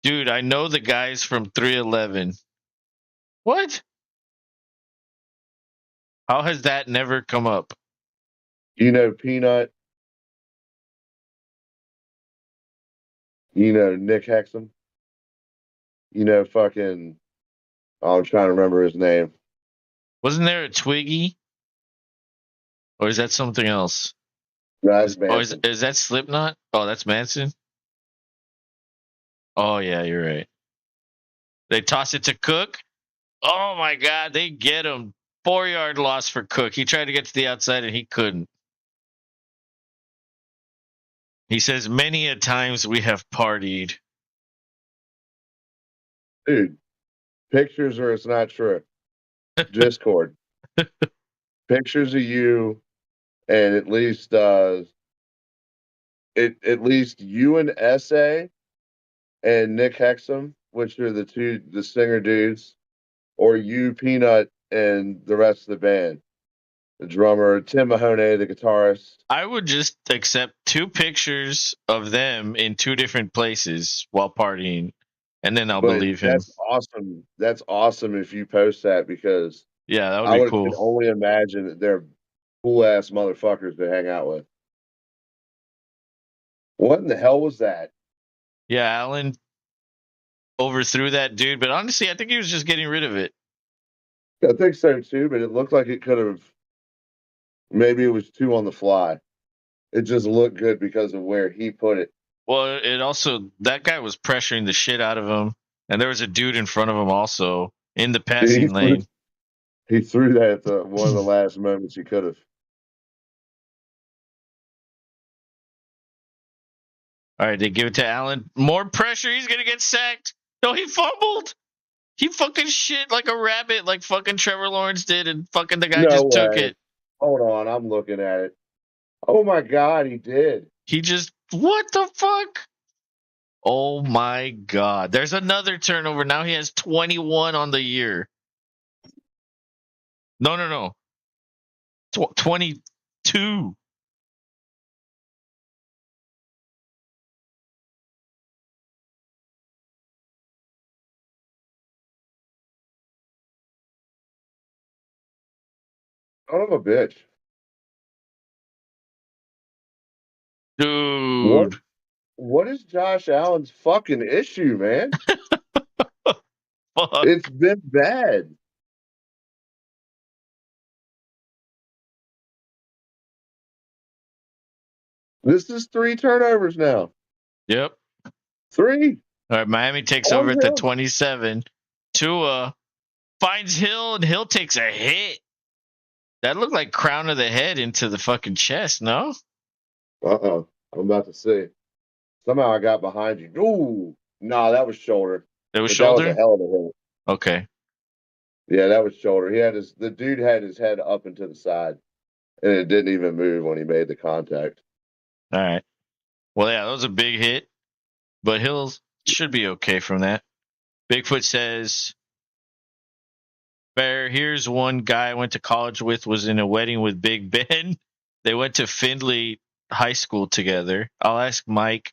Dude, I know the guys from 311. What? How has that never come up? You know Peanut. You know Nick Hexum. You know fucking. Oh, I'm trying to remember his name. Wasn't there a Twiggy? Or is that something else? That's Manson. Is that Slipknot? Oh, that's Manson? Oh, yeah, you're right. They toss it to Cook. Oh, my God. They get him. 4-yard loss for Cook. He tried to get to the outside and he couldn't. He says, many a times we have partied. Dude, pictures or it's not true. Discord. Pictures of you and at least you and SA and Nick Hexum, which are the singer dudes, or you, Peanut, and the rest of the band. The drummer, Tim Mahoney, the guitarist. I would just accept 2 pictures of them in 2 different places while partying, and then I'll But believe him. that's awesome. That's awesome if you post that because Yeah, that would I be would can cool. only imagine that they're cool ass motherfuckers to hang out with. What in the hell was that? Yeah, Allen overthrew that dude. But honestly, I think he was just getting rid of it. I think so too, but it looked like it could have. Maybe it was too on the fly. It just looked good because of where he put it. Well, it also that guy was pressuring the shit out of him, and there was a dude in front of him also in the He passing threw, lane. he threw that at the one of the last moments he could have. All right, they give it to Allen. More pressure. He's gonna get sacked. No, he fumbled. He fucking shit like a rabbit, like fucking Trevor Lawrence did, and fucking the guy No just took way. it. Hold on, I'm looking at it. Oh my God, he did. He just what the fuck? Oh my god. There's another turnover. Now he has 21 on the year. No. 22. Son of a bitch. What Dude. what is Josh Allen's fucking issue, man? Fuck. It's been bad. This is 3 turnovers now. Yep. 3 All right, Miami takes over on at the him. 27. Tua finds Hill, and Hill takes a hit. That looked like crown of the head into the fucking chest, no? I'm about to see. Somehow I got behind you. Ooh, no, that was shoulder, It was but that was a shoulder? hell of a hit. Okay. Yeah, that was shoulder. The dude had his head up and to the side, and it didn't even move when he made the contact. All right. Well, yeah, that was a big hit, but Hill should be okay from that. Bigfoot says, Fair, here's one guy I went to college with, was in a wedding with Big Ben. They went to Findlay High School together. I'll ask Mike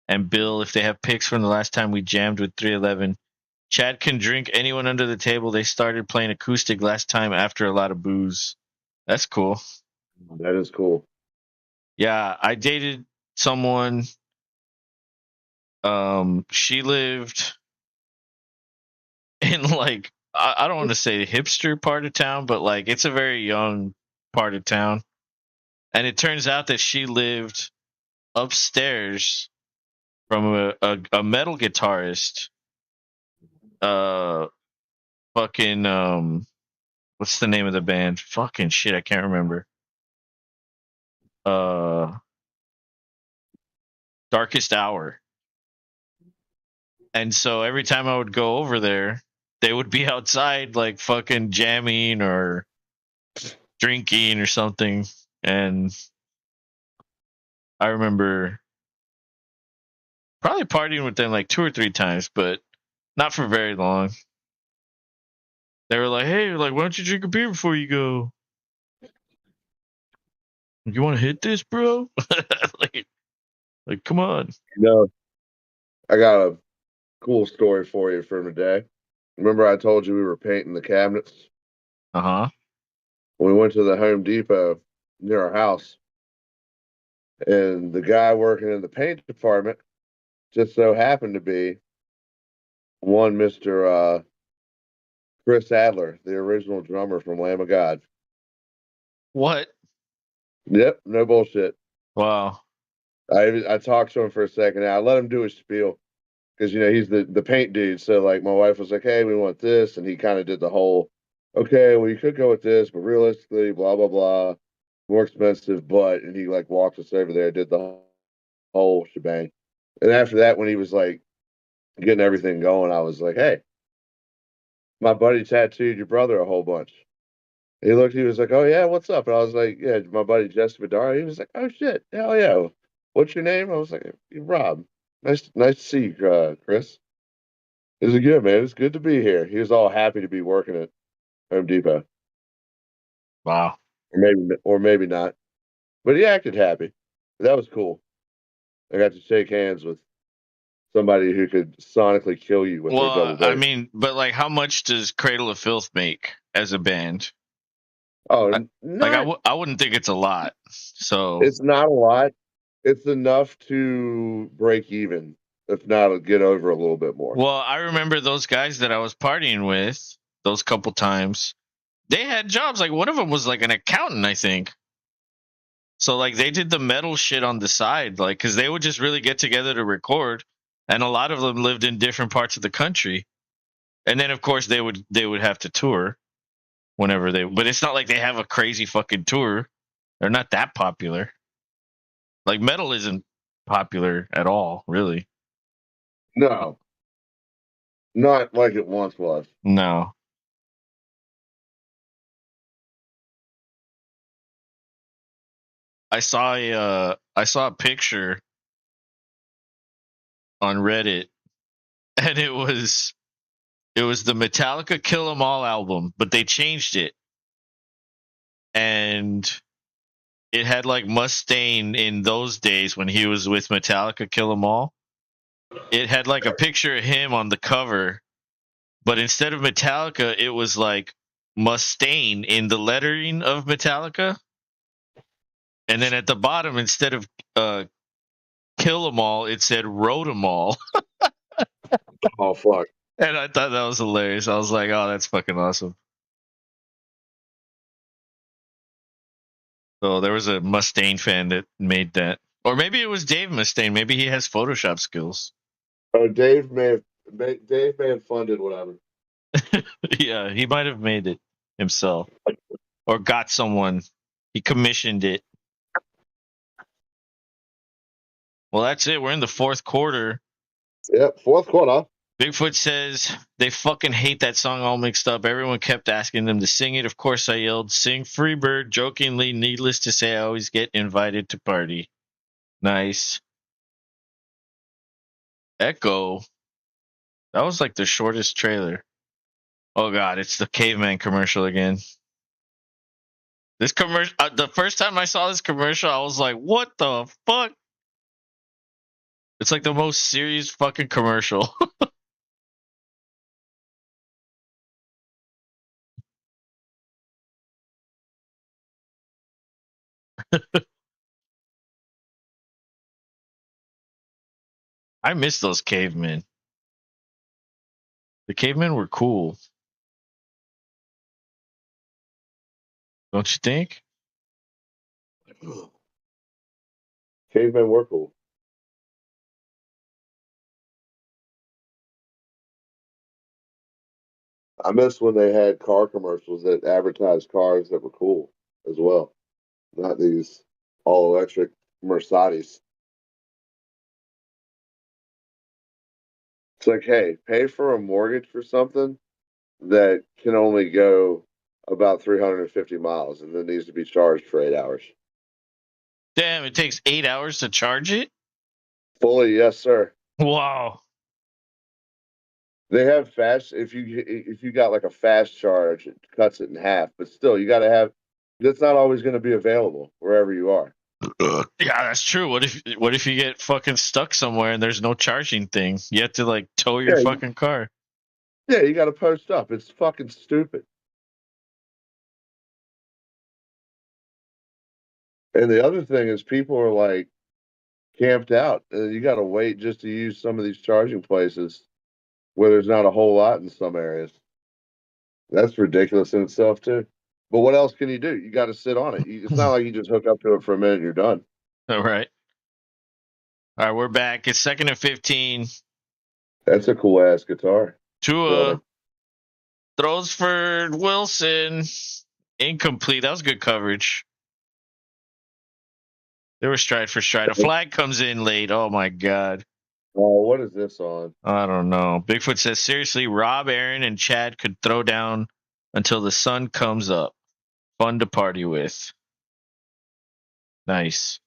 and Bill if they have pics from the last time we jammed with 311. Chad can drink anyone under the table. They started playing acoustic last time after a lot of booze. That's cool. That is cool. Yeah, I dated someone. She lived in like I don't want to say the hipster part of town, but like it's a very young part of town. And it turns out that she lived upstairs from a metal guitarist. Uh, fucking what's the name of the band? Fucking shit, I can't remember. Uh, Darkest Hour. And so every time I would go over there, they would be outside like fucking jamming or drinking or something. And I remember probably partying with them like 2 or 3 times, but not for very long. They were like, "Hey, like, why don't you drink a beer before you go? You want to hit this, bro? like, like, come on." No, I got a cool story for you from today. Remember I told you we were painting the cabinets? Uh huh. We went to the Home Depot near our house, and the guy working in the paint department just so happened to be one Mr. Chris Adler, the original drummer from Lamb of God. What? Yep, no bullshit. Wow. I talked to him for a second. I let him do his spiel because he's the paint dude. So like my wife was like, "Hey, we want this," and he kind of did the whole, "Okay, well you could go with this, but realistically, blah blah blah, more expensive." But and he like walked us over there, did the whole shebang. And after that, when he was like getting everything going, I was like, "Hey, my buddy tattooed your brother a whole bunch." He looked, he was like, "Oh yeah, what's up?" And I was like, "Yeah, my buddy Jesse Bedard." He was like, "Oh shit, hell yeah. What's your name?" I was like, "Rob. Nice to see you, Chris." It was good, man. It's good to be here. He was all happy to be working at Home Depot. Wow. Or maybe not. But he acted happy. That was cool. I got to shake hands with somebody who could sonically kill you with their Well, double I bass. mean, but like, how much does Cradle of Filth make as a band? Oh, Like, not I wouldn't think it's a lot. So, it's not a lot. It's enough to break even. If not, it'll get over a little bit more. Well, I remember those guys that I was partying with those couple times. They had jobs. Like one of them was like an accountant, I think. So like they did the metal shit on the side, like because they would just really get together to record, and a lot of them lived in different parts of the country. And then of course they would have to tour whenever they. But it's not like they have a crazy fucking tour. They're not that popular. Like metal isn't popular at all, really. No, not like it once was. No. I saw a picture on Reddit and it was the Metallica Kill 'Em All album, but they changed it. And it had like Mustaine in those days when he was with Metallica Kill 'Em All. It had like a picture of him on the cover, but instead of Metallica, it was like Mustaine in the lettering of Metallica. And then at the bottom, instead of Kill 'Em All, it said Wrote 'Em All. Oh fuck! And I thought that was hilarious. I was like, oh, that's fucking awesome. So there was a Mustaine fan that made that. Or maybe it was Dave Mustaine. Maybe he has Photoshop skills. Oh, Dave may have funded whatever. Yeah, he might have made it himself. Or got someone. He commissioned it. Well, that's it. We're in the fourth quarter. Yep, fourth quarter. Bigfoot says they fucking hate that song all mixed up. Everyone kept asking them to sing it. Of course, I yelled, "Sing Freebird," jokingly. Needless to say, I always get invited to party. Nice. Echo. That was like the shortest trailer. Oh god, it's the caveman commercial again. This commercial, the first time I saw this commercial, I was like, "What the fuck?" It's like the most serious fucking commercial. I miss those cavemen. The cavemen were cool, don't you think? Cavemen were cool. I miss when they had car commercials that advertised cars that were cool as well, not these all electric Mercedes. It's like, hey, pay for a mortgage for something that can only go about 350 miles and then needs to be charged for 8 hours. Damn, it takes 8 hours to charge it. Fully, yes, sir. Wow. They have fast. If you got like a fast charge, it cuts it in half. But still, you got to have. That's not always going to be available wherever you are. Yeah, that's true. What if you get fucking stuck somewhere and there's no charging thing? You have to like tow your Yeah, fucking car. yeah, you got to post up. It's fucking stupid. And the other thing is, people are like camped out. You got to wait just to use some of these charging places where there's not a whole lot in some areas. That's ridiculous in itself too. But what else can you do? You got to sit on it. It's not like you just hook up to it for a minute and you're done. All right. All right, we're back. It's second and 15. That's a cool ass guitar. Tua Really. throws for Wilson. Incomplete. That was good coverage. They were stride for stride. A flag comes in late. Oh my god. Oh, what is this on? I don't know. Bigfoot says, seriously, Rob, Aaron, and Chad could throw down until the sun comes up. Fun to party with. Nice.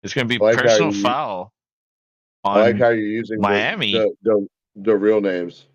It's going to be I like how personal you foul I like on how you're using Miami. the real names.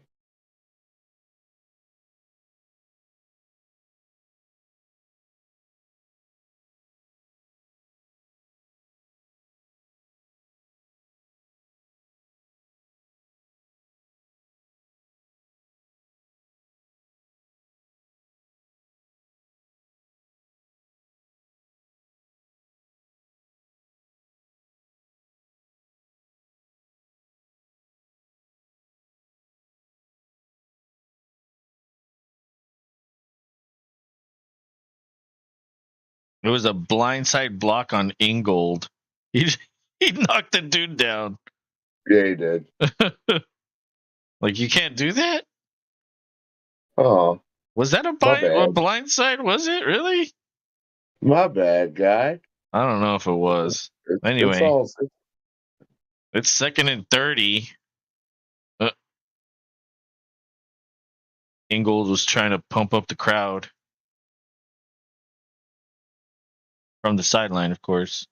It was a blindside block on Ingold. He he knocked the dude down. Yeah, he did. Like, you can't do that? Oh, Was that a my bad. blindside? Was it really? My bad, guy. I don't know if it was. It's Anyway, all. it's 2nd and 30. Ingold was trying to pump up the crowd from the sideline, of course.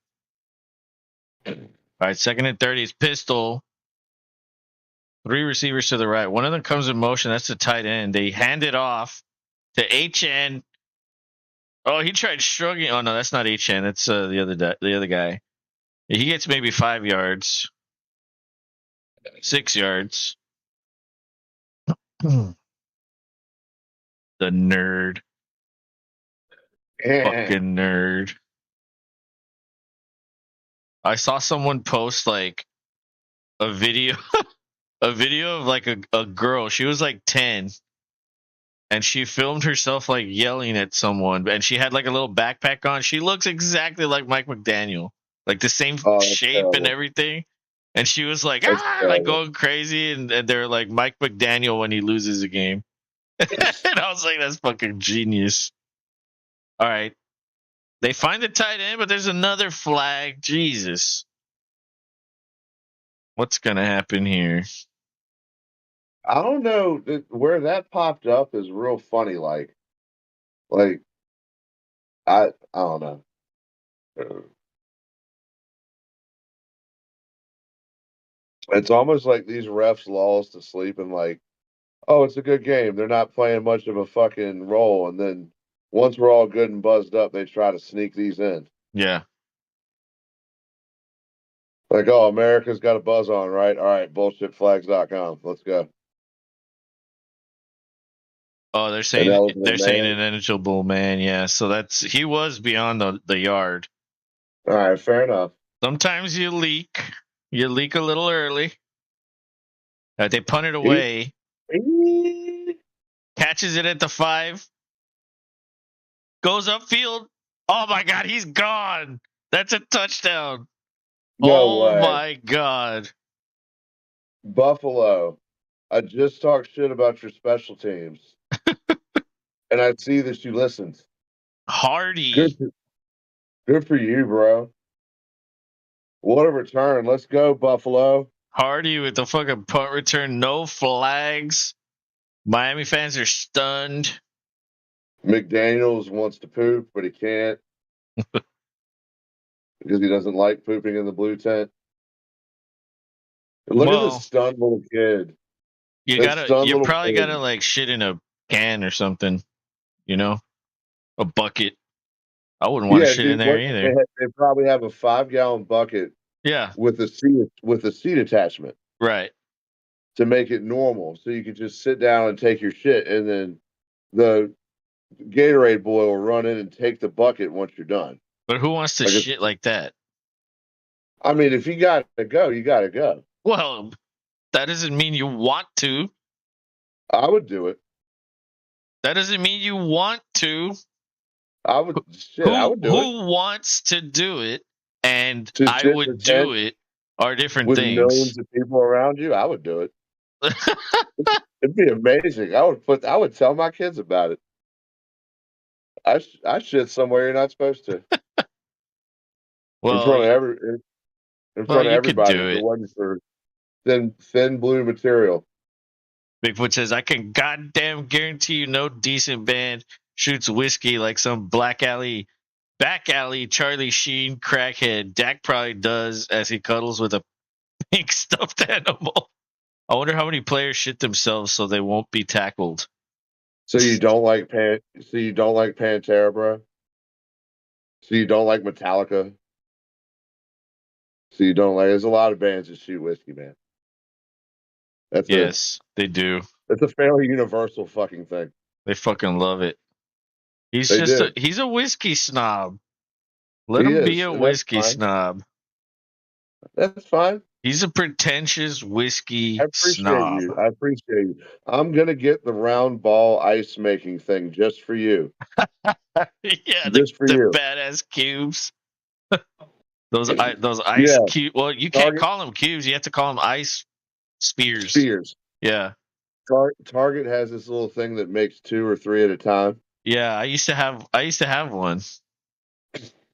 All right, 2nd and 30 is pistol. 3 receivers to the right. One of them comes in motion. That's the tight end. They hand it off to HN. Oh, he tried shrugging. Oh no, that's not HN. That's the other guy. He gets maybe 5 yards, 6 yards. The nerd, fucking nerd. I saw someone post like a video, a video of like a girl. She was like 10, and she filmed herself like yelling at someone, and she had like a little backpack on. She looks exactly like Mike McDaniel, like the same Oh, that's shape and terrible. everything. And she was like, That's like terrible. going crazy, and they're like Mike McDaniel when he loses a game. And I was like, that's fucking genius. All right. They find the tight end, but there's another flag. Jesus. What's going to happen here? I don't know where that popped up is real funny. Like I don't know. It's almost like these refs lull us to sleep and like, oh, it's a good game. They're not playing much of a fucking role, and then once we're all good and buzzed up, they try to sneak these in. Yeah. Like, oh, America's got a buzz on, right? All right, bullshitflags.com. Let's go. Oh, they're And saying eligible they're saying man. an ineligible man. Yeah. So he was beyond the yard. All right, fair enough. Sometimes you leak. You leak a little early. They punt it away. Catches it at the 5. Goes upfield. Oh my God, he's gone. That's a touchdown. No Oh way. my God. Buffalo. I just talked shit about your special teams. And I see that you listened. Hardy. Good for you, bro. What a return. Let's go, Buffalo. Hardy with the fucking punt return. No flags. Miami fans are stunned. McDaniels wants to poop, but he can't because he doesn't like pooping in the blue tent. Look at this Well, stunned little kid. This stunned you little probably gotta kid. like shit in a can or something, you know? A bucket. I wouldn't want to Yeah, shit in dude. there What either. they probably have a 5-gallon bucket Yeah, with a seat attachment right. to make it normal, so you can just sit down and take your shit, and then the Gatorade boy will run in and take the bucket once you're done. But who wants to Like it's, shit like that? I mean, if you got to go, you got to go. Well, that doesn't mean you want to. I would do it. That doesn't mean you want to. I would shit. I would do it Who wants to do it and to I sit in the would tent do it are different with things. millions of people around you. I would do it. It'd be amazing. I would tell my kids about it. I shit somewhere you're not supposed to in well, front of in well, front of you could everybody. do If it it. wasn't for thin blue material. Bigfoot says, I can goddamn guarantee you no decent band shoots whiskey like some back alley Charlie Sheen crackhead. Dak probably does as he cuddles with a pink stuffed animal. I wonder how many players shit themselves so they won't be tackled. So you don't like Pantera, bro? So you don't like Metallica? So you don't like? There's a lot of bands that shoot whiskey, man. That's a Yes, they do. that's a fairly universal fucking thing. They fucking love it. They do. He's a whiskey snob. Let He him be is, a and that's whiskey fine. snob. That's fine. He's a pretentious I whiskey appreciate snob. you. I appreciate you. I'm gonna get the round ball ice making thing just for you. Yeah, Just for the you. badass cubes. Those ice Yeah. cube. Well, you can't Target call them cubes. You have to call them ice spears. spears. Yeah, Target has this little thing that makes 2 or 3 at a time. yeah. I used to have one.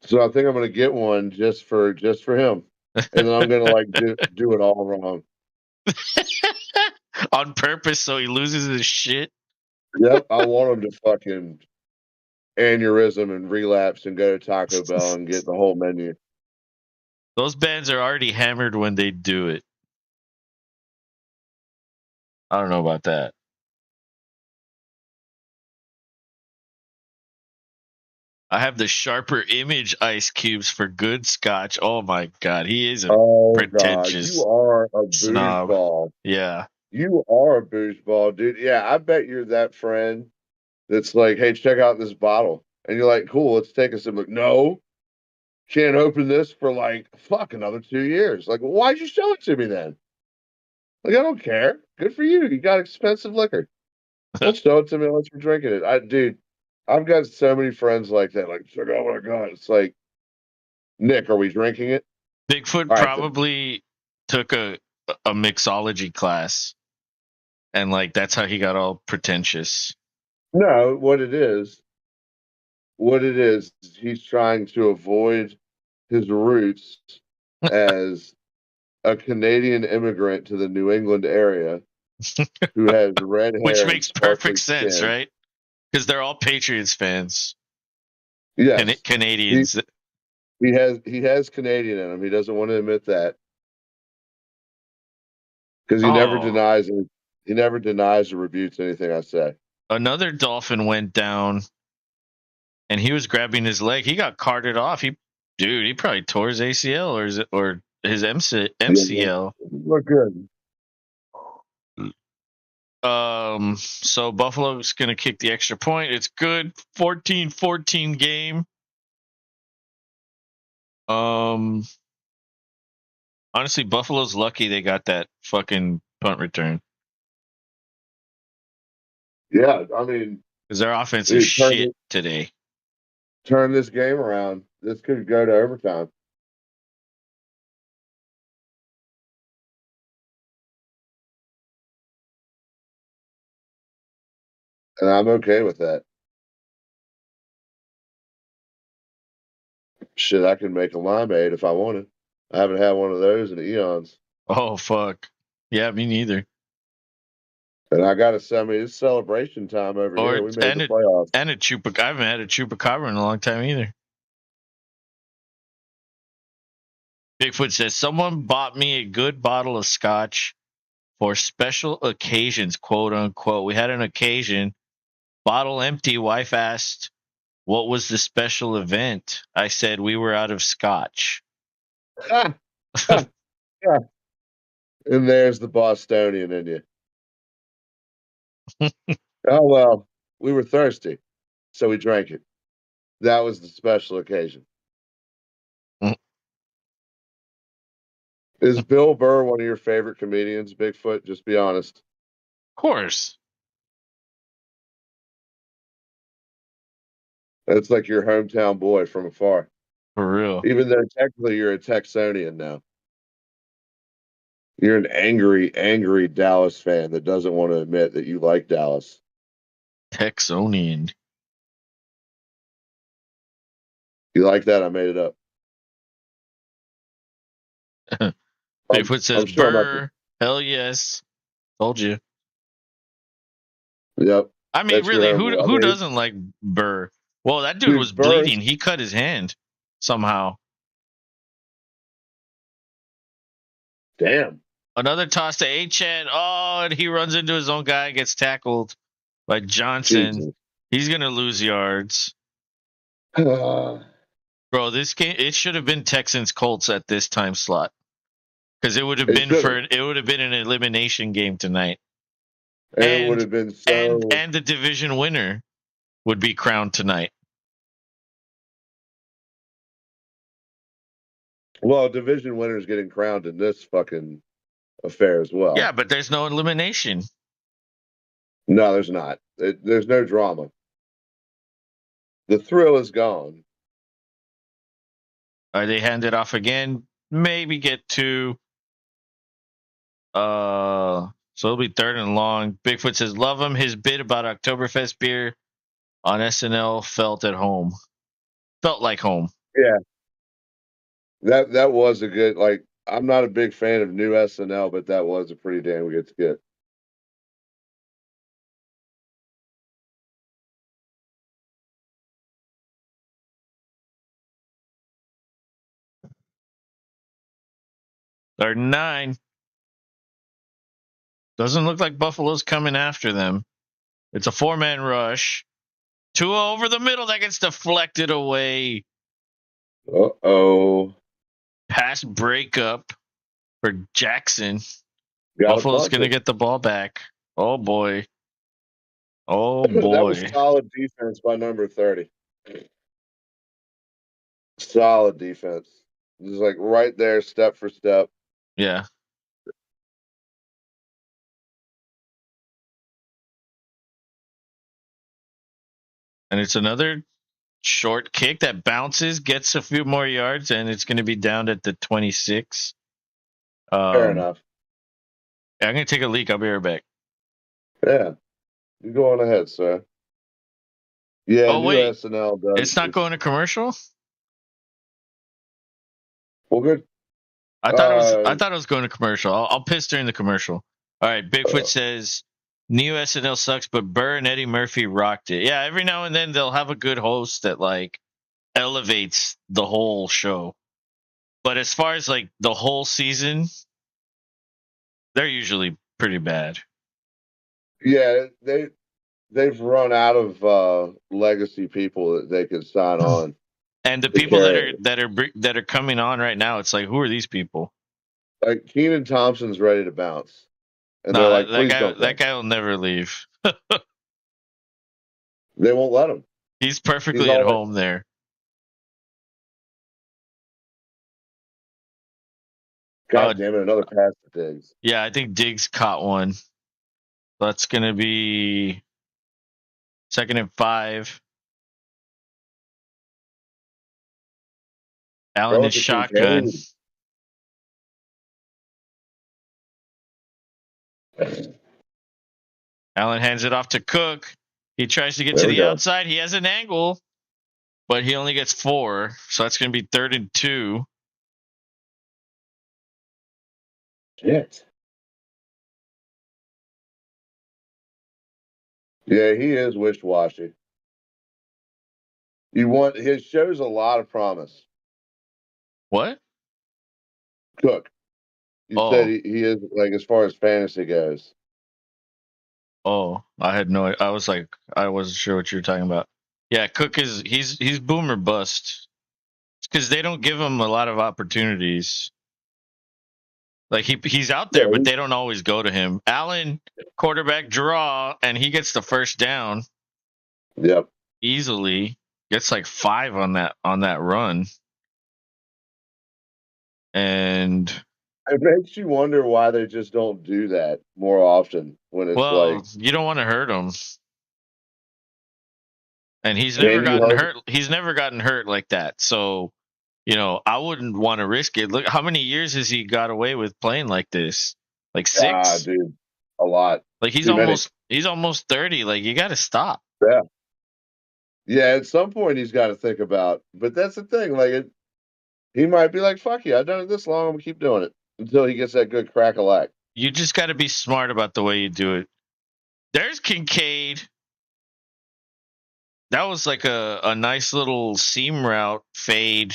So I think I'm gonna get one just for him. And then I'm gonna like do it all wrong. On purpose, so he loses his shit. Yep. I want him to fucking aneurysm and relapse and go to Taco Bell and get the whole menu. Those bands are already hammered when they do it. I don't know about that. I have the sharper image ice cubes for good scotch. Oh my god, he is a Oh God, you pretentious are a snob. boozeball. Yeah. You are a boozeball, dude. Yeah, I bet you're that friend that's like, hey, check out this bottle. And you're like, cool, let's take a sip. Like, no, can't open this for like fuck another 2 years. Like, why'd you show it to me then? Like, I don't care. Good for you. You got expensive liquor. Don't show it to me unless you're drinking it. Dude, I've got so many friends like that. Like, it's like, oh my God. It's like, Nick, are we drinking it? Bigfoot All right, then. probably took a mixology class, and like that's how he got all pretentious. No, what it is, he's trying to avoid his roots as a Canadian immigrant to the New England area who has red Which hair and makes perfect sparkling sense, skin. right? Because they're all Patriots fans, Yes, he Canadians. he has Canadian in him. He doesn't want to admit that because Oh, he never denies or rebutes anything I say. another dolphin went down, and he was grabbing his leg. He got carted off. He probably tore his ACL or his Yeah, MCL. look good. So Buffalo's going to kick the extra point. It's good. 14-14 game. Um, Honestly, Buffalo's lucky they got that fucking punt return Yeah, I mean, because their offense is dude, shit today. turn this game around. This could go to overtime, and I'm okay with that. Shit, I can make a limeade if I wanted. I haven't had one of those in eons. Oh fuck. Yeah, me neither. And I got to say, I mean, it's celebration time over Or here. We made and the it playoffs. and a chupa. I haven't had a chupacabra in a long time either. Bigfoot says someone bought me a good bottle of scotch for special occasions, quote unquote. We had an occasion. Bottle empty. Wife asked, "What was the special event?" I said we were out of scotch. Ah, ah, ah. And there's the Bostonian in you. Oh, well, we were thirsty, so we drank it. That was the special occasion. Of Is Bill Burr one of your favorite comedians, Bigfoot? Just be honest. course, It's like your hometown boy from afar. for real. Even though technically you're a Texanian now. You're an angry, angry Dallas fan that doesn't want to admit that you like Dallas. Texonian. You like that? I made it up. Bigfoot says I'm sure I'm not. Burr. Hell yes. Told you. Yep, I mean, that's your really, homeboy. I who mean, doesn't like Burr? Well, that dude was dude, bleeding. He cut his hand somehow. damn, Another toss to Achan. Oh, and he runs into his own guy, gets tackled by Johnson. Jesus. He's gonna lose yards. Bro, this game it should have been Texans Colts at this time slot. Because It should have, it would have been an elimination game tonight. and it would And have been so. the division winner would be crowned tonight. Well, division winners getting crowned in this fucking affair as Yeah, well. but there's no elimination. No, there's not. There's no drama. The thrill is gone. Are they hand it off again? Maybe get two. So it'll be third and long. Bigfoot says, love him. His bit about Oktoberfest beer on SNL felt at home. Felt like home. Yeah, that was a good. Like, I'm not a big fan of new SNL, but that was a pretty damn good skit. Third and 9. Doesn't look like Buffalo's coming after them. It's a 4-man rush. Tua over the middle. That gets deflected away. Uh-oh. Pass breakup for Jackson. Got to Buffalo's punt going to it. get the ball back. Oh, boy. Oh, That was boy. solid defense by number 30. Solid defense. Just like right there, step for step. Yeah. And it's another short kick that bounces, gets a few more yards, and it's going to be down at the 26. Fair enough. I'm going to take a leak. I'll be right back. Yeah. You go on ahead, sir. Yeah, Oh, new wait. SNL does. It's not going to commercial? Well, good. I thought it was going to commercial. I'll piss during the commercial. All right, Bigfoot says new SNL sucks, but Burr and Eddie Murphy rocked it. Yeah, every now and then they'll have a good host that like elevates the whole show. But as far as like the whole season, they're usually pretty bad. Yeah, they've run out of legacy people that they could sign on. And the to people carry it. that are coming on right now, it's like, who are these people? Like Keenan Thompson's ready to bounce, and they're No, like, "Please don't that go." guy will never leave. They won't let him. He's He's perfectly at always home there. Uh, God damn it, another pass to Diggs. yeah, I think Diggs caught one. That's gonna be 2nd and 5. Allen Throw is it to shotgun. Kincaid. Allen hands it off to Cook. He tries to get to There we the go. outside. He has an angle, but he only gets 4. So that's going to be 3rd and 2. Shit. Yeah, he is wish-washy. You want his shows a lot of promise. What? Cook. You said Oh, he is like as far as fantasy goes. I had no. I was like, I wasn't sure what you were talking about. Yeah, Cook is he's boomer bust because they don't give him a lot of opportunities. Like he's out Yeah. there, but they don't always go to him. Allen quarterback draw, and he gets the first down Yep. easily. Gets like 5 on that run, and It makes you wonder why they just don't do that more often when it's like, well, you don't want to hurt him. And he's never can you gotten hurt? hurt. He's never gotten hurt like that. So, I wouldn't want to risk it. Look, how many years has he got away with playing like this? Like Ah, 6? dude, a lot. Like Too many. he's almost 30. Like you got to stop. Yeah. Yeah, at some point he's got to think about, but that's the thing. He might be like, "Fuck you, I've done it this long. I'm gonna keep doing it until he gets that good crack a lack." You just got to be smart about the way you do it. There's Kincaid. That was like a nice little seam route fade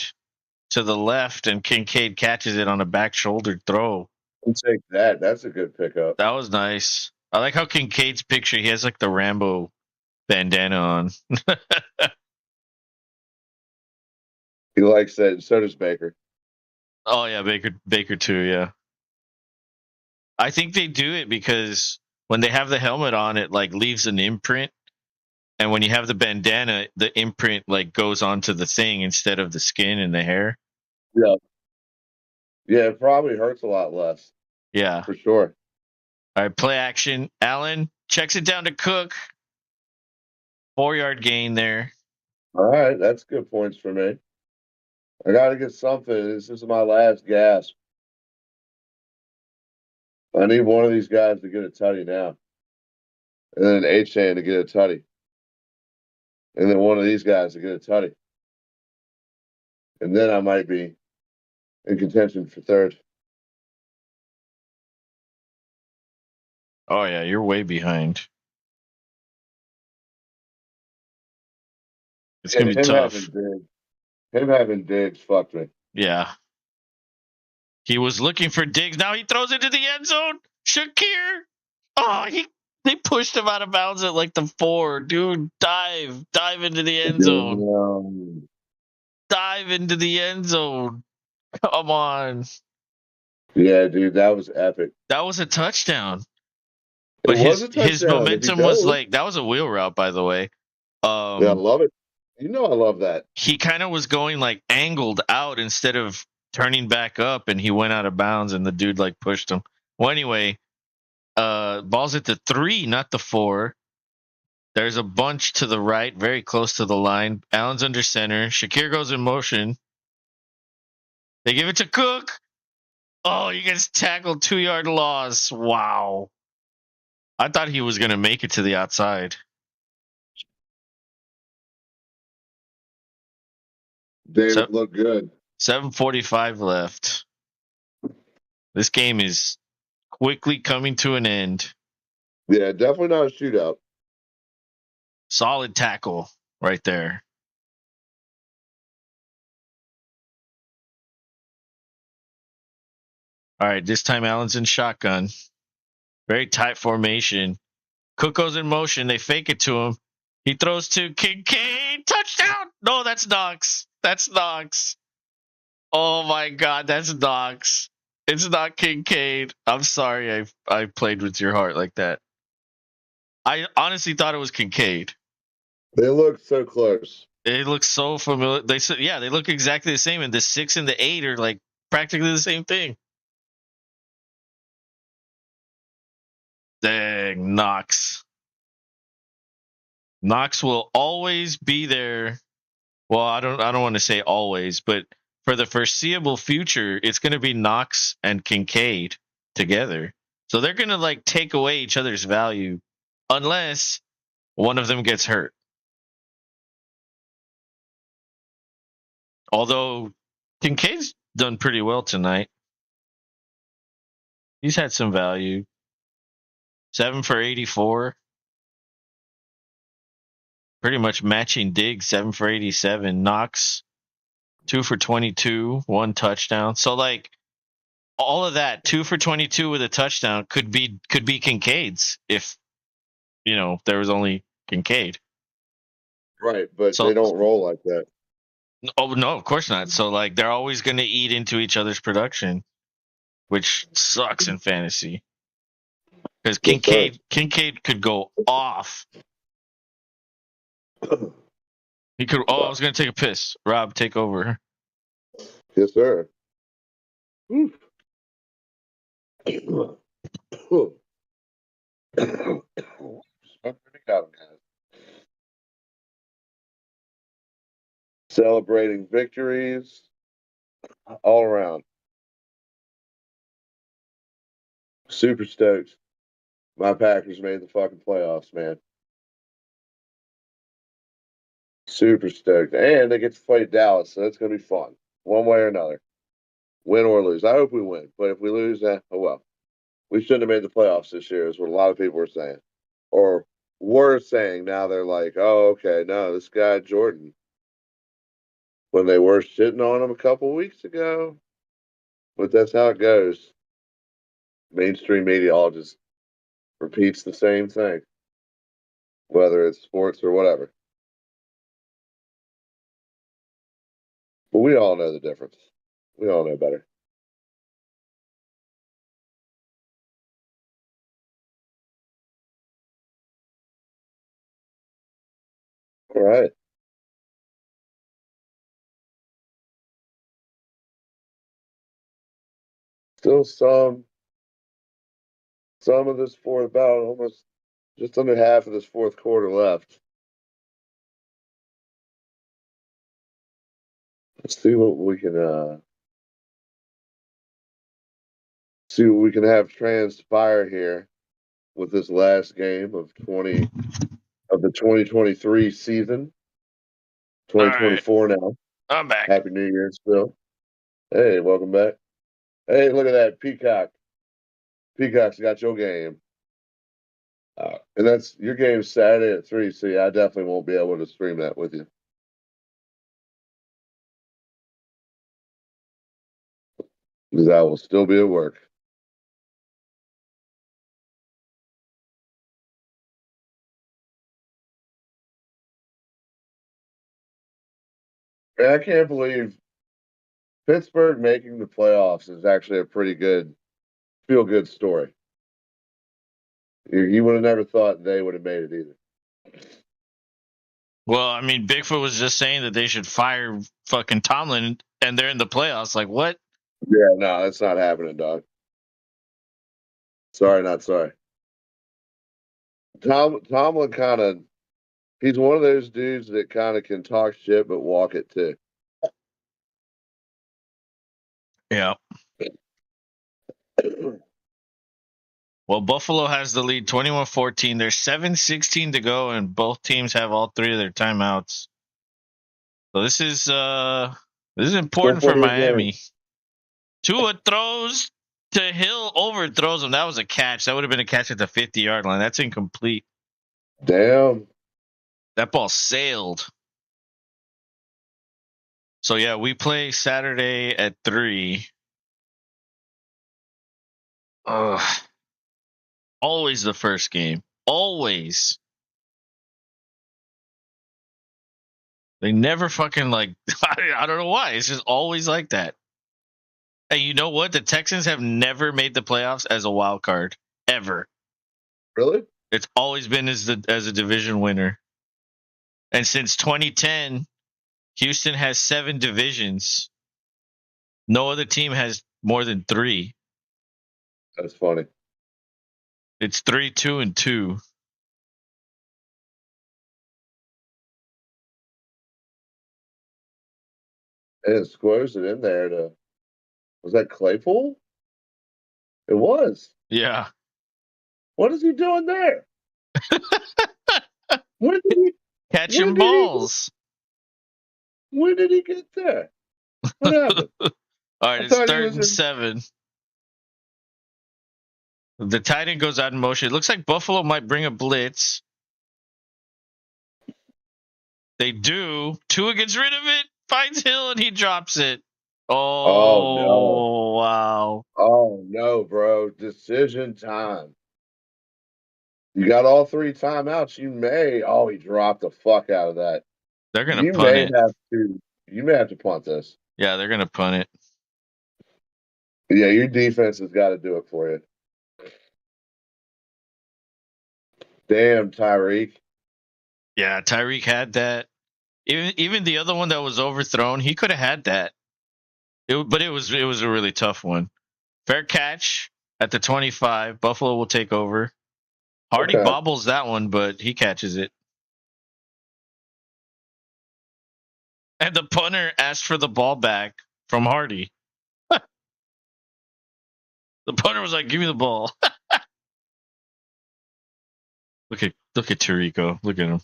to the left, and Kincaid catches it on a back shoulder throw. We'll take that. That's a good pickup. That was nice. I like how Kincaid's picture. He has like the Rambo bandana on. He likes that. So does Baker. Oh yeah, Baker too. Yeah, I think they do it because when they have the helmet on, it like leaves an imprint, and when you have the bandana, the imprint like goes onto the thing instead of the skin and the hair. Yeah. Yeah, it probably hurts a lot less Yeah. for sure. All right, play action. Allen checks it down to Cook. 4-yard gain there. All right, that's good points for me. I got to get something. This is my last gasp. I need one of these guys to get a tutty now, and then H-Chain to get a tutty, and then one of these guys to get a tutty, and then I might be in contention for third. Oh yeah, you're way behind. It's Yeah, gonna be tough. him having Diggs fucked me. Yeah. He was looking for Diggs. Now he throws into the end zone. Shakir. Oh, they pushed him out of bounds at like the 4. Dude, dive into the end zone. Damn. Dive into the end zone. Come on. Yeah, dude, that was epic. That was a touchdown. It But was a his touchdown if he momentum was goes. like that was a wheel route, by the way. Yeah, I love it. You know I love that. He kind of was going like angled out instead of turning back up, and he went out of bounds, and the dude like pushed him. Well, anyway, ball's at the 3, not the 4. There's a bunch to the right, very close to the line. Allen's under center. Shakir goes in motion. They give it to Cook. Oh, he gets tackled, 2-yard loss. Wow. I thought he was going to make it to the outside. David looked good. 7:45 left. This game is quickly coming to an end. Yeah, definitely not a shootout. Solid tackle right there. All right, this time Allen's in shotgun. Very tight formation. Cook goes in motion. They fake it to him. He throws to Kincaid. Touchdown! No, that's Knox. That's Knox. Oh my God, that's Knox. It's not Kincaid. I'm sorry I played with your heart like that. I honestly thought it was Kincaid. They look so close. It looks so familiar. They said, yeah, they look exactly the same. And the 6 and the 8 are like practically the same thing. Dang, Knox. Knox will always be there. Well, I don't want to say always, but for the foreseeable future, it's going to be Knox and Kincaid together. So they're going to like take away each other's value unless one of them gets hurt. Although Kincaid's done pretty well tonight. He's had some value. 7 for 84. Pretty much matching Diggs, 7 for 87. Knox, 2 for 22, 1 touchdown. So like all of that, 2 for 22 with a touchdown could be Kincaid's if there was only Kincaid. Right, but So they don't roll like that. oh no, of course not. So like they're always going to eat into each other's production, which sucks in fantasy. Because Yes, sir. Kincaid could go off. He could. Oh, I was going to take a piss. Rob, take over. Yes, sir. Celebrating victories all around. Super stoked. My Packers made the fucking playoffs, man. Super stoked. And they get to play Dallas, so it's going to be fun. One way or another. Win or lose. I hope we win. But if we lose, oh well. We shouldn't have made the playoffs this year, is what a lot of people were saying. Or were saying. Now they're like, oh, okay, no, this guy, Jordan, when they were shitting on him a couple weeks ago. But that's how it goes. Mainstream media all just repeats the same thing, whether it's sports or whatever. But we all know the difference. We all know better. All right. Still some of this fourth, about almost just under half of this fourth quarter left. Let's see what we can have transpire here with this last game of the 2023 season. All right, 2024 now. I'm back. Happy New Year still. Hey, welcome back. Hey, look at that. Peacock. Peacock's got your game. And that's your game Saturday at 3. So yeah, I definitely won't be able to stream that with you. Because I will still be at work. And I can't believe Pittsburgh making the playoffs is actually a pretty good, feel good story. You would have never thought they would have made it either. Well, I mean, Bigfoot was just saying that they should fire fucking Tomlin, and they're in the playoffs. Like, what? Yeah, no, that's not happening, dog. Sorry, not sorry. Tomlin kind of, he's one of those dudes that kind of can talk shit but walk it too. Yeah. Well, Buffalo has the lead 21-14. There's 7:16 to go, and both teams have all three of their timeouts. So this is important for Miami. Tua throws to Hill, overthrows him. That was a catch. That would have been a catch at the 50-yard line. That's incomplete. Damn. That ball sailed. So yeah, we play Saturday at 3. Always the first game. Always. They never fucking like. I don't know why. It's just always like that. And you know what? The Texans have never made the playoffs as a wild card ever. Really? It's always been as a division winner. And since 2010, Houston has 7 divisions. No other team has more than 3. That's funny. It's 3-2-2. And it squares it in there to. Was that Claypool? It was. Yeah. What is he doing there? When did he Catching balls. When did he get there? What happened? All right, it's 3rd and 7. The tight end goes out in motion. It looks like Buffalo might bring a blitz. They do. Tua gets rid of it, finds Hill, and he drops it. Oh no. Wow. Oh no, bro. Decision time. You got all 3 timeouts. He dropped the fuck out of that. They're going to punt it. You may have to punt this. Yeah, they're going to punt it. Yeah, your defense has got to do it for you. Damn, Tyreek. Yeah, Tyreek had that. Even the other one that was overthrown, he could have had that. But it was a really tough one. Fair catch at the 25. Buffalo will take over. Hardy bobbles that one, but he catches it. And the punter asked for the ball back from Hardy. The punter was like, "Give me the ball." Look at Tirico. Look at him.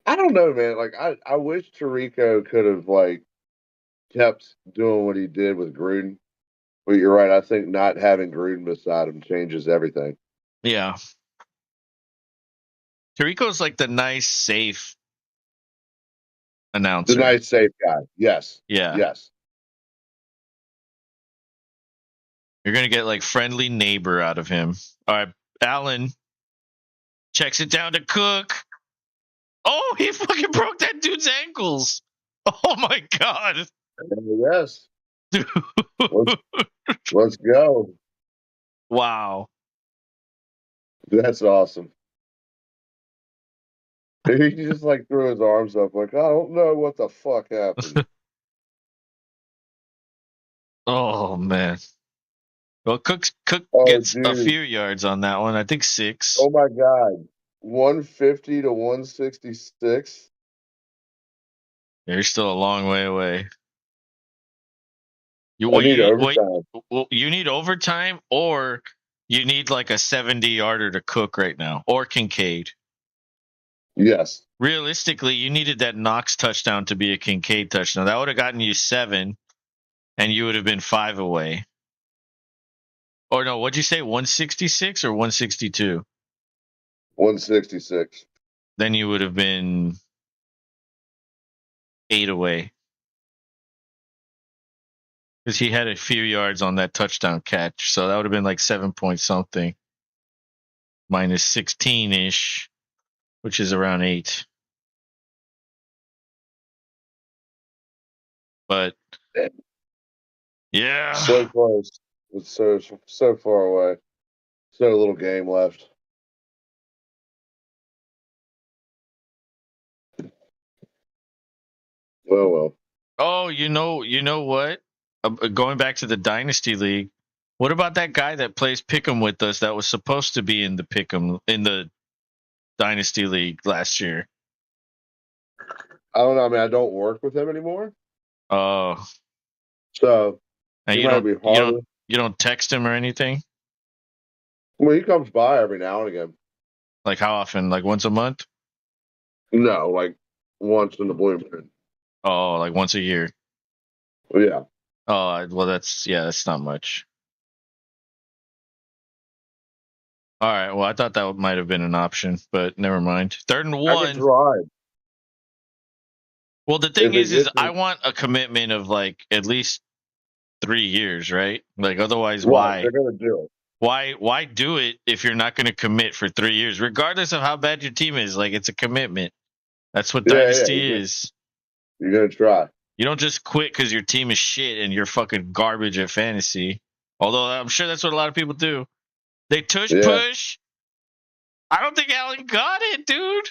I don't know, man. Like I wish Tirico could have like kept doing what he did with Gruden. But you're right. I think not having Gruden beside him changes everything. Yeah. Tirico's like the nice, safe announcer. The nice, safe guy. Yes. Yeah. Yes. You're going to get like friendly neighbor out of him. All right. Allen checks it down to Cook. Oh, he fucking broke that dude's ankles. Oh my God. Yes. Let's go. Wow. That's awesome. He just like threw his arms up, like I don't know what the fuck happened. Oh man. Well, Cook Oh, gets a dude. few yards on that one. I think 6. Oh my God. 150 to 166. You're still a long way away. You I what need you wait? overtime. Well, you need overtime, or you need like a 70-yarder to Cook right now, or Kincaid. Yes. Realistically, you needed that Knox touchdown to be a Kincaid touchdown. That would have gotten you 7, and you would have been 5 away. Or no, what'd you say? 166 or 162? 166. Then you would have been 8 away. Because he had a few yards on that touchdown catch. So that would have been like 7 point something. Minus 16-ish, which is around 8. But yeah. So close. It's so far away. So little game left. Well. Oh, you know what? Going back to the Dynasty League, what about that guy that plays Pick'em with us that was supposed to be in the Pick'em in the Dynasty League last year? I don't know. I mean, I don't work with him anymore, Oh, so and he might be harder. you don't text him or anything? Well, he comes by every now and again. Like how often? Like once a month? No, like once in the blue moon. Oh, like once a year. Yeah. Oh, well that's not much. All right, well I thought that might have been an option, but never mind. 3rd and I can 1. try. Well, the thing If it is gets I want a commitment of like at least 3 years, right? Like otherwise, right, they're gonna do it. why do it if you're not going to commit for 3 years, regardless of how bad your team is? Like it's a commitment. That's what Yeah, Dynasty is. you're gonna try. You don't just quit because your team is shit and you're fucking garbage at fantasy. Although I'm sure that's what a lot of people do. They tush Yeah, push. I don't think Allen got it, dude.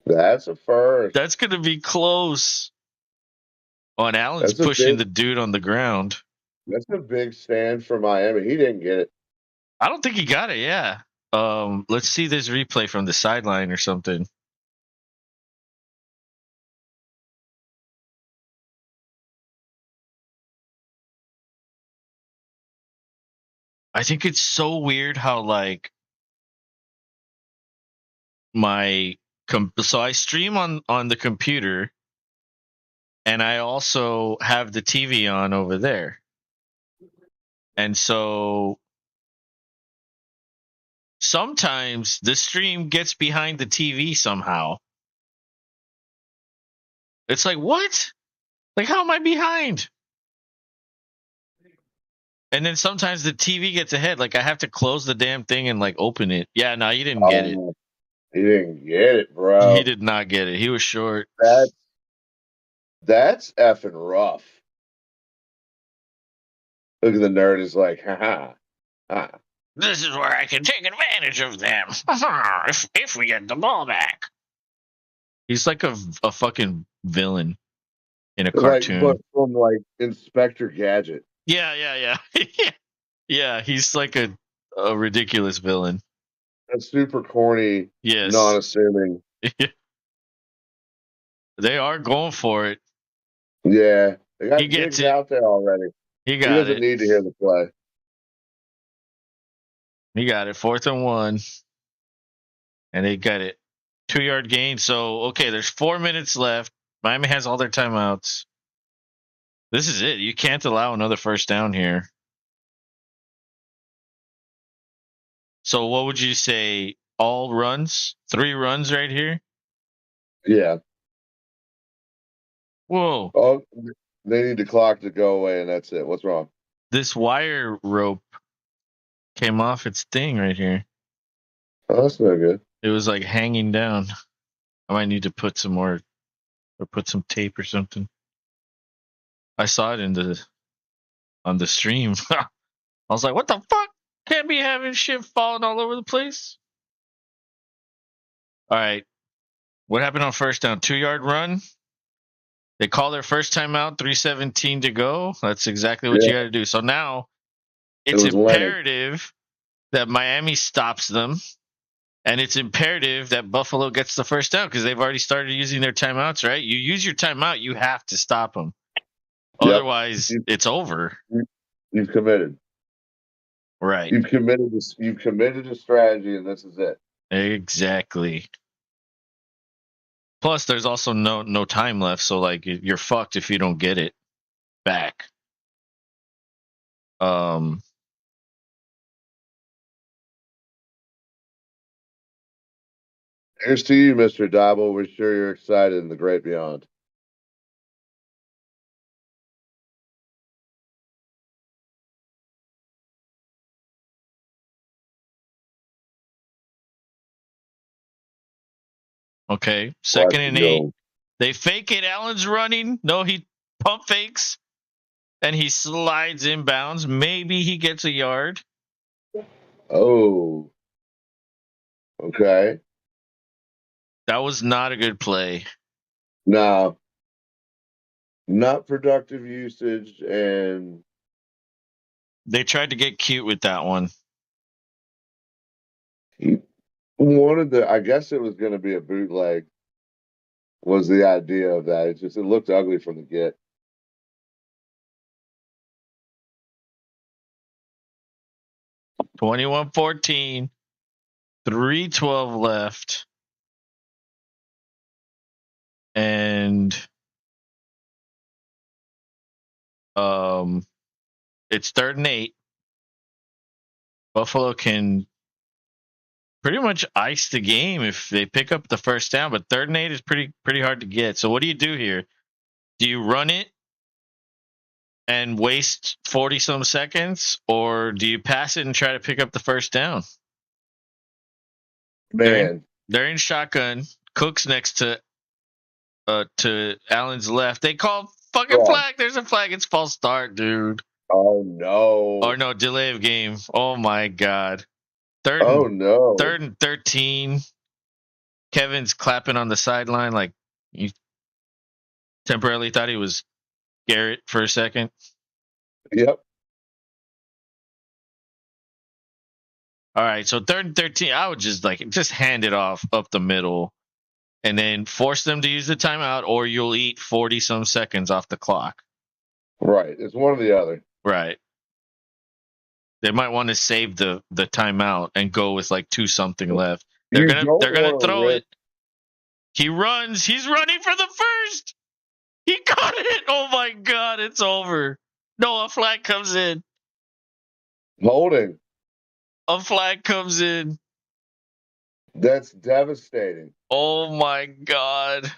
that's a first. That's going to be close. Oh, and Allen's That's a pushing big. the dude on the ground. That's a big stand for Miami. He didn't get it. I don't think he got it. Yeah. Let's see this replay from the sideline or something. I think it's so weird how like so I stream on the computer, and I also have the TV on over there. And so sometimes the stream gets behind the TV somehow. It's like, what? Like, how am I behind? And then sometimes the TV gets ahead. Like, I have to close the damn thing and, like, open it. Yeah, no, you didn't get it. He didn't get it, He bro. did not get it. He was short. That's effing rough. Look at the nerd is like, haha. Ha. This is where I can take advantage of them. if we get the ball back. He's like a fucking villain in a Like, but cartoon. from like Inspector Gadget. Yeah. Yeah, he's like a ridiculous villain. That's super corny, Yes. non-assuming. They are going for it. Yeah, they He got gets Diggs it. out there already. He He got doesn't it. need to hear the play. He got it. 4th and 1. And they got it. 2-yard gain. So, okay, there's 4 minutes left. Miami has all their timeouts. This is it. You can't allow another first down here. So, what would you say? All runs? 3 runs right here? Yeah. Whoa. Oh, they need the clock to go away, and that's it. What's wrong? This wire rope came off its thing right here. Oh, that's no good. It was like hanging down. I might need to put some more or put some tape or something. I saw it on the stream. I was like, what the fuck? Can't be having shit falling all over the place. All right. What happened on first down? 2-yard run. They call their first timeout. 3:17 to go. That's exactly what you Yeah, got to do. So now it it's was Lenny. imperative that Miami stops them, and it's imperative that Buffalo gets the first down because they've already started using their timeouts. Right? You use your timeout, you have to stop them. Yep. Otherwise, You, it's over. you've committed. Right. You've committed this. You've committed a strategy, and this is it. Exactly. Plus, there's also no time left, so like you're fucked if you don't get it back. Um, Here's to you, Mr. Dabo. We're sure you're excited in the great beyond. okay, Watch 2nd and 8. you They fake it. Allen's running. No, he pump fakes and he slides inbounds. Maybe he gets a yard. go. Oh, okay. That was not a good play. Now, not productive usage, and They tried to get cute with that one. he wanted the. I guess it was going to be a bootleg. Was the idea of that? It looked ugly from the get. 21-14. 3:12 left. And it's 3rd and 8. Buffalo can pretty much ice the game if they pick up the first down, but 3rd and 8 is pretty hard to get. So what do you do here? Do you run it and waste 40 some seconds, or do you pass it and try to pick up the first down? Man, They're in shotgun. Cook's next to Allen's left. They call fucking yeah. flag. There's a flag. It's false start, dude. Oh no. Or no, delay of game. Oh my god. Third Oh and no. third and 13. Kevin's clapping on the sideline like you temporarily thought he was Garrett for a second. Yep. All right, so 3rd and 13. I would just hand it off up the middle and then force them to use the timeout, or you'll eat 40 some seconds off the clock. Right. It's one or the other. Right. They might want to save the timeout and go with like 2 something left. They're You gonna don't they're gonna want to throw risk it. He runs. He's running for the first. He got it. Oh my god, it's over. No, a flag comes in. holding. A flag comes in. That's devastating. Oh my god.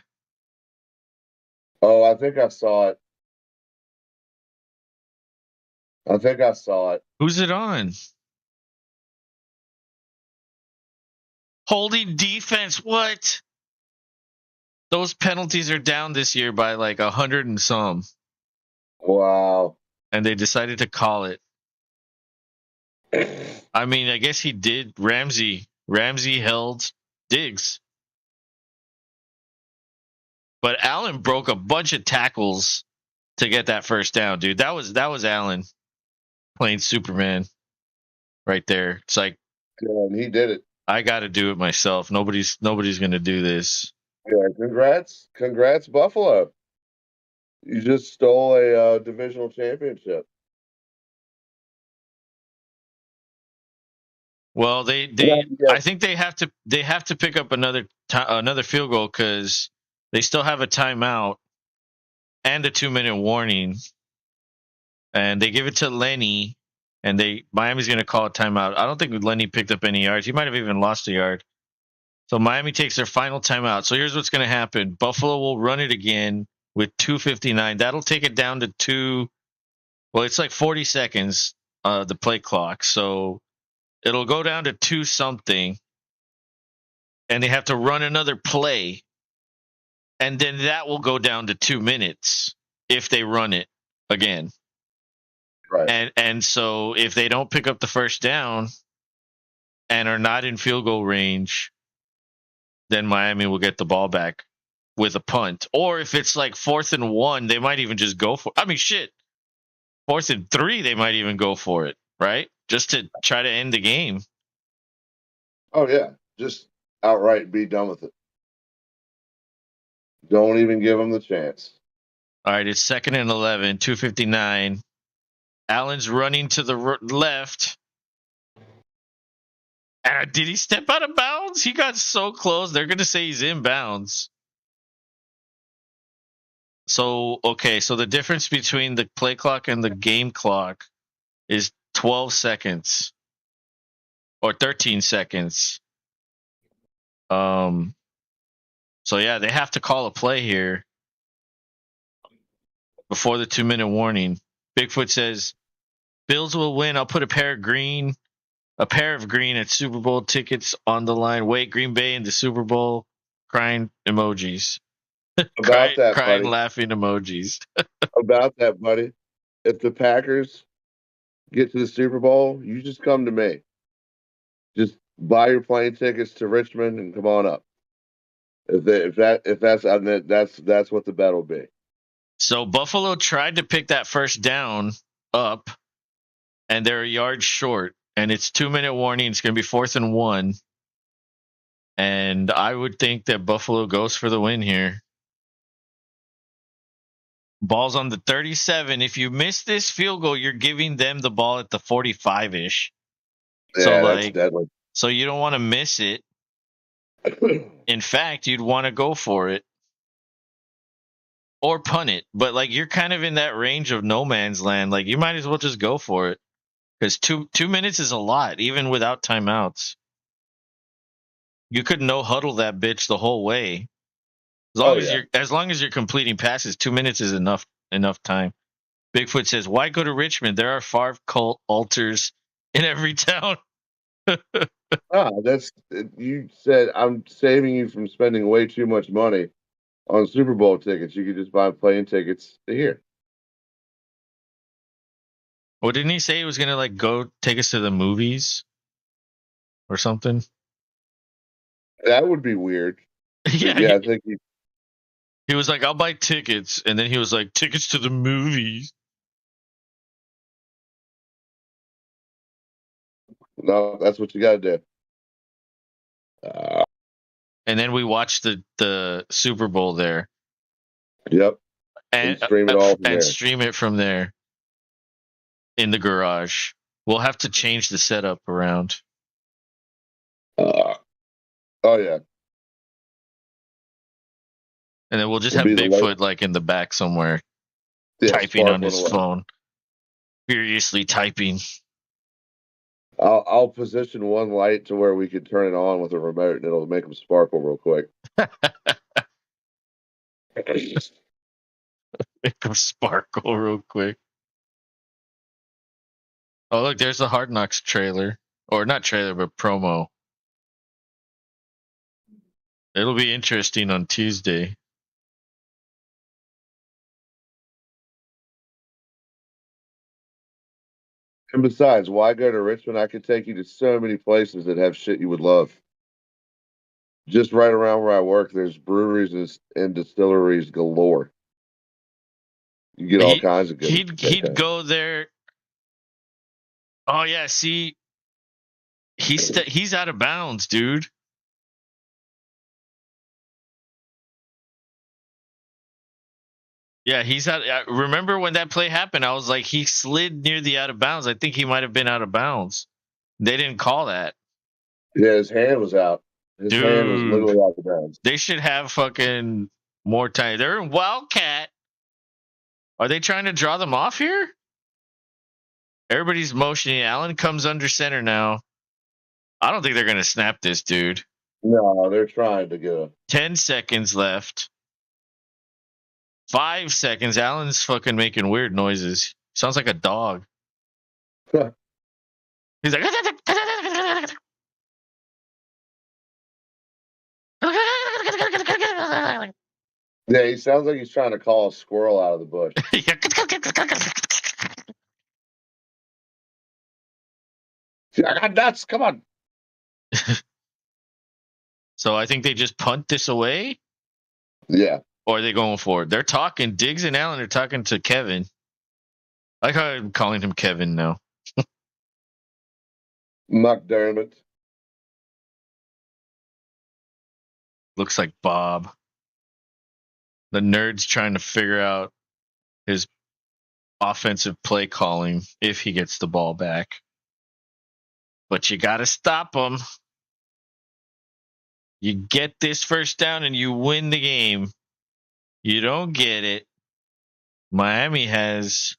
Oh, I think I saw it. I think I saw it. Who's it on? Holding defense. What? Those penalties are down this year by like 100 and some. Wow. And they decided to call it. I mean, I guess he did. Ramsey held Diggs. But Allen broke a bunch of tackles to get that first down, dude. That was Allen playing Superman right there. It's like, And he did it. I got to do it myself. Nobody's going to do this. Yeah, congrats, Buffalo. You just stole a divisional championship. Well, Yeah, I think they have to pick up another field goal because they still have a timeout and a 2-minute warning, and they give it to Lenny, and Miami's going to call a timeout. I don't think Lenny picked up any yards. He might have even lost a yard. So Miami takes their final timeout. So here's what's going to happen: Buffalo will run it again with 2:59. That'll take it down to 2. Well, it's like 40 seconds, the play clock. So it'll go down to 2 something, and they have to run another play, and then that will go down to 2 minutes if they run it again. right. And so if they don't pick up the first down and are not in field goal range, then Miami will get the ball back with a punt. Or if it's like 4th and 1, they might even just go for it. I mean, shit. 4th and 3, they might even go for it, right? Just to try to end the game. Oh yeah, just outright be done with it. Don't even give them the chance. All right, it's 2nd and 11, 2:59. Allen's running to the left. Did he step out of bounds? He got so close. They're going to say he's in bounds. So, okay, so the difference between the play clock and the game clock is 12 seconds or 13 seconds. So yeah, they have to call a play here before the 2-minute warning. Bigfoot says, Bills will win. I'll put a pair of green at Super Bowl tickets on the line. Wait, Green Bay in the Super Bowl. Crying emojis. About that, crying buddy. laughing emojis. About that, buddy. If the Packers get to the Super Bowl, you just come to me. Just buy your plane tickets to Richmond and come on up. If that's what the bet will be. So Buffalo tried to pick that first down up, and they're a yard short. And it's 2-minute warning. It's going to be 4th and 1. And I would think that Buffalo goes for the win here. Ball's on the 37. If you miss this field goal, you're giving them the ball at the 45-ish. Yeah, that's deadly. So you don't want to miss it. In fact, you'd want to go for it or punt it. But like you're kind of in that range of no man's land. Like you might as well just go for it because 2 minutes is a lot, even without timeouts. You could no huddle that bitch the whole way. As long as you're completing passes, 2 minutes is enough time. Bigfoot says, "Why go to Richmond? There are Favre cult altars in every town." That's you said I'm saving you from spending way too much money on Super Bowl tickets. You could just buy plane tickets to here. Well, didn't he say he was gonna like go take us to the movies or something? That would be weird. Yeah, I think he was like, "I'll buy tickets," and then he was like, "Tickets to the movies." no, that's what you got to do. And then we watched the Super Bowl there. Yep. And stream it all from there. Stream it from there in the garage. We'll have to change the setup around. Oh yeah. And then we'll just have Bigfoot like in the back somewhere, typing on his phone, furiously typing. I'll position one light to where we could turn it on with a remote, and it'll make them sparkle real quick. Make them sparkle real quick. Oh, look, there's the Hard Knocks trailer. Or not trailer, but promo. It'll be interesting on Tuesday. And besides, why go to Richmond? I could take you to so many places that have shit you would love. Just right around where I work, there's breweries and distilleries galore. You get all kinds of good. He'd go there. Oh yeah, see, he's out of bounds, dude. Yeah, he's out. Remember when that play happened? I was like, he slid near the out of bounds. I think he might have been out of bounds. They didn't call that. Yeah, his hand was out. His hand was literally out of bounds. They should have fucking more time. They're in Wildcat. Are they trying to draw them off here? Everybody's motioning. Allen comes under center now. I don't think they're going to snap this, dude. No, they're trying to go. 10 seconds left. 5 seconds. Allen's fucking making weird noises. Sounds like a dog. He's like, yeah, he sounds like he's trying to call a squirrel out of the bush. I got nuts. Come on. So I think they just punt this away, Yeah. or are they going for it? They're talking. Diggs and Allen are talking to Kevin. I like how I'm calling him Kevin now. McDermott. Looks like Bob. The nerd's trying to figure out his offensive play calling if he gets the ball back. But you got to stop him. You get this first down and you win the game. You don't get it. Miami has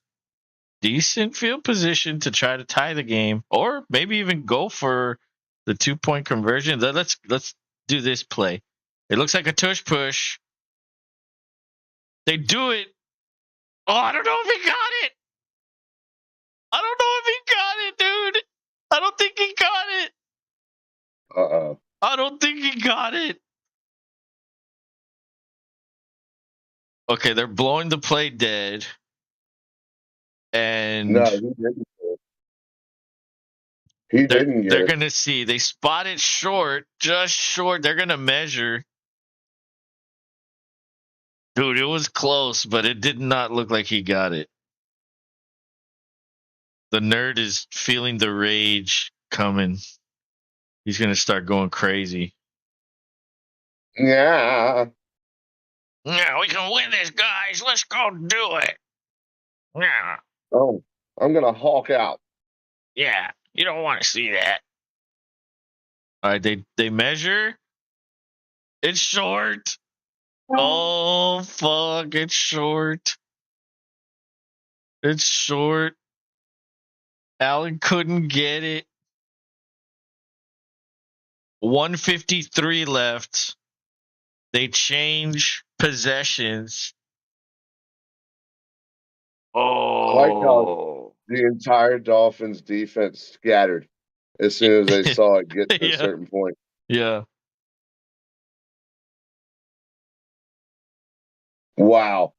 decent field position to try to tie the game, or maybe even go for the 2-point conversion. Let's do this play. It looks like a tush push. They do it. Oh, I don't know if he got it. I don't know if he got it, dude. I don't think he got it. Uh-oh. I don't think he got it. Okay, they're blowing the play dead. And No, he didn't get it. He didn't get they're it. gonna see. They spot it short, just short. They're gonna measure. Dude, it was close, but it did not look like he got it. The nerd is feeling the rage coming. He's gonna start going crazy. Yeah. Yeah, we can win this, guys. Let's go do it. Yeah. Oh, I'm going to Hawk out. Yeah. You don't want to see that. All right, they measure. It's short. Oh fuck, it's short. It's short. Allen couldn't get it. 153 left. They change possessions. I like how Oh. the entire Dolphins defense scattered as soon as they saw it get to a Yeah. certain point. Yeah. Wow.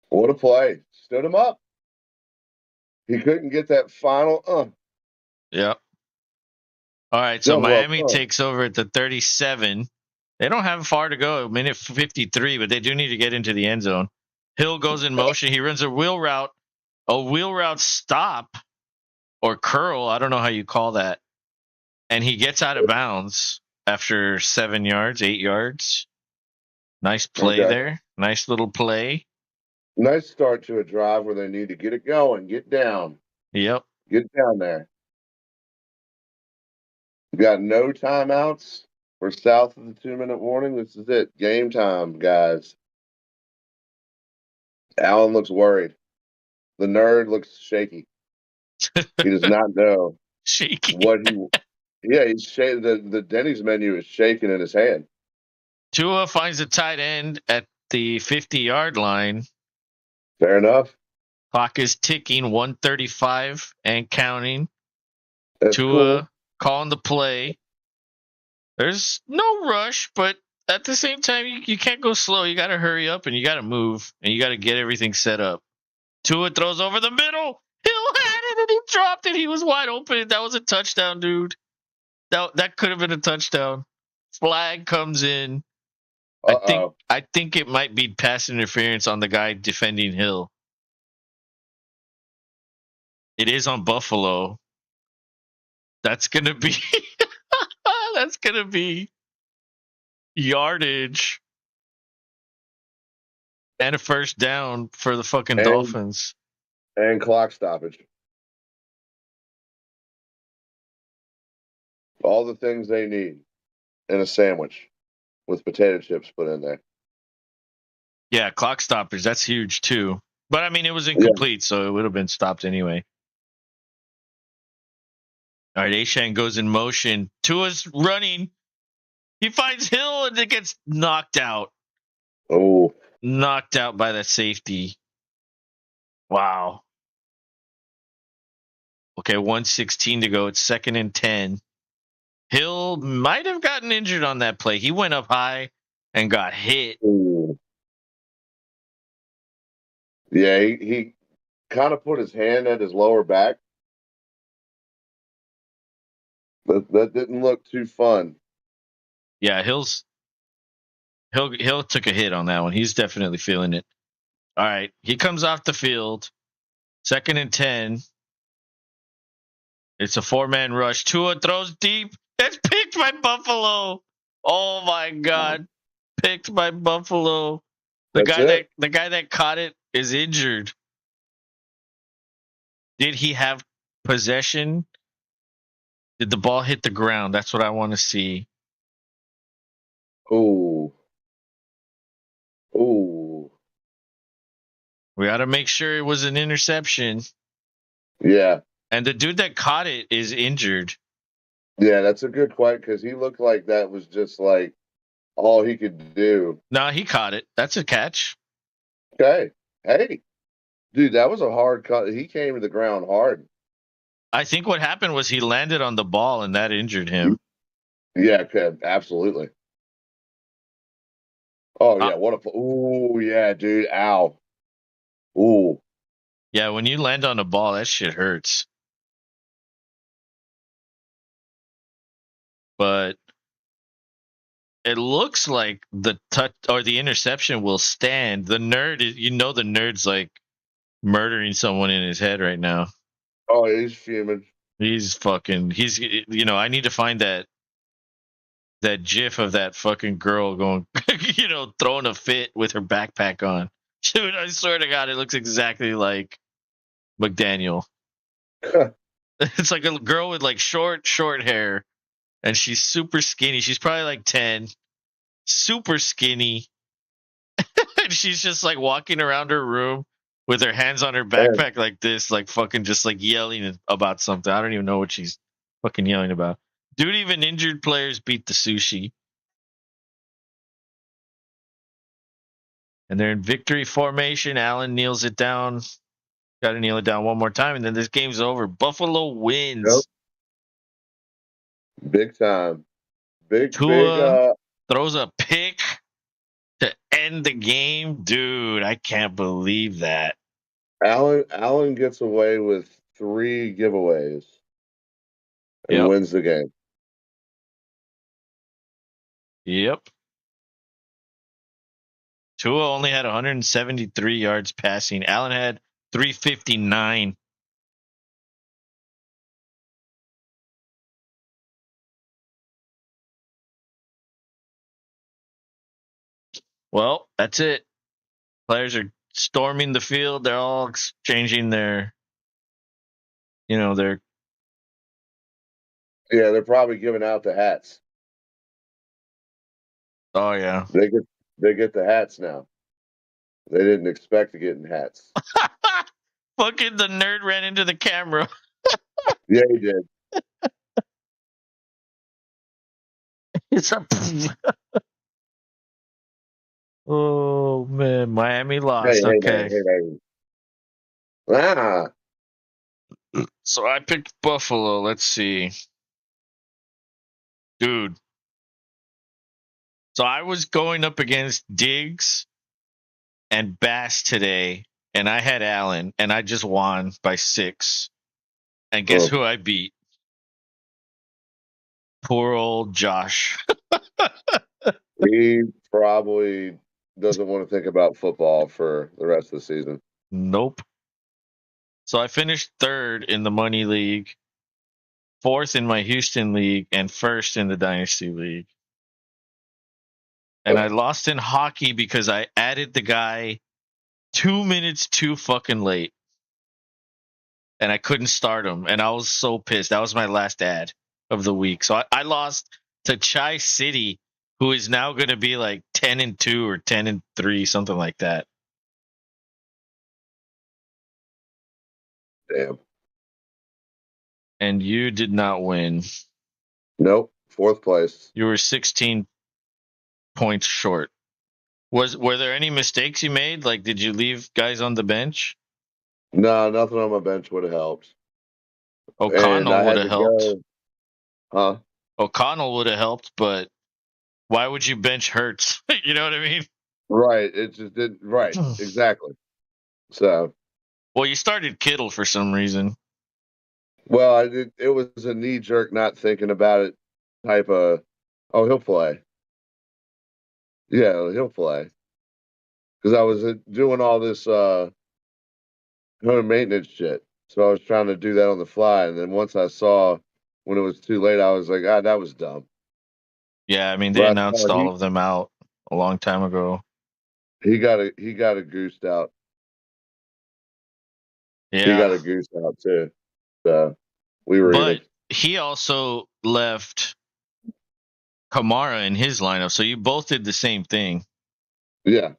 What a play. Stood him up. He couldn't get that final Yeah. All right, so double up. Miami takes over at the 37. They don't have far to go, minute 53, but they do need to get into the end zone. Hill goes in motion. He runs a wheel route stop or curl. I don't know how you call that. And he gets out of bounds after 7 yards, 8 yards. Nice play Okay. there. Nice little play. Nice start to a drive where they need to get it going. Get down. Yep. Get down there. We got no timeouts. We're south of the 2-minute warning. This is it. Game time, guys. Allen looks worried. The nerd looks shaky. He does not know Shaky. what he. Yeah, he's shaking. The Denny's menu is shaking in his hand. Tua finds a tight end at the 50-yard line. Fair enough. Clock is ticking, 135 and counting. That's Tua cool. calling the play. There's no rush, but at the same time, you can't go slow. You got to hurry up and you got to move and you got to get everything set up. Tua throws over the middle. Hill had it and he dropped it. He was wide open. That was a touchdown, dude. That could have been a touchdown. Flag comes in. Uh oh. I think it might be pass interference on the guy defending Hill. It is on Buffalo. That's gonna be that's gonna be yardage and a first down for the fucking Dolphins. And clock stoppage. All the things they need in a sandwich with potato chips put in there. Yeah, clock stoppage. That's huge too. But I mean, it was Yeah. incomplete, so it would have been stopped anyway. All right, Ashan goes in motion. Tua's running. He finds Hill and it gets knocked out. Oh. Knocked out by the safety. Wow. Okay, 1:16 to go. It's 2nd and 10. Hill might have gotten injured on that play. He went up high and got hit. Ooh. Yeah, he kind of put his hand at his lower back. That didn't look too fun. Yeah, Hill took a hit on that one. He's definitely feeling it. All right, he comes off the field, 2nd and 10. It's a 4-man rush. Tua throws deep. It's picked by Buffalo. Oh my God, picked by Buffalo. That's it. The guy that caught it is injured. Did he have possession? Did the ball hit the ground? That's what I want to see. Ooh. Ooh. We got to make sure it was an interception. Yeah. And the dude that caught it is injured. Yeah, that's a good question because he looked like that was just like all he could do. No, he caught it. That's a catch. Okay. Hey, dude, that was a hard cut. He came to the ground hard. I think what happened was he landed on the ball and that injured him. Yeah, okay, absolutely. Oh Uh, yeah, what a ooh yeah, dude. Ow. Ooh. yeah, when you land on a ball, that shit hurts. But it looks like the touch or the interception will stand. The nerd's like murdering someone in his head right now. Oh, he's fuming. I need to find that gif of that fucking girl going, throwing a fit with her backpack on. Dude, I swear to God, it looks exactly like McDaniel. It's like a girl with like short hair, and she's super skinny. She's probably like 10, super skinny. And she's just like walking around her room with her hands on her Man, backpack like this, like fucking just like yelling about something. I don't even know what she's fucking yelling about. Dude, even injured players beat the sushi. And they're in victory formation. Allen kneels it down. Got to kneel it down one more time, and then this game's over. Buffalo yep. wins. Big time. Big Tua throws a pick to end the game. Dude, I can't believe that. Allen gets away with 3 giveaways and Yep. wins the game. Yep. Tua only had 173 yards passing. Allen had 359. Well, that's it. Players are storming the field. They're all exchanging their. Yeah, they're probably giving out the hats. Oh yeah. They get the hats now. They didn't expect to get in hats. Fucking the nerd ran into the camera. Yeah, he did. It's a. Oh man, Miami Hey, lost. hey, hey, Okay. hey, hey. Ah, So I picked Buffalo. Let's see. Dude. So I was going up against Diggs and Bass today, and I had Allen, and I just won by 6. And guess oh, who I beat? Poor old Josh. he probably doesn't want to think about football for the rest of the season. Nope. So I finished 3rd in the Money League, 4th in my Houston League, and 1st in the Dynasty League. And I lost in hockey because I added the guy 2 minutes too fucking late. And I couldn't start him. And I was so pissed. That was my last ad of the week. So I lost to Chai City, who is now going to be like 10-2 or 10-3, something like that. Damn. And you did not win. Nope. 4th place. You were 16 points short. Were there any mistakes you made? Like, did you leave guys on the bench? No, nothing on my bench would have helped. And O'Connell I would had have to helped. go. Huh? O'Connell would have helped, but why would you bench Hurts? You know what I mean? Right. It just didn't. Right. Exactly. So, Well, you started Kittle for some reason. Well, I did. It was a knee jerk, not thinking about it type of. Oh, he'll play. Yeah, he'll play. Because I was doing all this home maintenance shit, so I was trying to do that on the fly, and then once I saw when it was too late, I was like, ah, that was dumb. Yeah, I mean they But I saw announced all of them out a long time ago. he got a goosed out. He Yeah, got a goose out too. So we were but even. he also left Kamara in his lineup, so you both did the same thing. Yeah,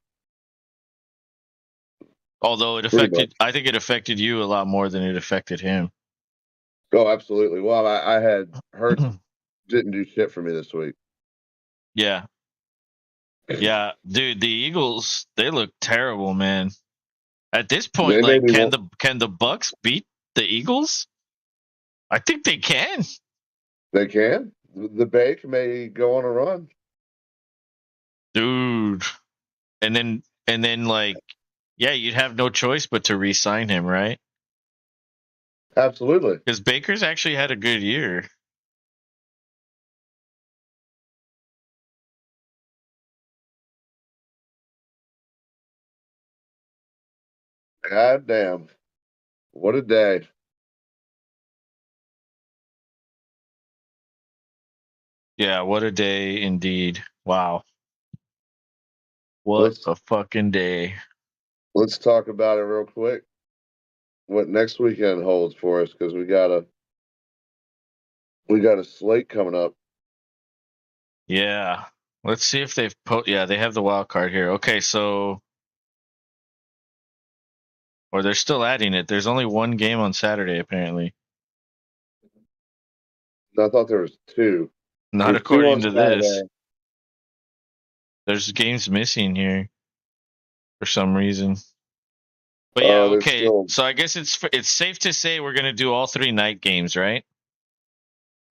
Although it pretty much. affected, I think it affected you a lot more than it affected him. Oh, absolutely. Well, I had Hurts didn't do shit for me this week. Yeah, yeah, dude, the Eagles they look terrible, man. At this point, They made like, me want. can the Bucks beat the Eagles? I think they can, They can. The Bake may go on a run. dude. And then like, yeah, you'd have no choice but to re-sign him, right? Absolutely. Because Baker's actually had a good year. God damn. What a day. Yeah, what a day indeed. Wow, what Let's a fucking day. let's talk about it real quick. What next weekend holds for us because we got a slate coming up. Yeah, let's see if they've yeah, they have the wild card here. Okay, so or they're still adding it. There's only one game on Saturday apparently. I thought there was two. Not There's two on according to this. Saturday. There's games missing here for some reason. But yeah, There's okay. still So I guess it's safe to say we're gonna do all three night games, right?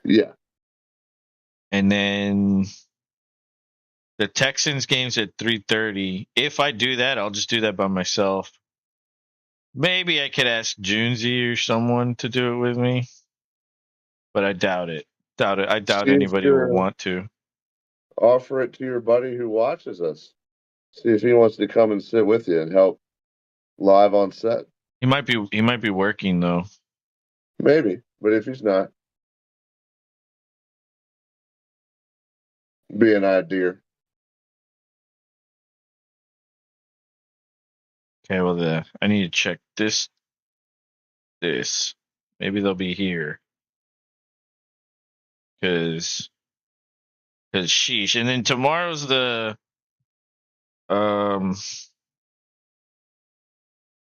yeah. And then the Texans games at 3:30. If I do that, I'll just do that by myself. Maybe I could ask Junesy or someone to do it with me, but I doubt it. Doubt it. I doubt See if anybody would you're want to. offer it to your buddy who watches us. See if he wants to come and sit with you and help live on set. He might be working though. Maybe, but if he's not, be an idea. Okay, well I need to check this. Maybe they'll be here because sheesh. And then tomorrow's um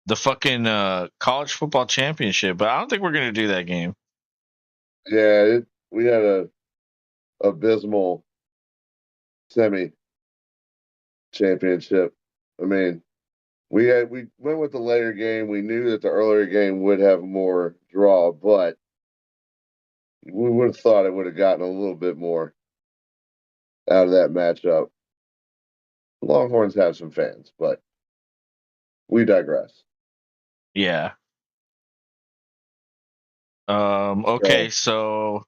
the fucking college football championship, but I don't think we're gonna do that game. Yeah, we had a abysmal semi championship. I mean, we went with the later game. We knew that the earlier game would have more draw, but we would have thought it would have gotten a little bit more out of that matchup. Longhorns have some fans, but we digress. Yeah. So, Okay, so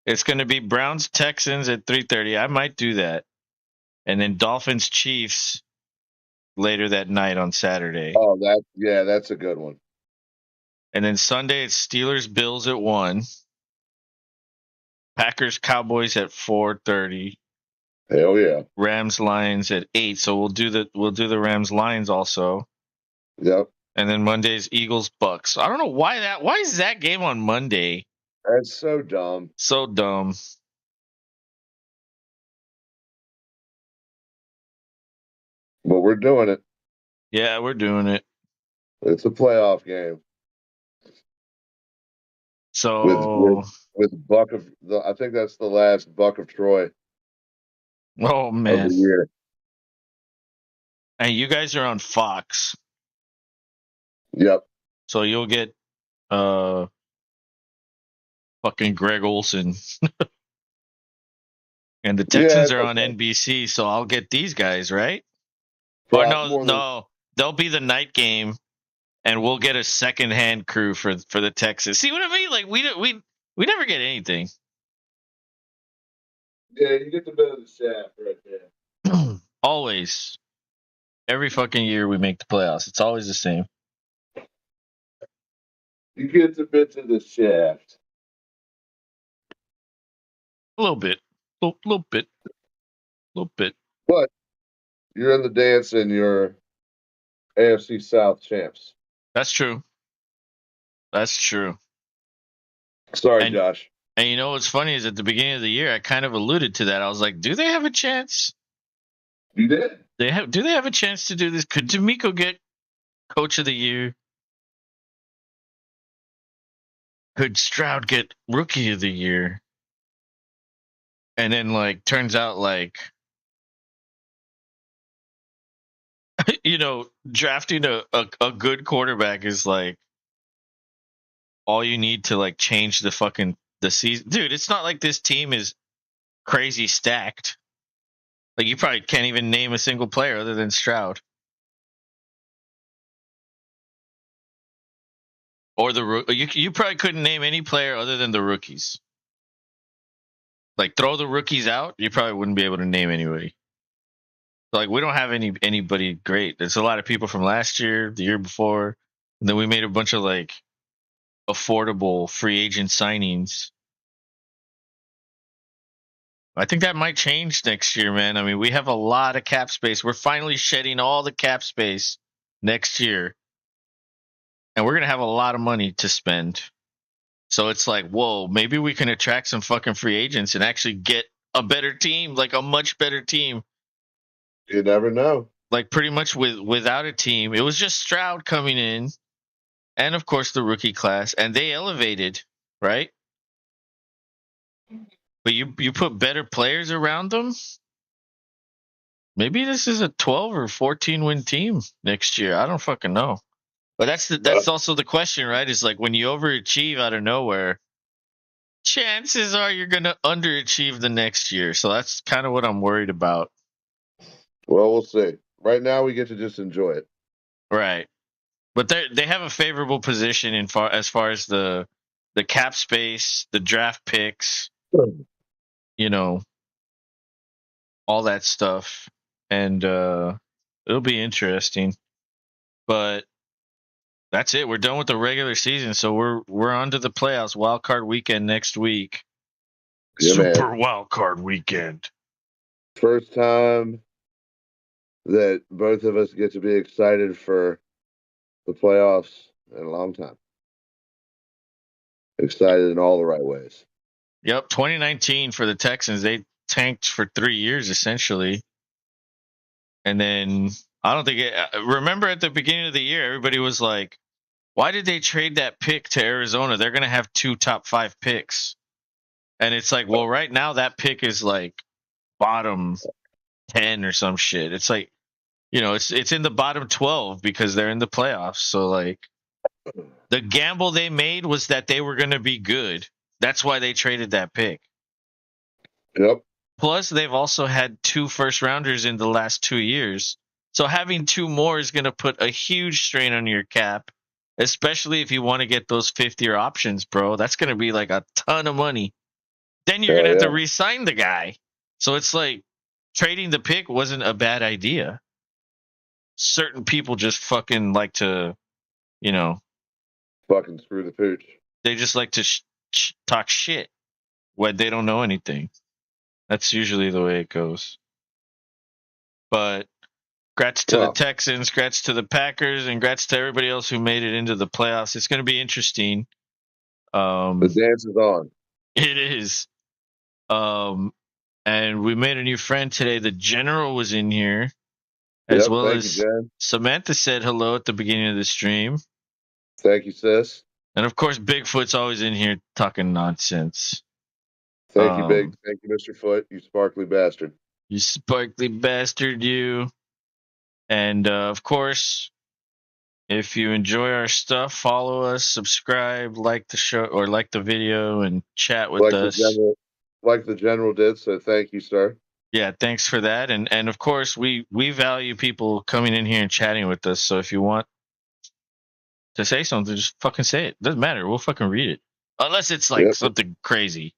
it's gonna be Browns Texans at 3:30. I might do that, and then Dolphins Chiefs later that night on Saturday, oh, that's a good one. and then Sunday it's Steelers Bills at 1, Packers Cowboys at 4:30, Hell yeah. Rams Lions at 8. So we'll do the Rams Lions also. Yep. And then Monday's Eagles Bucks. I don't know why is that game on Monday? That's so dumb, So dumb. but we're doing it. Yeah, we're doing it. It's a playoff game with with So, with Buck of the. I think that's the last Buck of Troy oh of the man. year. And you guys are on Fox. Yep. So you'll get uh fucking Greg Olson. And the Yeah, Texans it's are on okay. NBC, so I'll get these guys, right? Or no, More than no. They'll be the night game and we'll get a second-hand crew for the Texans. See what I mean? Like we never get anything. Yeah, you get the bit of the shaft right there. Always, every fucking year we make the playoffs. It's always the same. You get the bit of the shaft. A little bit, little bit, little bit. But you're in the dance and you're AFC South champs. That's true. That's true. Sorry, And Josh. and you know what's funny is at the beginning of the year I kind of alluded to that. I was like, do they have a chance? You did. Do they have a chance to do this? Could D'Amico get Coach of the Year? Could Stroud get Rookie of the Year? And then like turns out like drafting a good quarterback is like all you need to like change the season. Dude, it's not like this team is crazy stacked. Like you probably can't even name a single player other than Stroud. Or you probably couldn't name any player other than the rookies. Like throw the rookies out, you probably wouldn't be able to name anybody. Like we don't have anybody great. There's a lot of people from last year, the year before, and then we made a bunch of like affordable free agent signings. I think that might change next year, man. I mean, we have a lot of cap space. We're finally shedding all the cap space next year. And we're going to have a lot of money to spend. So it's like, whoa, maybe we can attract some fucking free agents and actually get a better team, like a much better team. You never know. Like pretty much without a team, it was just Stroud coming in, and of course the rookie class, and they elevated, right? But you put better players around them. Maybe this is a 12 or 14 win team next year. I don't fucking know. But that's also the question, right? Is like when you overachieve out of nowhere, chances are you're going to underachieve the next year. So that's kind of what I'm worried about. Well, we'll see. Right now, we get to just enjoy it. Right. But they have a favorable position as far as the cap space, the draft picks, all that stuff, and it'll be interesting. But that's it. We're done with the regular season, so we're on to the playoffs. Wild card weekend next week. Yeah, Super man. wild card weekend. First time that both of us get to be excited for the playoffs in a long time. Excited in all the right ways. Yep, 2019 for the Texans. They tanked for 3 years essentially, and then I don't think remember at the beginning of the year, everybody was like, "Why did they trade that pick to Arizona? They're going to have 2 top 5 picks." And it's like, well, right now that pick is like bottom 10 or some shit. It's like, it's in the bottom 12 because they're in the playoffs. So like the gamble they made was that they were going to be good. That's why they traded that pick. Yep. Plus, they've also had 2 first rounders in the last 2 years. So having 2 more is going to put a huge strain on your cap, especially if you want to get those 5th-year options, bro. That's going to be like a ton of money. Then you're going to have to re-sign the guy. So it's like trading the pick wasn't a bad idea. Certain people just fucking like to, fucking screw the pooch. They just like to talk shit when they don't know anything. That's usually the way it goes. But congrats to the Texans, congrats to the Packers, and congrats to everybody else who made it into the playoffs. It's going to be interesting. The dance is on. It is. And we made a new friend today. The General was in here, as well as Samantha said hello at the beginning of the stream. Thank you, sis. And of course, Bigfoot's always in here talking nonsense. Thank you, Big. Thank you, Mr. Foot. You sparkly bastard. You sparkly bastard, you. And of course, if you enjoy our stuff, follow us, subscribe, like the show or like the video, and chat with us. Like the general did. So thank you, sir. Yeah, thanks for that. And of course, we value people coming in here and chatting with us. So if you want to say something, just fucking say it. Doesn't matter. We'll fucking read it. Unless it's like Yep. something crazy.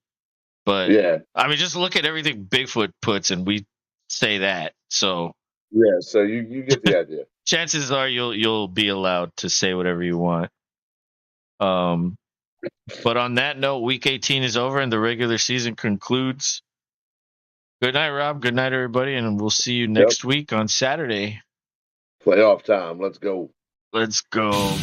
But Yeah. I mean, just look at everything Bigfoot puts, and we say that. So Yeah. So you get the idea. chances are you'll be allowed to say whatever you want. But on that note, Week 18 is over, and the regular season concludes. Good night, Rob. Good night, everybody, and we'll see you Yep. next week on Saturday. Playoff time. Let's go. Let's go.